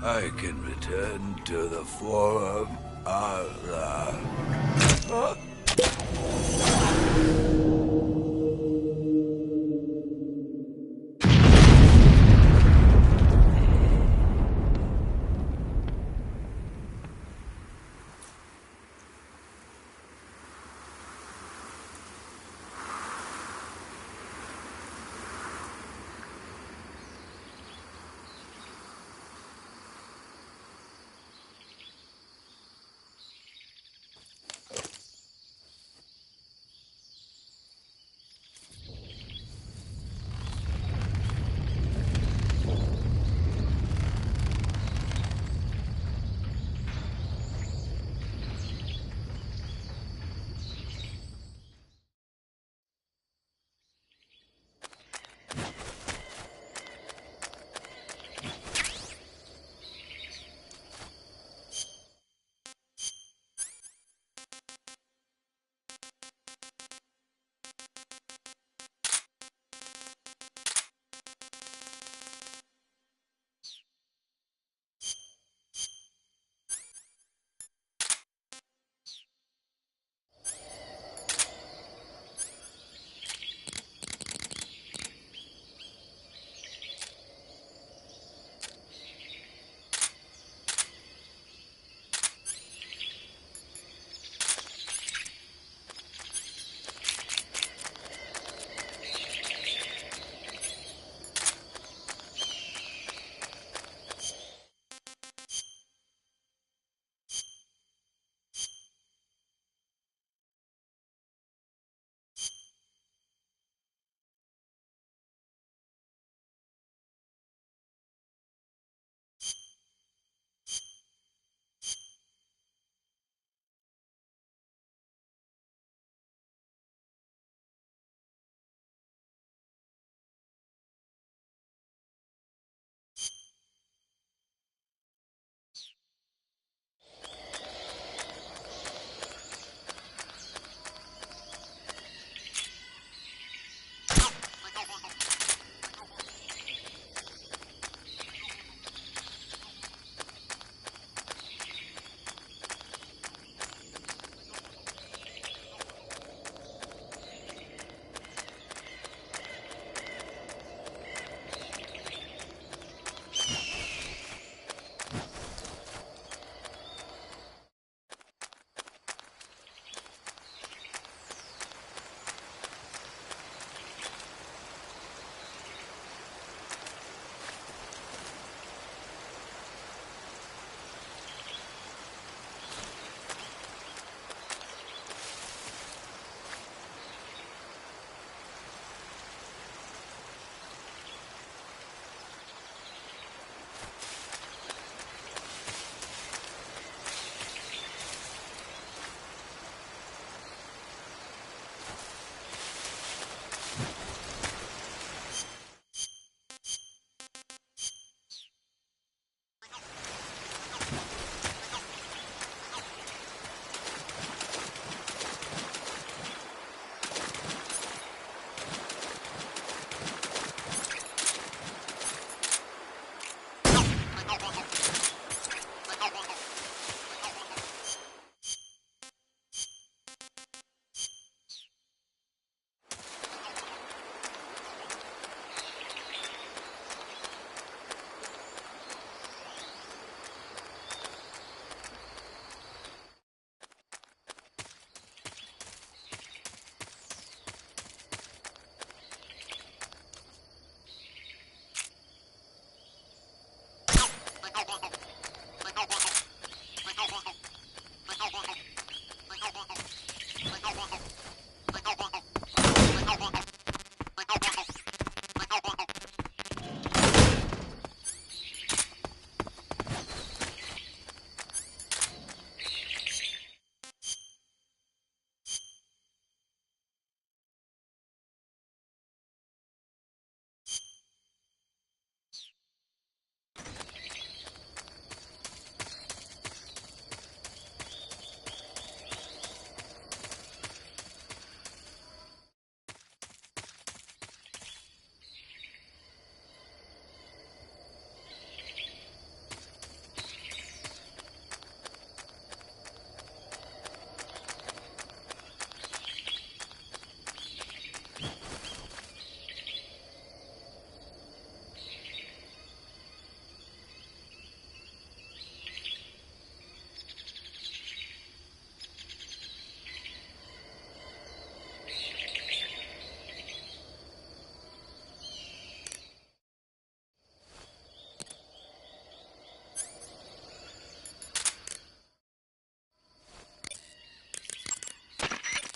I can return to the Forum Allah.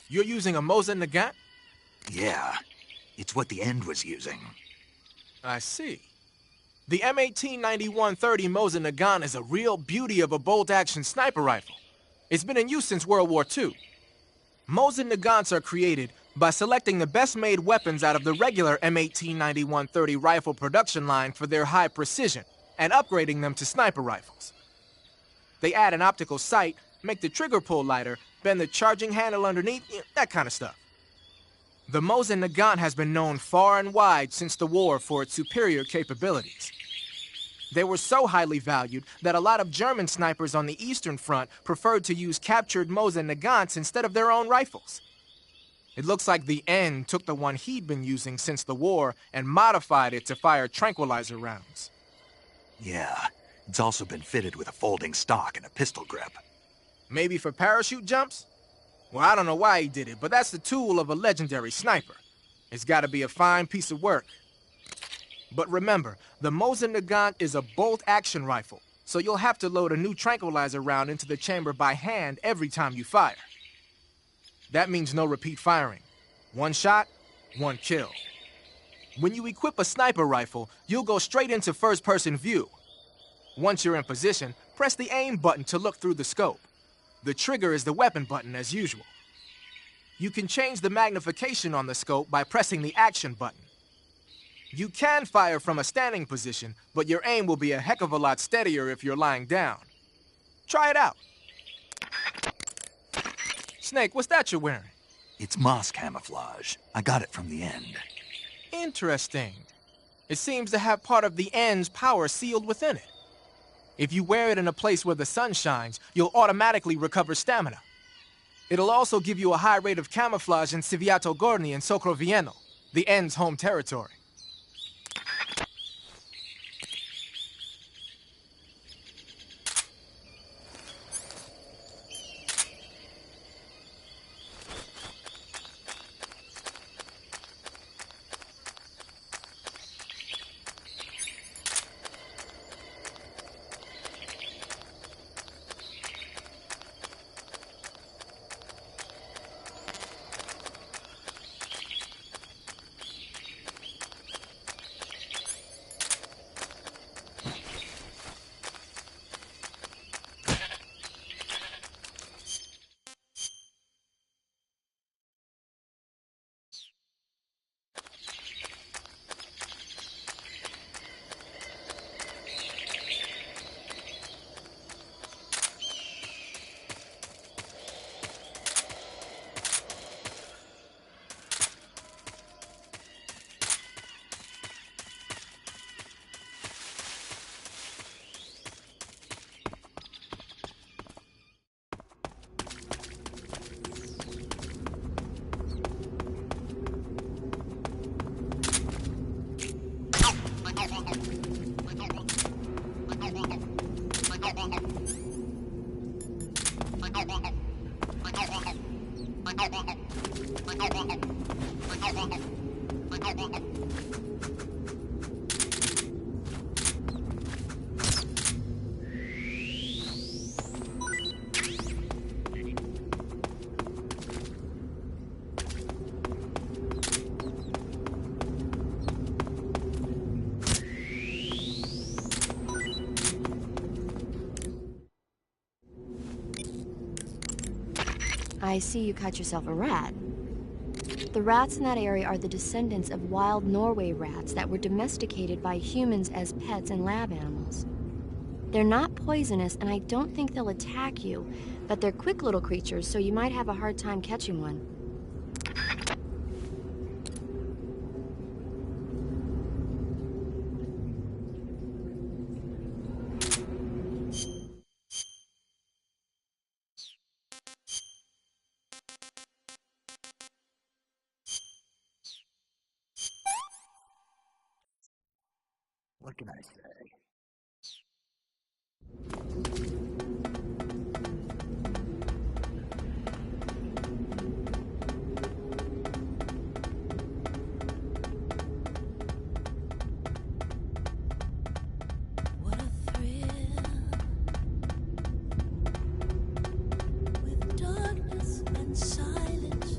You're using a Mosin Nagant? Yeah, it's what the End was using. I see. The M1891-30 Mosin Nagant is a real beauty of a bolt-action sniper rifle. It's been in use since World War II. Mosin Nagants are created by selecting the best-made weapons out of the regular M1891-30 rifle production line for their high precision and upgrading them to sniper rifles. They add an optical sight, make the trigger pull lighter, bend the charging handle underneath, that kind of stuff. The Mosin Nagant has been known far and wide since the war for its superior capabilities. They were so highly valued that a lot of German snipers on the Eastern Front preferred to use captured Mosin Nagants instead of their own rifles. It looks like the End took the one he'd been using since the war and modified it to fire tranquilizer rounds. Yeah, it's also been fitted with a folding stock and a pistol grip. Maybe for parachute jumps? Well, I don't know why he did it, but that's the tool of a legendary sniper. It's gotta be a fine piece of work. But remember, the Mosin Nagant is a bolt-action rifle, so you'll have to load a new tranquilizer round into the chamber by hand every time you fire. That means no repeat firing. One shot, one kill. When you equip a sniper rifle, you'll go straight into first-person view. Once you're in position, press the aim button to look through the scope. The trigger is the weapon button as usual. You can change the magnification on the scope by pressing the action button. You can fire from a standing position, but your aim will be a heck of a lot steadier if you're lying down. Try it out. Snake, what's that you're wearing? It's moss camouflage. I got it from the End. Interesting. It seems to have part of the End's power sealed within it. If you wear it in a place where the sun shines, you'll automatically recover stamina. It'll also give you a high rate of camouflage in Civiato Gorni and Socrovieno, the End's home territory. I see you caught yourself a rat. The rats in that area are the descendants of wild Norway rats that were domesticated by humans as pets and lab animals. They're not poisonous, and I don't think they'll attack you, but they're quick little creatures, so you might have a hard time catching one. What can I say? What a thrill. With darkness and silence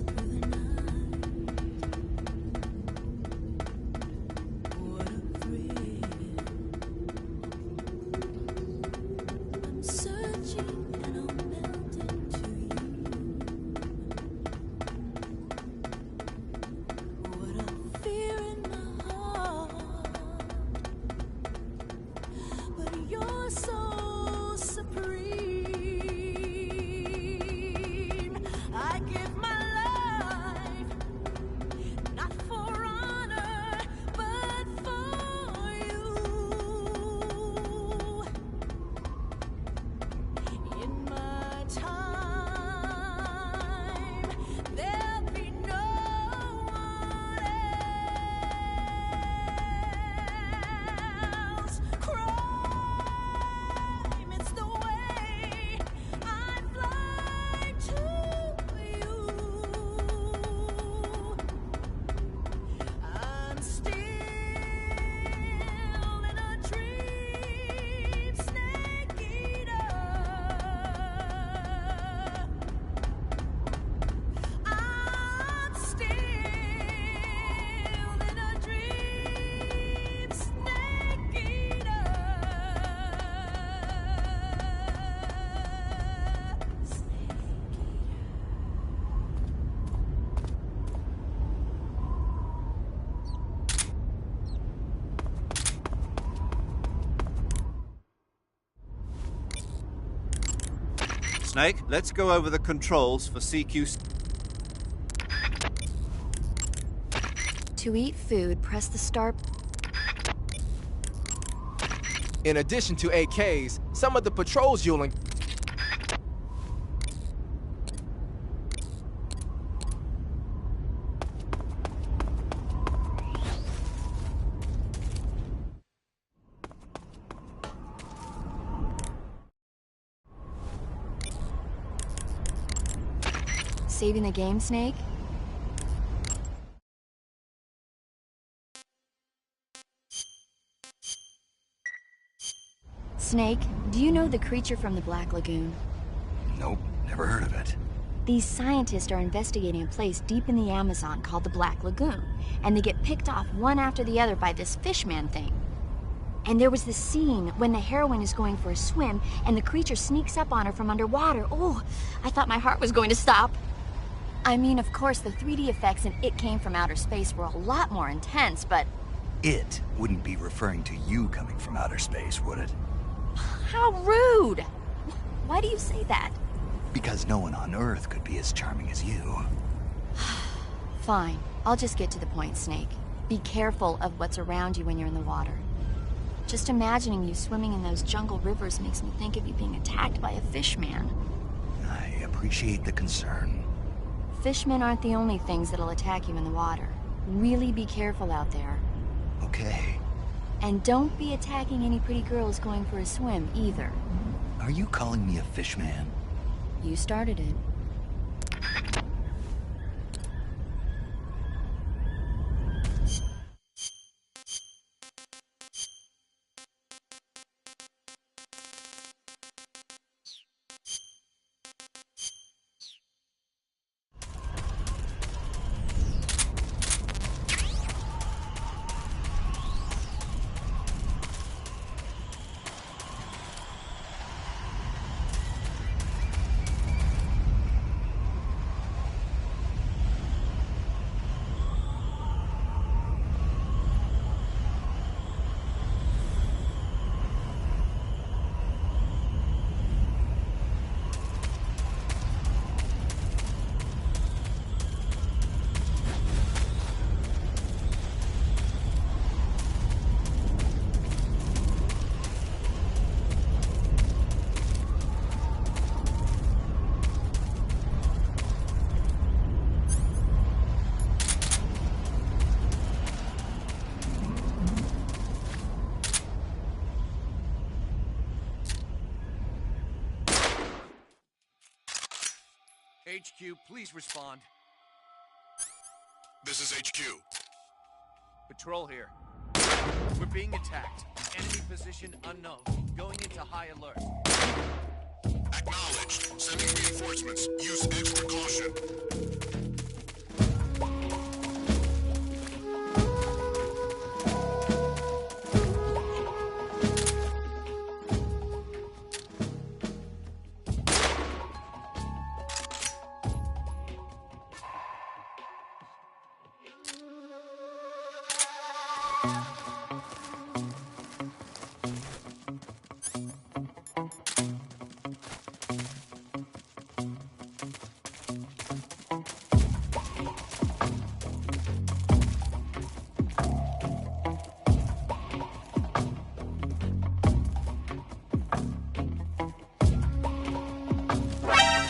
Snake, let's go over the controls for CQ. To eat food, press the start. In addition to AKs, some of the patrols you'll Saving the game, Snake? Snake, do you know the creature from the Black Lagoon? Nope, never heard of it. These scientists are investigating a place deep in the Amazon called the Black Lagoon, and they get picked off one after the other by this fishman thing. And there was this scene when the heroine is going for a swim, and the creature sneaks up on her from underwater. Oh, I thought my heart was going to stop. I mean, of course, the 3D effects in It Came from Outer Space were a lot more intense, but... It wouldn't be referring to you coming from outer space, would it? How rude! Why do you say that? Because no one on Earth could be as charming as you. Fine. I'll just get to the point, Snake. Be careful of what's around you when you're in the water. Just imagining you swimming in those jungle rivers makes me think of you being attacked by a fishman. I appreciate the concern. Fishmen aren't the only things that'll attack you in the water. Really be careful out there. Okay. And don't be attacking any pretty girls going for a swim, either. Are you calling me a fishman? You started it. HQ, please respond. This is HQ. Patrol here. We're being attacked. Enemy position unknown. Going into high alert. Acknowledged. Sending reinforcements. Use extra caution.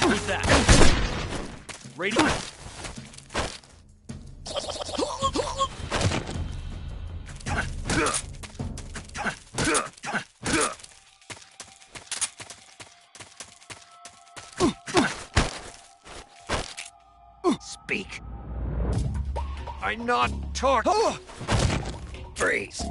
Who's that? Radio. Speak. I'm not talking. Freeze.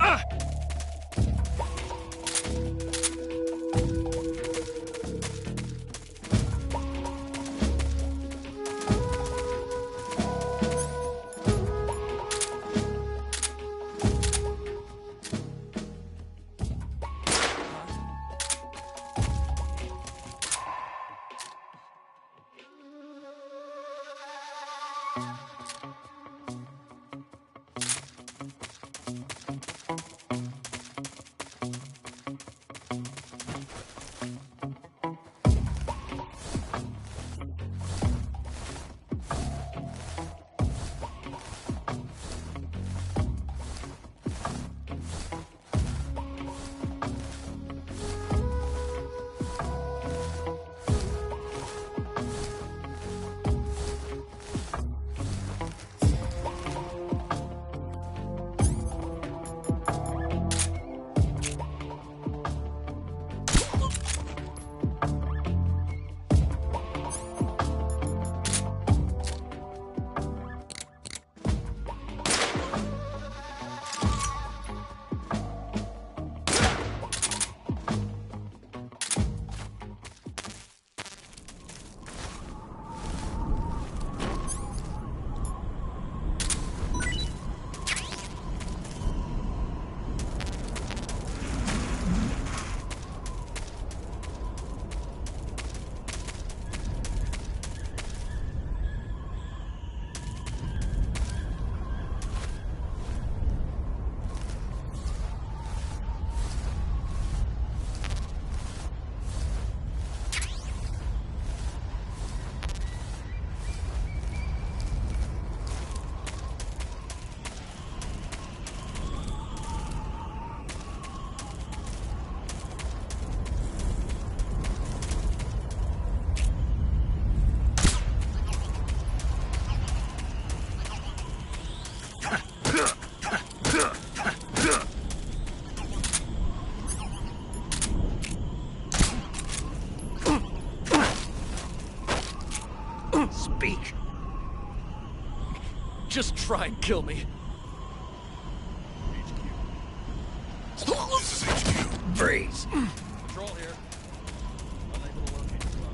Speak. Just try and kill me. This is HQ. Freeze. Patrol here. Unable to locate the phone.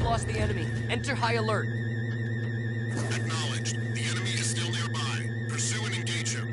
Lost the enemy. Enter high alert. Acknowledged. The enemy is still nearby. Pursue and engage him.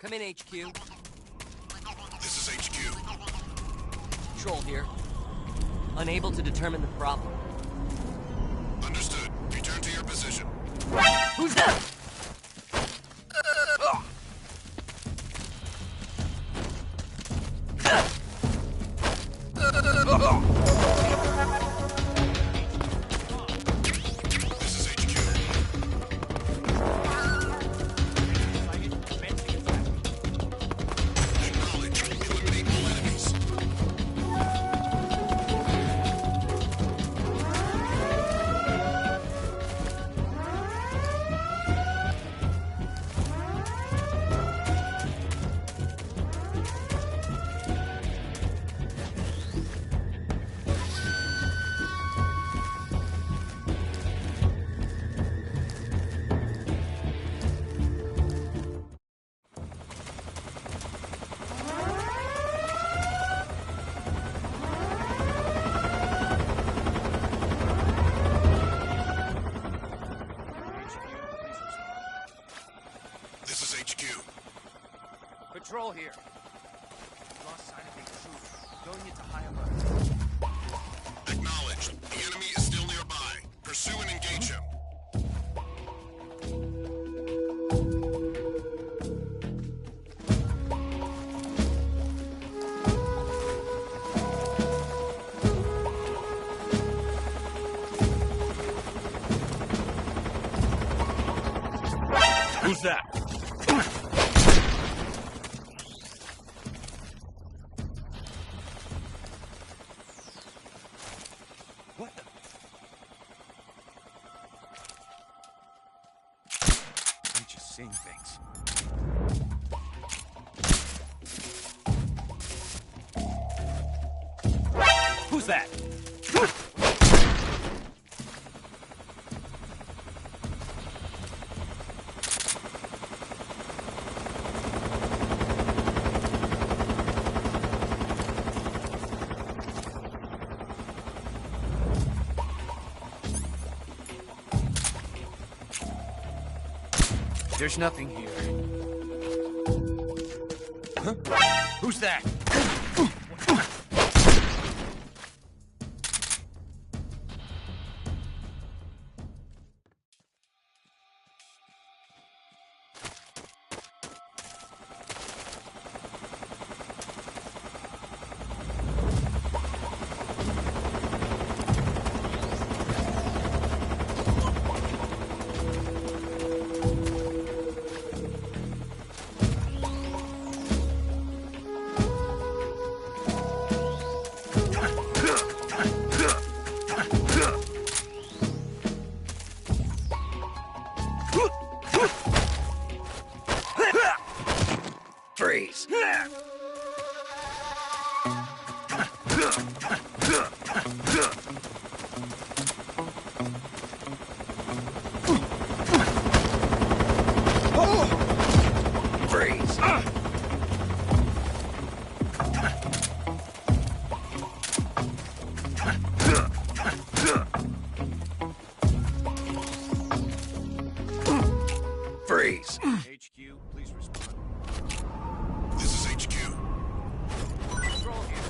Come in, HQ. This is HQ. Patrol here. Unable to determine the problem. Understood. Return to your position. Who's that? This is HQ. Acknowledge. Eliminate all enemies. This is HQ. Patrol here. Lost sight of the intruder. Going into high alert. Acknowledged. The enemy is still nearby. Pursue and engage him. Who's that? What the? I'm just seeing things. Who's that? There's nothing here. Huh? Who's that? Freeze! Freeze! Freeze! HQ, please respond. This is HQ. Patrol here.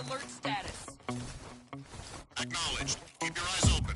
alert status. Acknowledged. Keep your eyes open.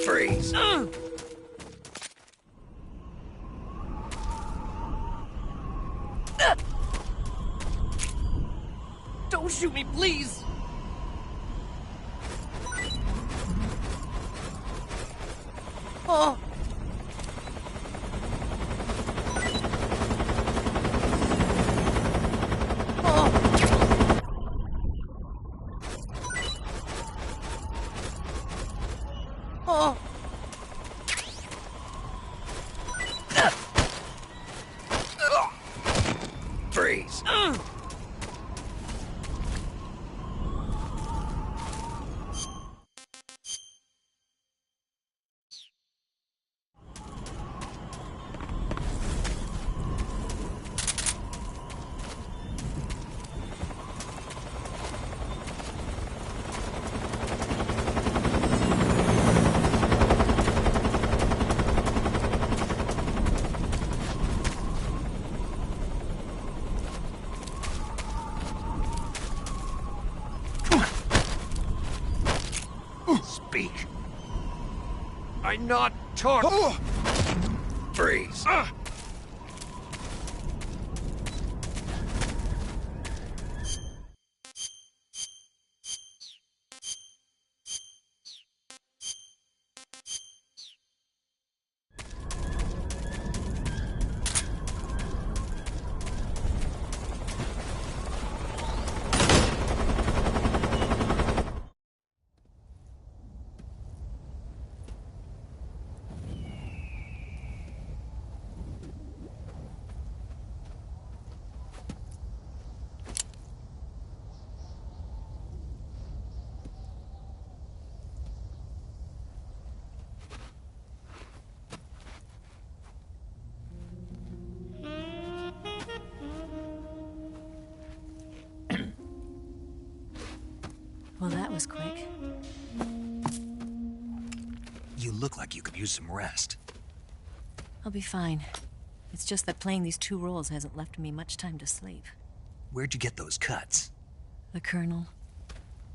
Freeze. Don't shoot me, please! Oh! Oh! Freeze. Speak. I'm not talking. Freeze. Well, that was quick. You look like you could use some rest. I'll be fine. It's just that playing these two roles hasn't left me much time to sleep. Where'd you get those cuts? The Colonel.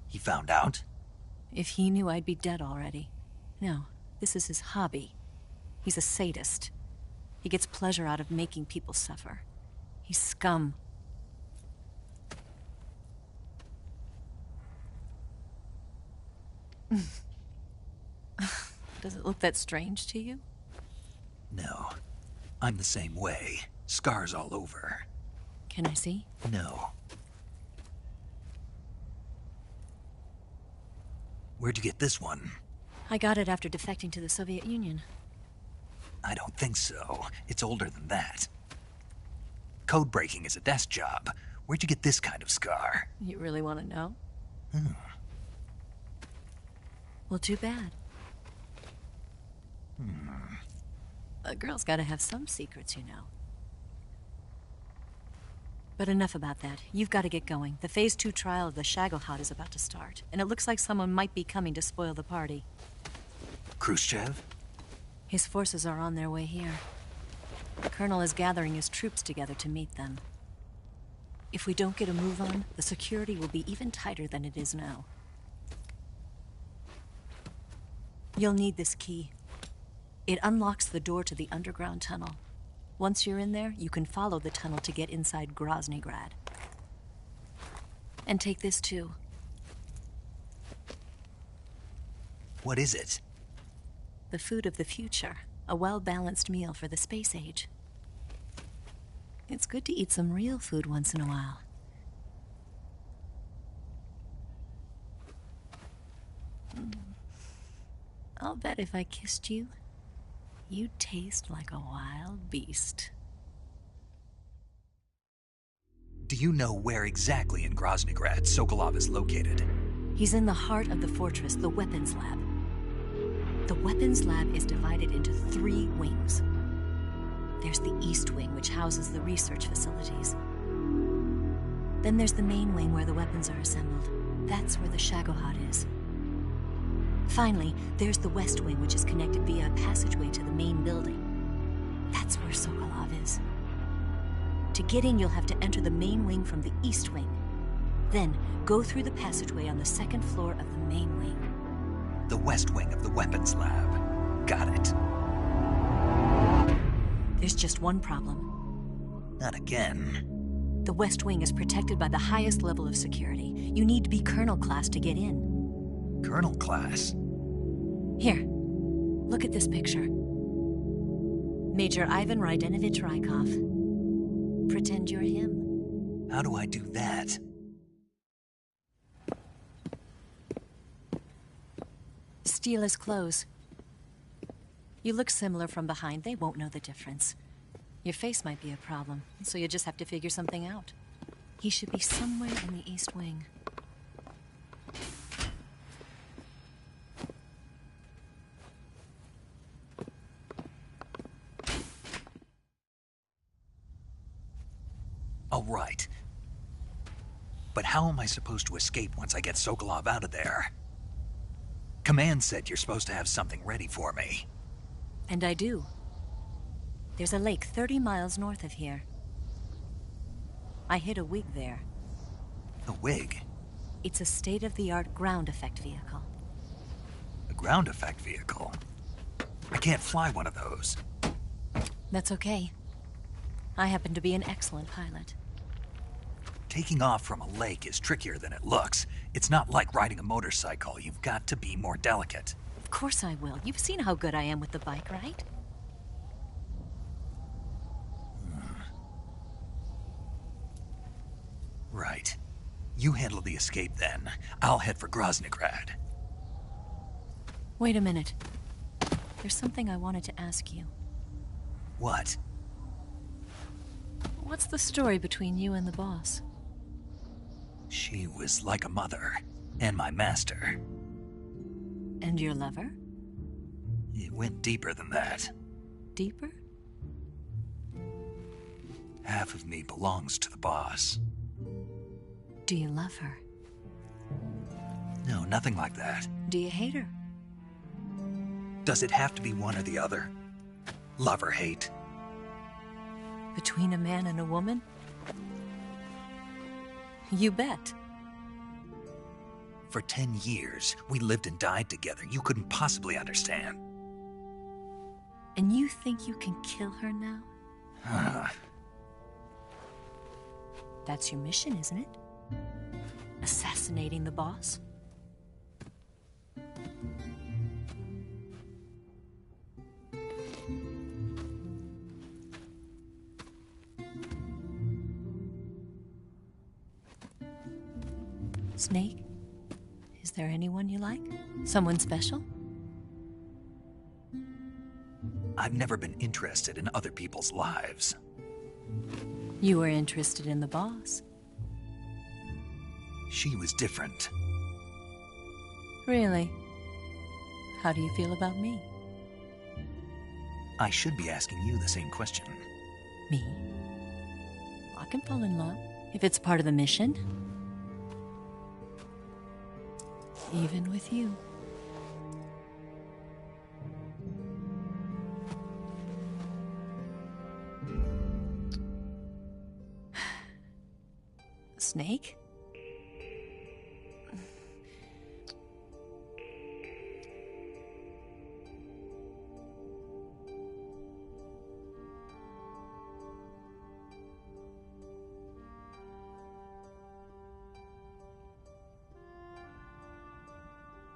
He found out? If he knew, I'd be dead already. No, this is his hobby. He's a sadist. He gets pleasure out of making people suffer. He's scum. Does it look that strange to you? No. I'm the same way. Scars all over. Can I see? No. Where'd you get this one? I got it after defecting to the Soviet Union. I don't think so. It's older than that. Code breaking is a desk job. Where'd you get this kind of scar? You really want to know? Well, too bad. A girl's gotta have some secrets, you know. But enough about that. You've got to get going. The Phase 2 trial of the Shagohod is about to start, and it looks like someone might be coming to spoil the party. Khrushchev? His forces are on their way here. The Colonel is gathering his troops together to meet them. If we don't get a move on, the security will be even tighter than it is now. You'll need this key. It unlocks the door to the underground tunnel. Once you're in there, you can follow the tunnel to get inside Groznygrad. And take this too. What is it? The food of the future. A well-balanced meal for the space age. It's good to eat some real food once in a while. I'll bet if I kissed you, you'd taste like a wild beast. Do you know where exactly in Groznygrad Sokolov is located? He's in the heart of the fortress, the weapons lab. The weapons lab is divided into 3 wings. There's the East Wing, which houses the research facilities. Then there's the main wing where the weapons are assembled. That's where the Shagohod is. Finally, there's the West Wing, which is connected via a passageway to the main building. That's where Sokolov is. To get in, you'll have to enter the main wing from the East Wing. Then, go through the passageway on the 2nd floor of the main wing. The West Wing of the weapons lab. Got it. There's just one problem. Not again. The West Wing is protected by the highest level of security. You need to be Colonel class to get in. Colonel class? Here, look at this picture. Major Ivan Rydenovich Rykov. Pretend you're him. How do I do that? Steal his clothes. You look similar from behind. They won't know the difference. Your face might be a problem, so you just have to figure something out. He should be somewhere in the East Wing. All right. But how am I supposed to escape once I get Sokolov out of there? Command said you're supposed to have something ready for me. And I do. There's a lake 30 miles north of here. I hid a wig there. A wig? It's a state-of-the-art ground effect vehicle. A ground effect vehicle? I can't fly one of those. That's okay. I happen to be an excellent pilot. Taking off from a lake is trickier than it looks. It's not like riding a motorcycle. You've got to be more delicate. Of course I will. You've seen how good I am with the bike, right? Right. You handle the escape then. I'll head for Groznygrad. Wait a minute. There's something I wanted to ask you. What? What's the story between you and the boss? She was like a mother, and my master. And your lover? It went deeper than that. Deeper? Half of me belongs to the boss. Do you love her? No, nothing like that. Do you hate her? Does it have to be one or the other? Love or hate? Between a man and a woman? You bet. For 10 years, we lived and died together. You couldn't possibly understand. And you think you can kill her now? That's your mission, isn't it? Assassinating the boss? Snake? Is there anyone you like? Someone special? I've never been interested in other people's lives. You were interested in the boss. She was different. Really? How do you feel about me? I should be asking you the same question. Me? I can fall in love if it's part of the mission. Even with you. Snake?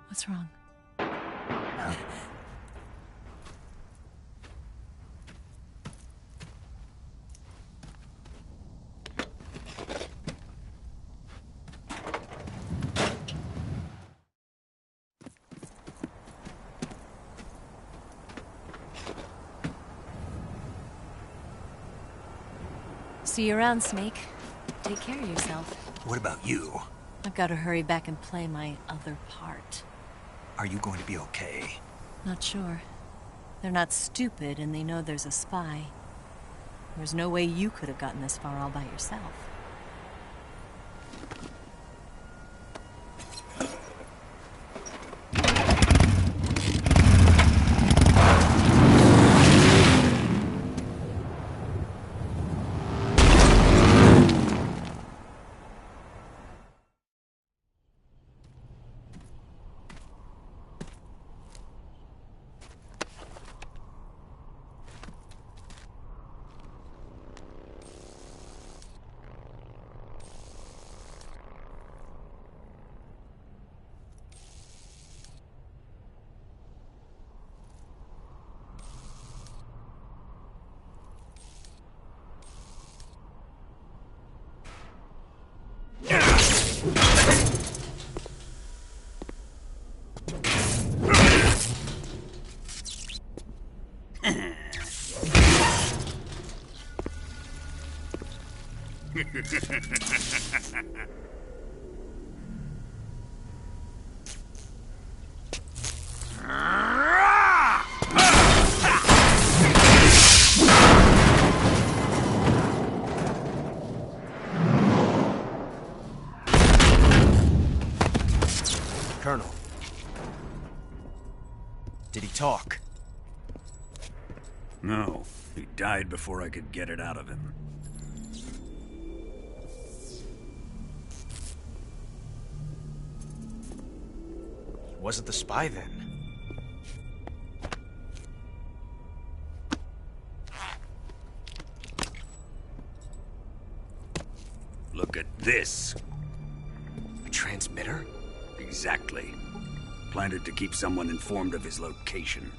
What's wrong? See you around, Snake. Take care of yourself. What about you? I've got to hurry back and play my other part. Are you going to be okay? Not sure. They're not stupid, and they know there's a spy. There's no way you could have gotten this far all by yourself. Colonel. Did he talk? No. He died before I could get it out of him. Wasn't the spy then? Look at this. A transmitter? Exactly. Planted to keep someone informed of his location.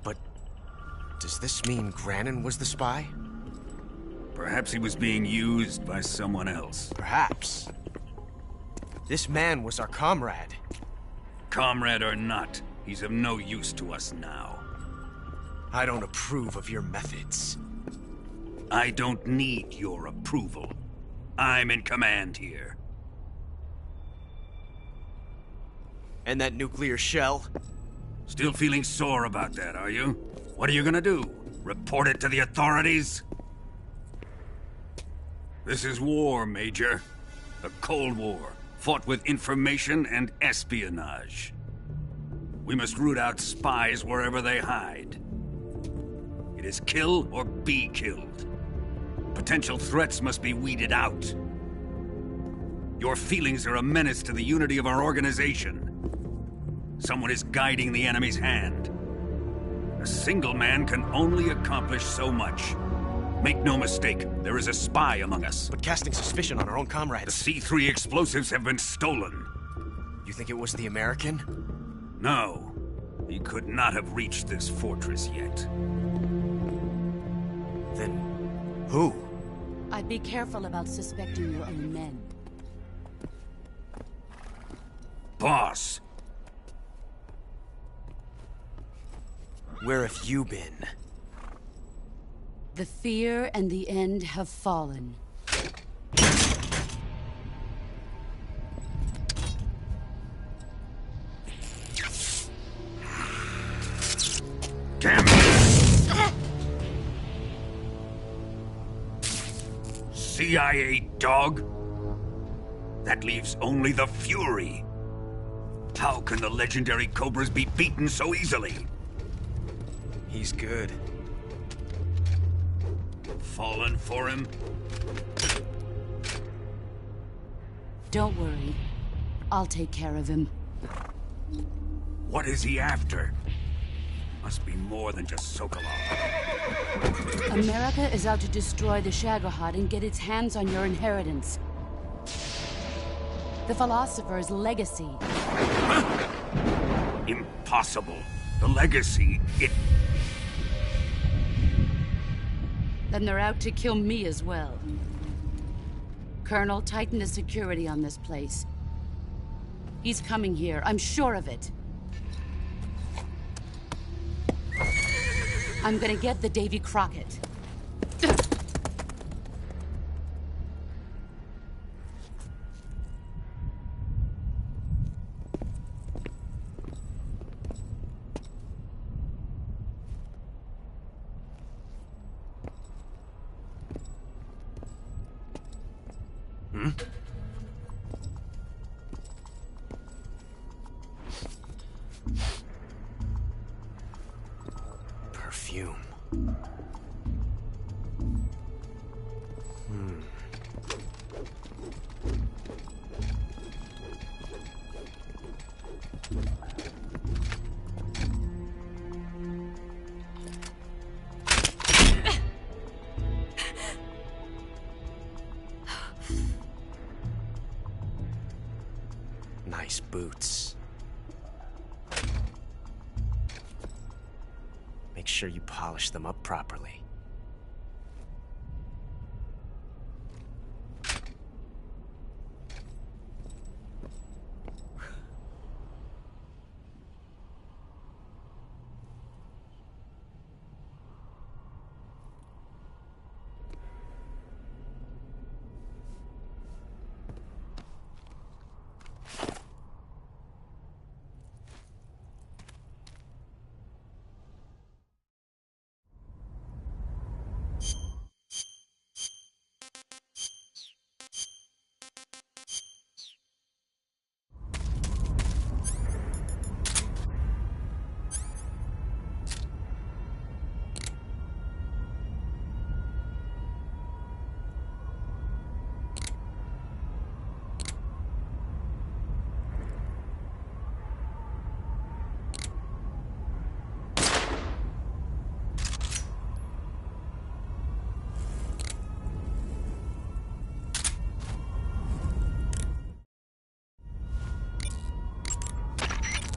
But does this mean Granin was the spy? Perhaps he was being used by someone else. Perhaps. This man was our comrade. Comrade or not, he's of no use to us now. I don't approve of your methods. I don't need your approval. I'm in command here. And that nuclear shell? Still feeling sore about that, are you? What are you gonna do? Report it to the authorities? This is war, Major. A Cold War, fought with information and espionage. We must root out spies wherever they hide. It is kill or be killed. Potential threats must be weeded out. Your feelings are a menace to the unity of our organization. Someone is guiding the enemy's hand. A single man can only accomplish so much. Make no mistake, there is a spy among us. But casting suspicion on our own comrades... The C3 explosives have been stolen. You think it was the American? No. He could not have reached this fortress yet. Then... who? I'd be careful about suspecting your own men. Boss! Where have you been? The fear and the end have fallen. Damn it! CIA dog? That leaves only the Fury. How can the legendary Cobras be beaten so easily? He's good. Fallen for him? Don't worry. I'll take care of him. What is he after? Must be more than just Sokolov. America is out to destroy the Shagohod and get its hands on your inheritance. The philosopher's legacy. Huh? Impossible. The legacy, Then they're out to kill me as well. Colonel, tighten the security on this place. He's coming here, I'm sure of it. I'm gonna get the Davy Crockett. Perfume. Nice boots. Make sure you polish them up properly.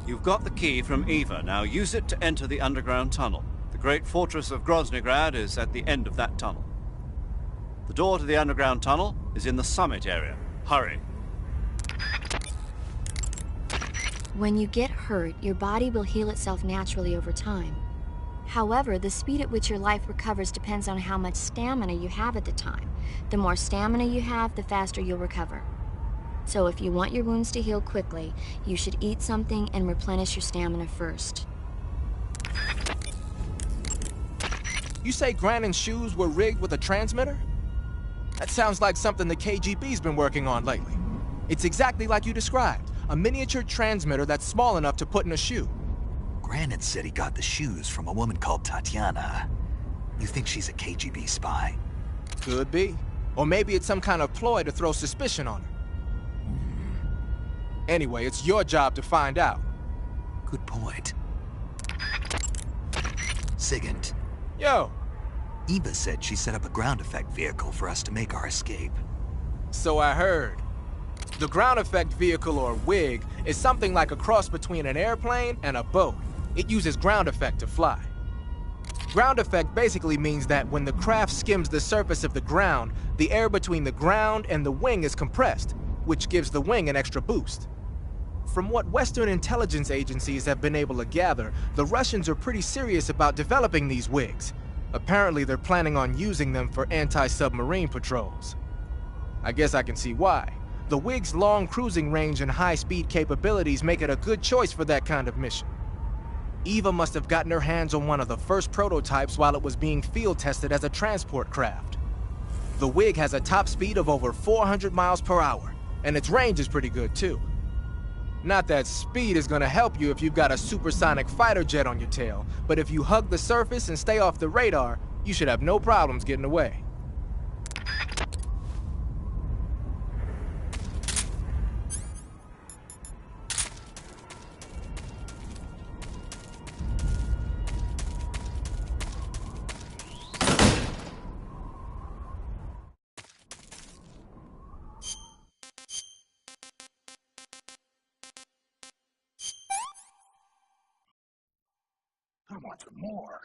You've got the key from Eva. Now use it to enter the underground tunnel. The great fortress of Groznygrad is at the end of that tunnel. The door to the underground tunnel is in the summit area. Hurry. When you get hurt, your body will heal itself naturally over time. However, the speed at which your life recovers depends on how much stamina you have at the time. The more stamina you have, the faster you'll recover. So if you want your wounds to heal quickly, you should eat something and replenish your stamina first. You say Granin's shoes were rigged with a transmitter? That sounds like something the KGB's been working on lately. It's exactly like you described, a miniature transmitter that's small enough to put in a shoe. Granin said he got the shoes from a woman called Tatiana. You think she's a KGB spy? Could be. Or maybe it's some kind of ploy to throw suspicion on her. Anyway, it's your job to find out. Good point. Sigint. Yo. Eva said she set up a ground effect vehicle for us to make our escape. So I heard. The ground effect vehicle, or WIG, is something like a cross between an airplane and a boat. It uses ground effect to fly. Ground effect basically means that when the craft skims the surface of the ground, the air between the ground and the wing is compressed, which gives the wing an extra boost. From what Western intelligence agencies have been able to gather, the Russians are pretty serious about developing these WIGs. Apparently, they're planning on using them for anti-submarine patrols. I guess I can see why. The WIG's long cruising range and high-speed capabilities make it a good choice for that kind of mission. Eva must have gotten her hands on one of the first prototypes while it was being field tested as a transport craft. The WIG has a top speed of over 400 miles per hour, and its range is pretty good too. Not that speed is gonna help you if you've got a supersonic fighter jet on your tail, but if you hug the surface and stay off the radar, you should have no problems getting away. want some more.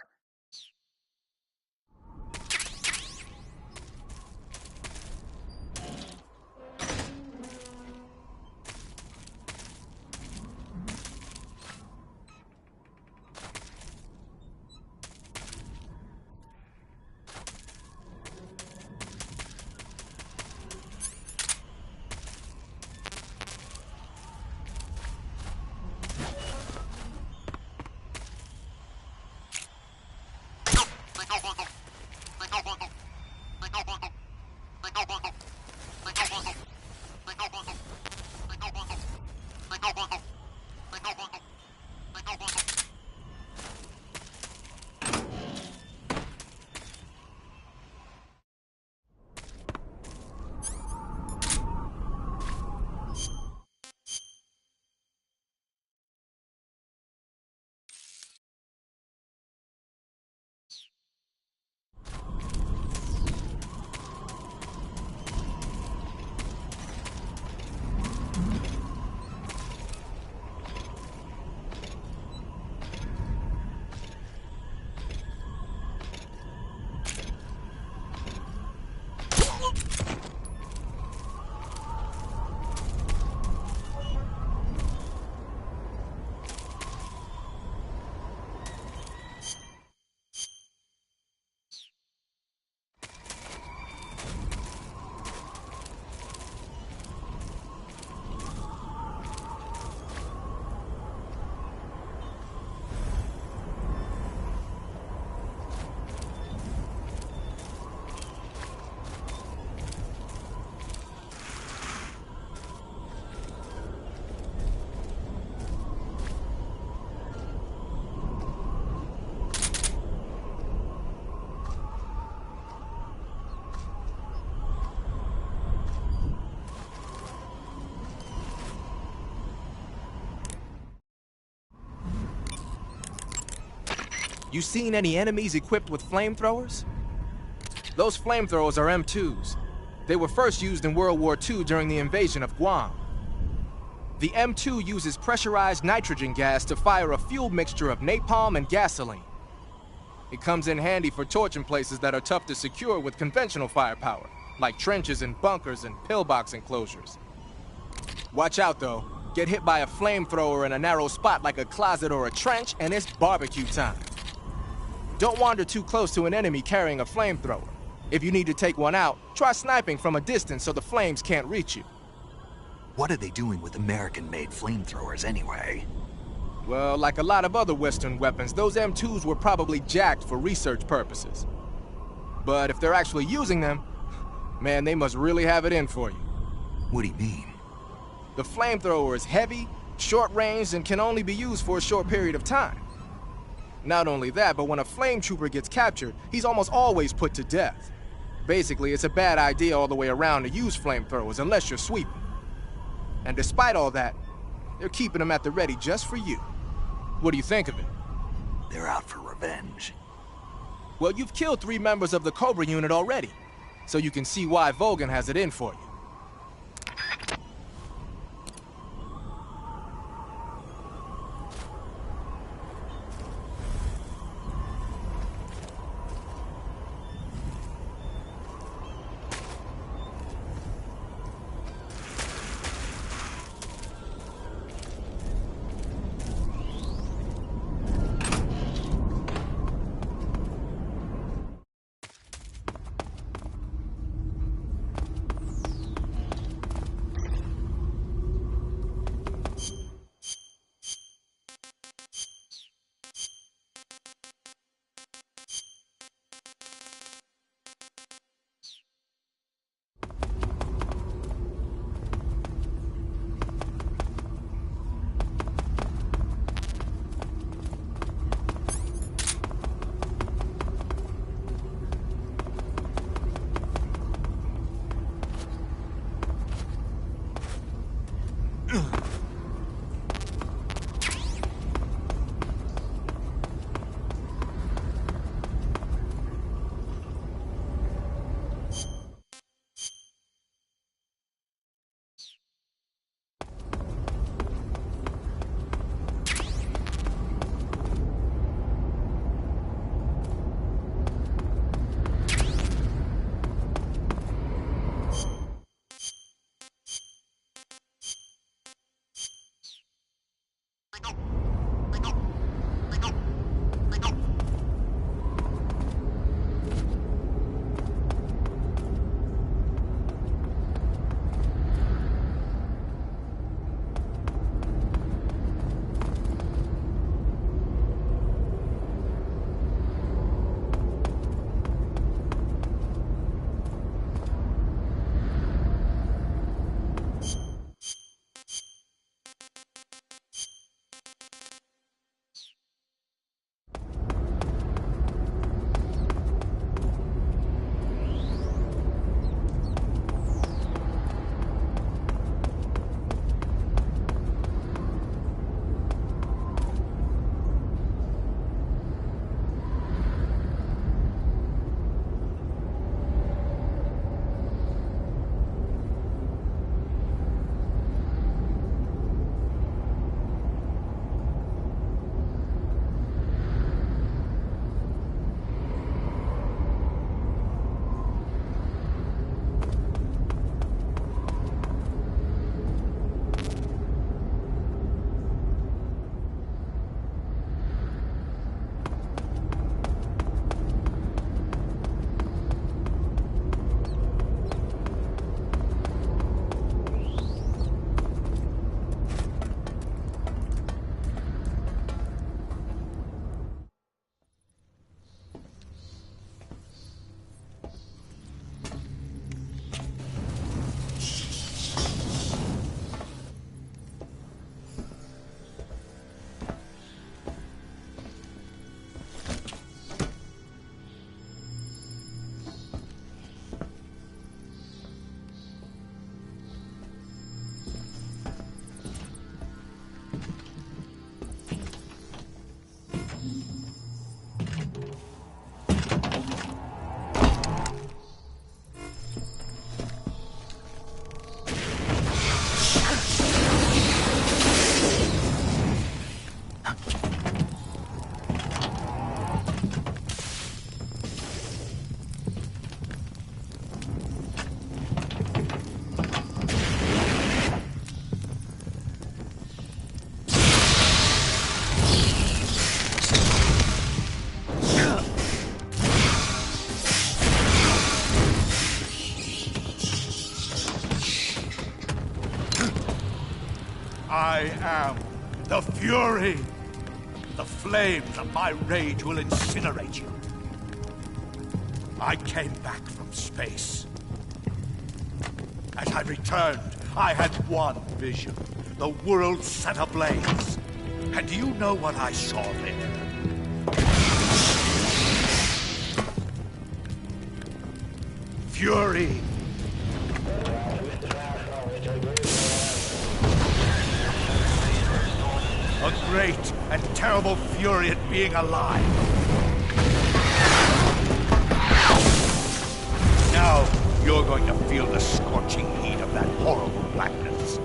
You seen any enemies equipped with flamethrowers? Those flamethrowers are M2s. They were first used in World War II during the invasion of Guam. The M2 uses pressurized nitrogen gas to fire a fuel mixture of napalm and gasoline. It comes in handy for torching places that are tough to secure with conventional firepower, like trenches and bunkers and pillbox enclosures. Watch out though. Get hit by a flamethrower in a narrow spot like a closet or a trench, and it's barbecue time. Don't wander too close to an enemy carrying a flamethrower. If you need to take one out, try sniping from a distance so the flames can't reach you. What are they doing with American-made flamethrowers anyway? Well, like a lot of other Western weapons, those M2s were probably jacked for research purposes. But if they're actually using them, man, they must really have it in for you. What do you mean? The flamethrower is heavy, short-range, and can only be used for a short period of time. Not only that, but when a flame trooper gets captured, he's almost always put to death. Basically, it's a bad idea all the way around to use flamethrowers unless you're sweeping. And despite all that, they're keeping them at the ready just for you. What do you think of it? They're out for revenge. Well, you've killed 3 members of the Cobra unit already, so you can see why Vogan has it in for you. I am the Fury. The flames of my rage will incinerate you. I came back from space. As I returned, I had one vision. The world set ablaze. And do you know what I saw there? Fury. A great and terrible fury at being alive. Now, you're going to feel the scorching heat of that horrible blackness.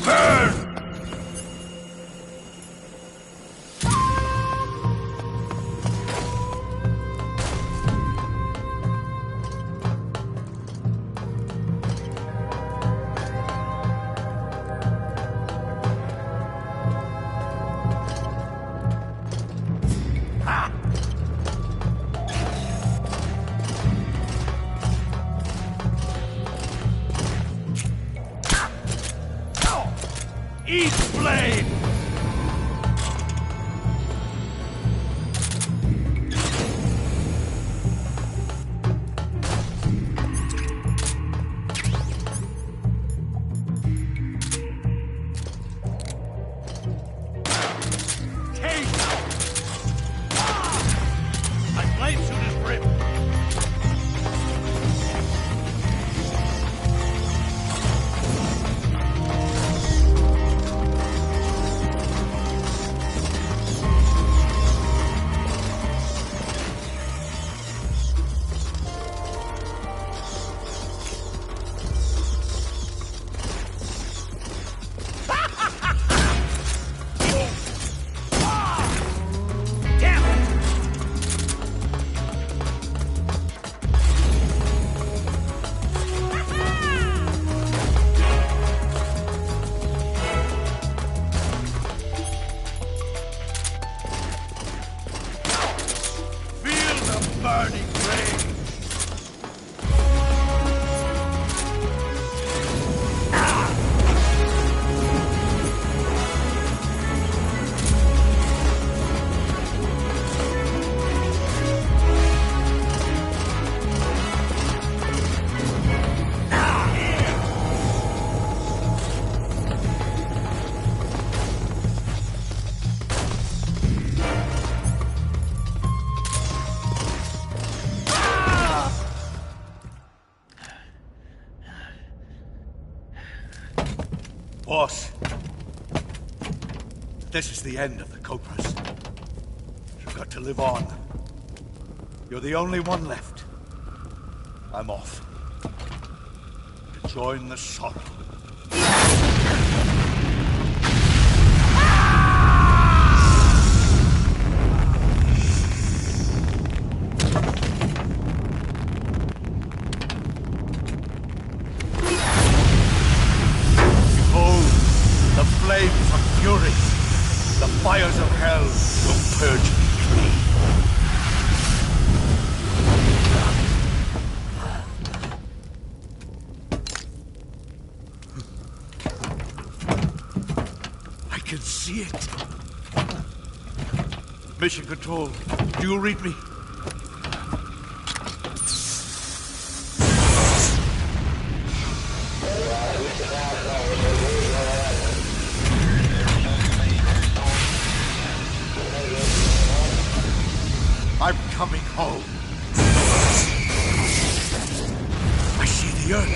Burn! Eat flame! Taste! My flame suit is ripped! Burning rage! Boss, this is the end of the Cobras. You've got to live on. You're the only one left. I'm off. To join the sorrow. Flames of fury, the fires of hell will purge me clean. I can see it. Mission Control, do you read me? I'm coming home. I see the earth.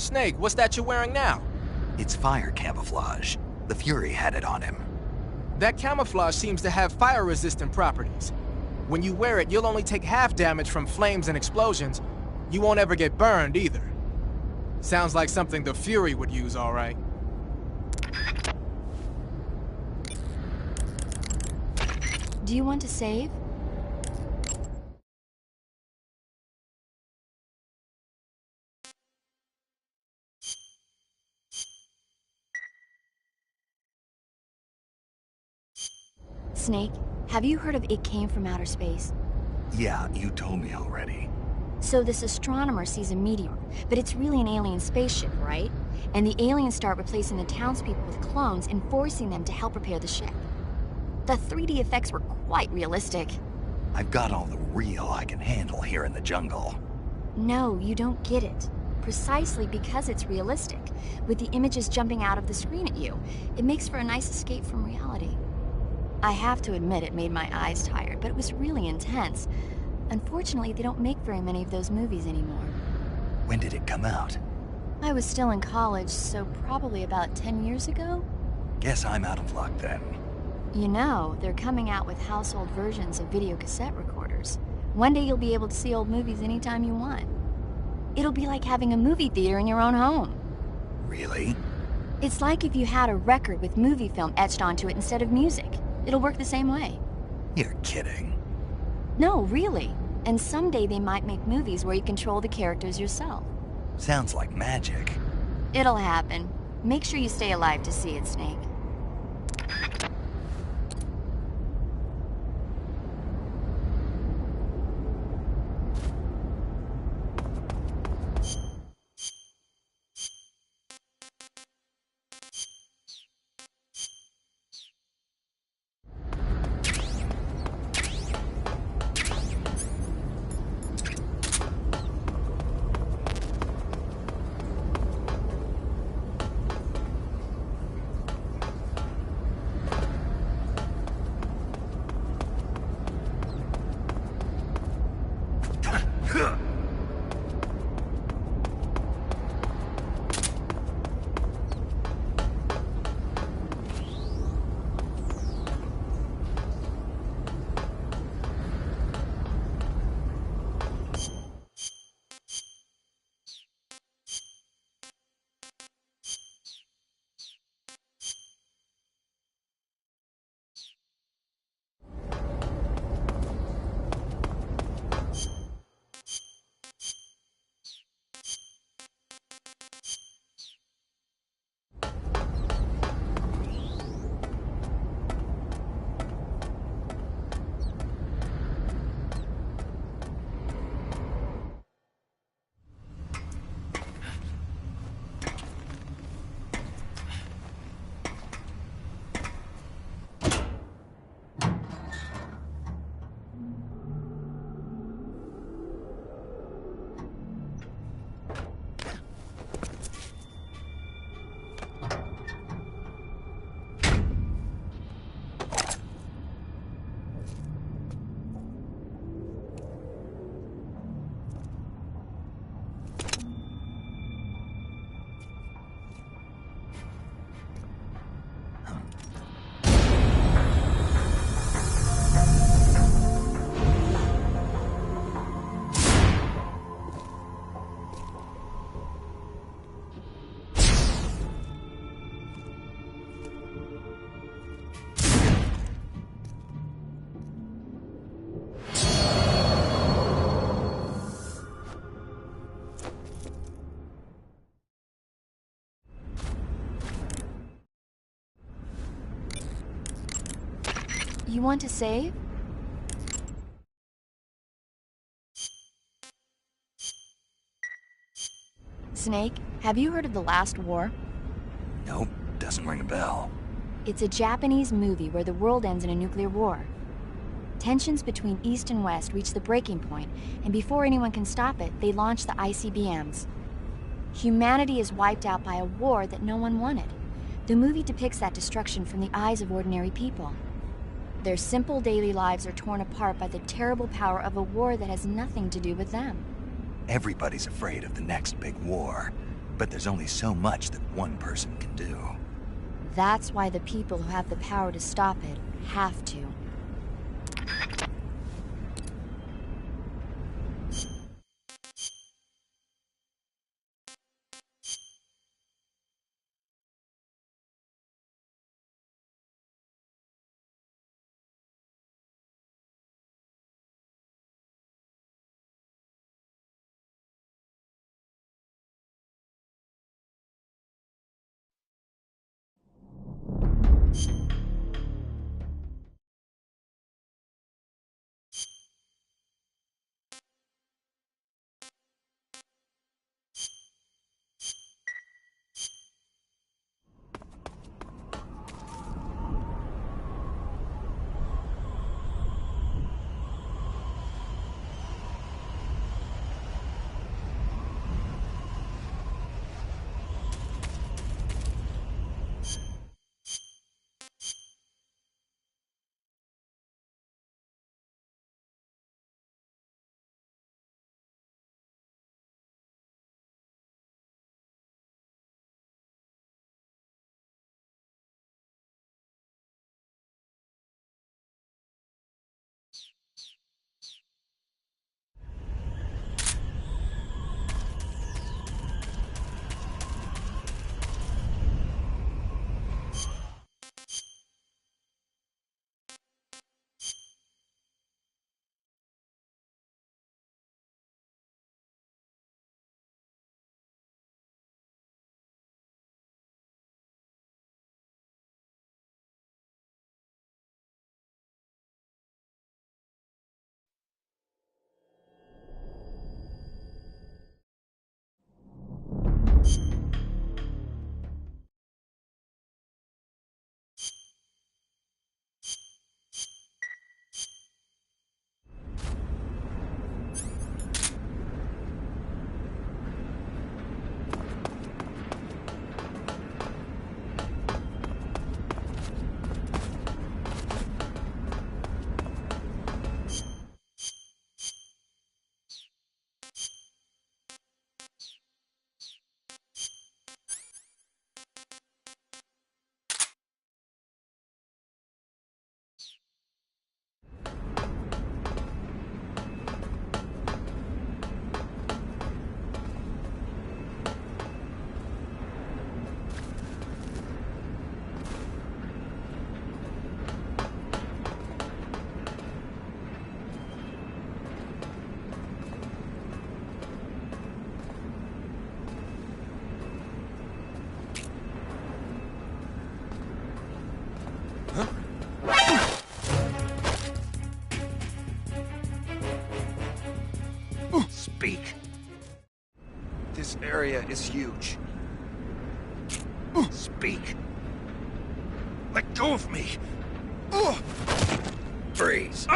Snake, what's that you're wearing now? It's fire camouflage. The Fury had it on him. That camouflage seems to have fire-resistant properties. When you wear it, you'll only take half damage from flames and explosions. You won't ever get burned, either. Sounds like something the Fury would use, all right. Do you want to save? Snake, have you heard of It Came from Outer Space? Yeah, you told me already. So this astronomer sees a meteor, but it's really an alien spaceship, right? And the aliens start replacing the townspeople with clones and forcing them to help repair the ship. The 3D effects were quite realistic. I've got all the real I can handle here in the jungle. No, you don't get it. Precisely because it's realistic, with the images jumping out of the screen at you. It makes for a nice escape from reality. I have to admit it made my eyes tired, but it was really intense. Unfortunately, they don't make very many of those movies anymore. When did it come out? I was still in college, so probably about 10 years ago? Guess I'm out of luck then. You know, they're coming out with household versions of video cassette recorders. One day you'll be able to see old movies anytime you want. It'll be like having a movie theater in your own home. Really? It's like if you had a record with movie film etched onto it instead of music. It'll work the same way. You're kidding. No, really. And someday they might make movies where you control the characters yourself. Sounds like magic. It'll happen. Make sure you stay alive to see it, Snake. You want to save? Snake, have you heard of The Last War? Nope, doesn't ring a bell. It's a Japanese movie where the world ends in a nuclear war. Tensions between East and West reach the breaking point, and before anyone can stop it, they launch the ICBMs. Humanity is wiped out by a war that no one wanted. The movie depicts that destruction from the eyes of ordinary people. Their simple daily lives are torn apart by the terrible power of a war that has nothing to do with them. Everybody's afraid of the next big war. But there's only so much that one person can do. That's why the people who have the power to stop it have to. Speak. This area is huge. Speak. Let go of me! Freeze.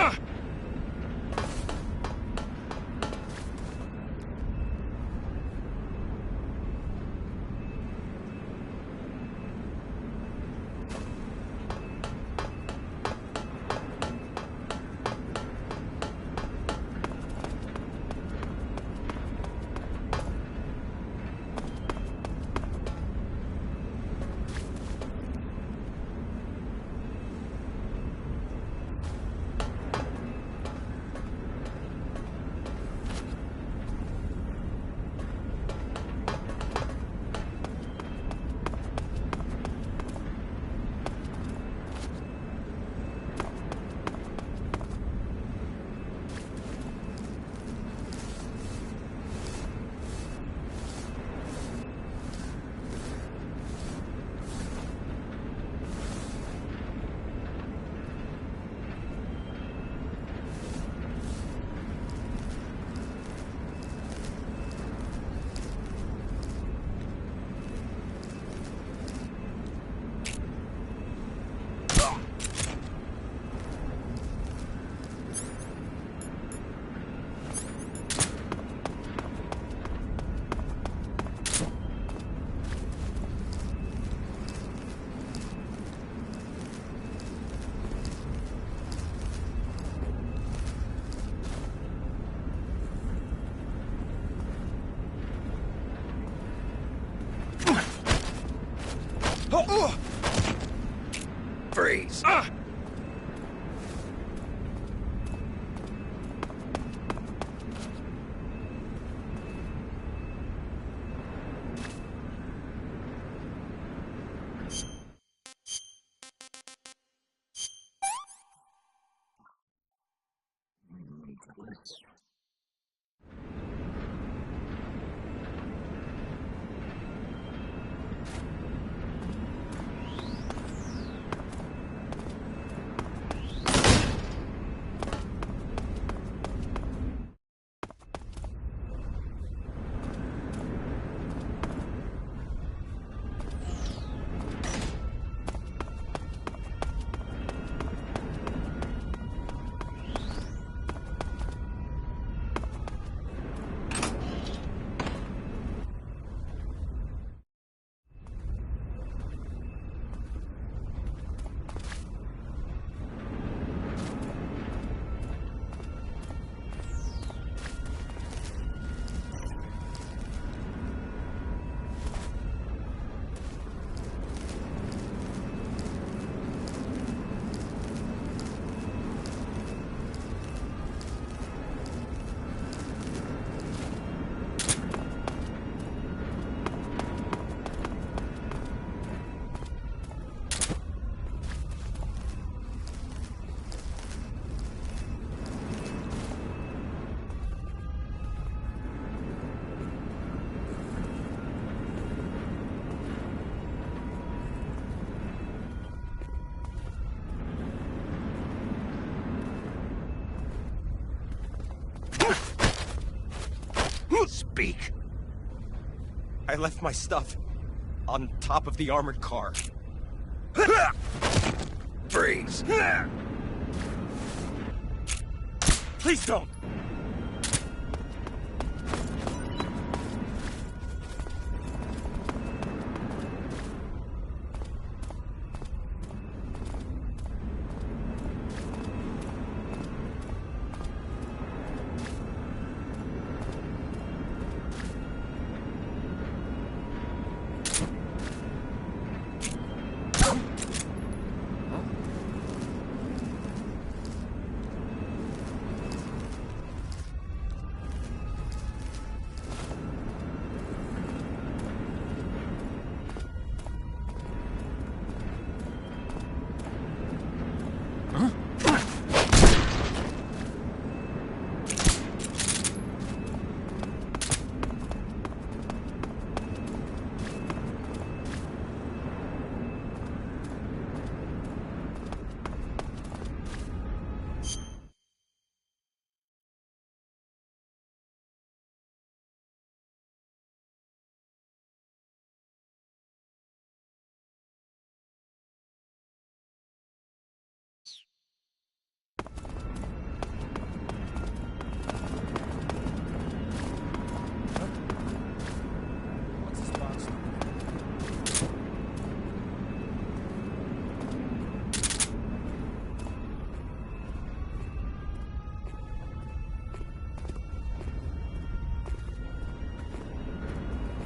Freeze! Speak. I left my stuff on top of the armored car. Freeze! Please don't!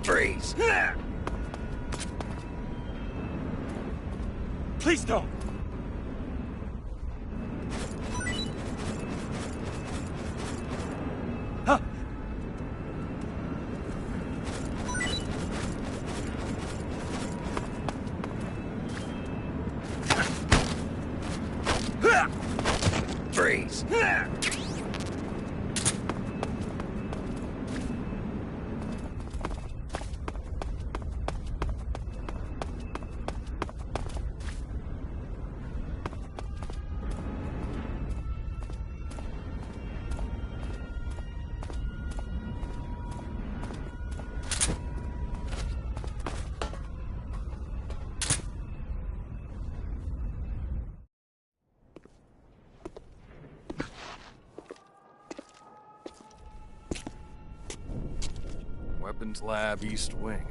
Freeze! Please don't! Huh? Freeze! Weapons Lab East Wing.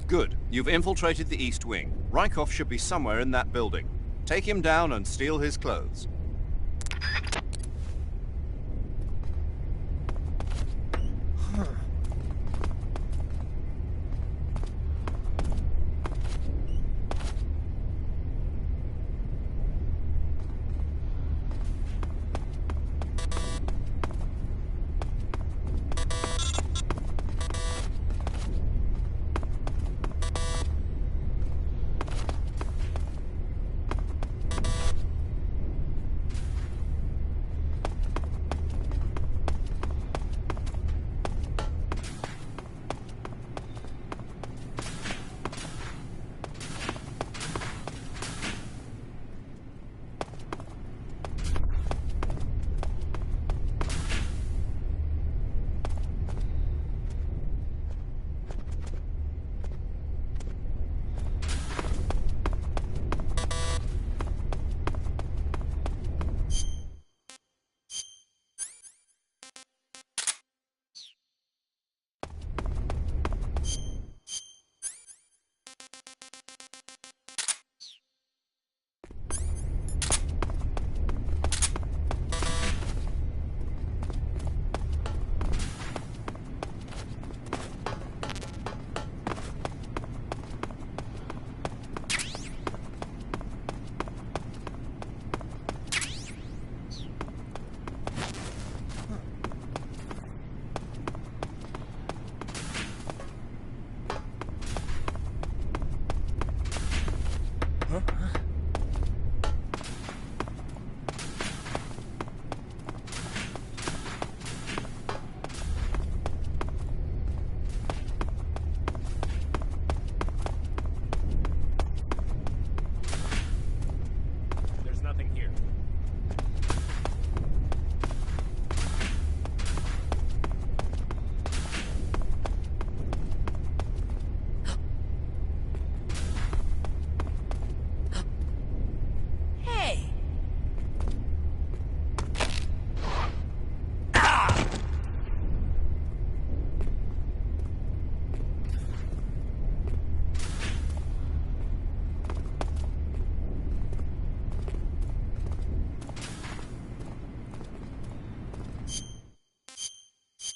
Good. You've infiltrated the East Wing. Rykov should be somewhere in that building. Take him down and steal his clothes. Huh?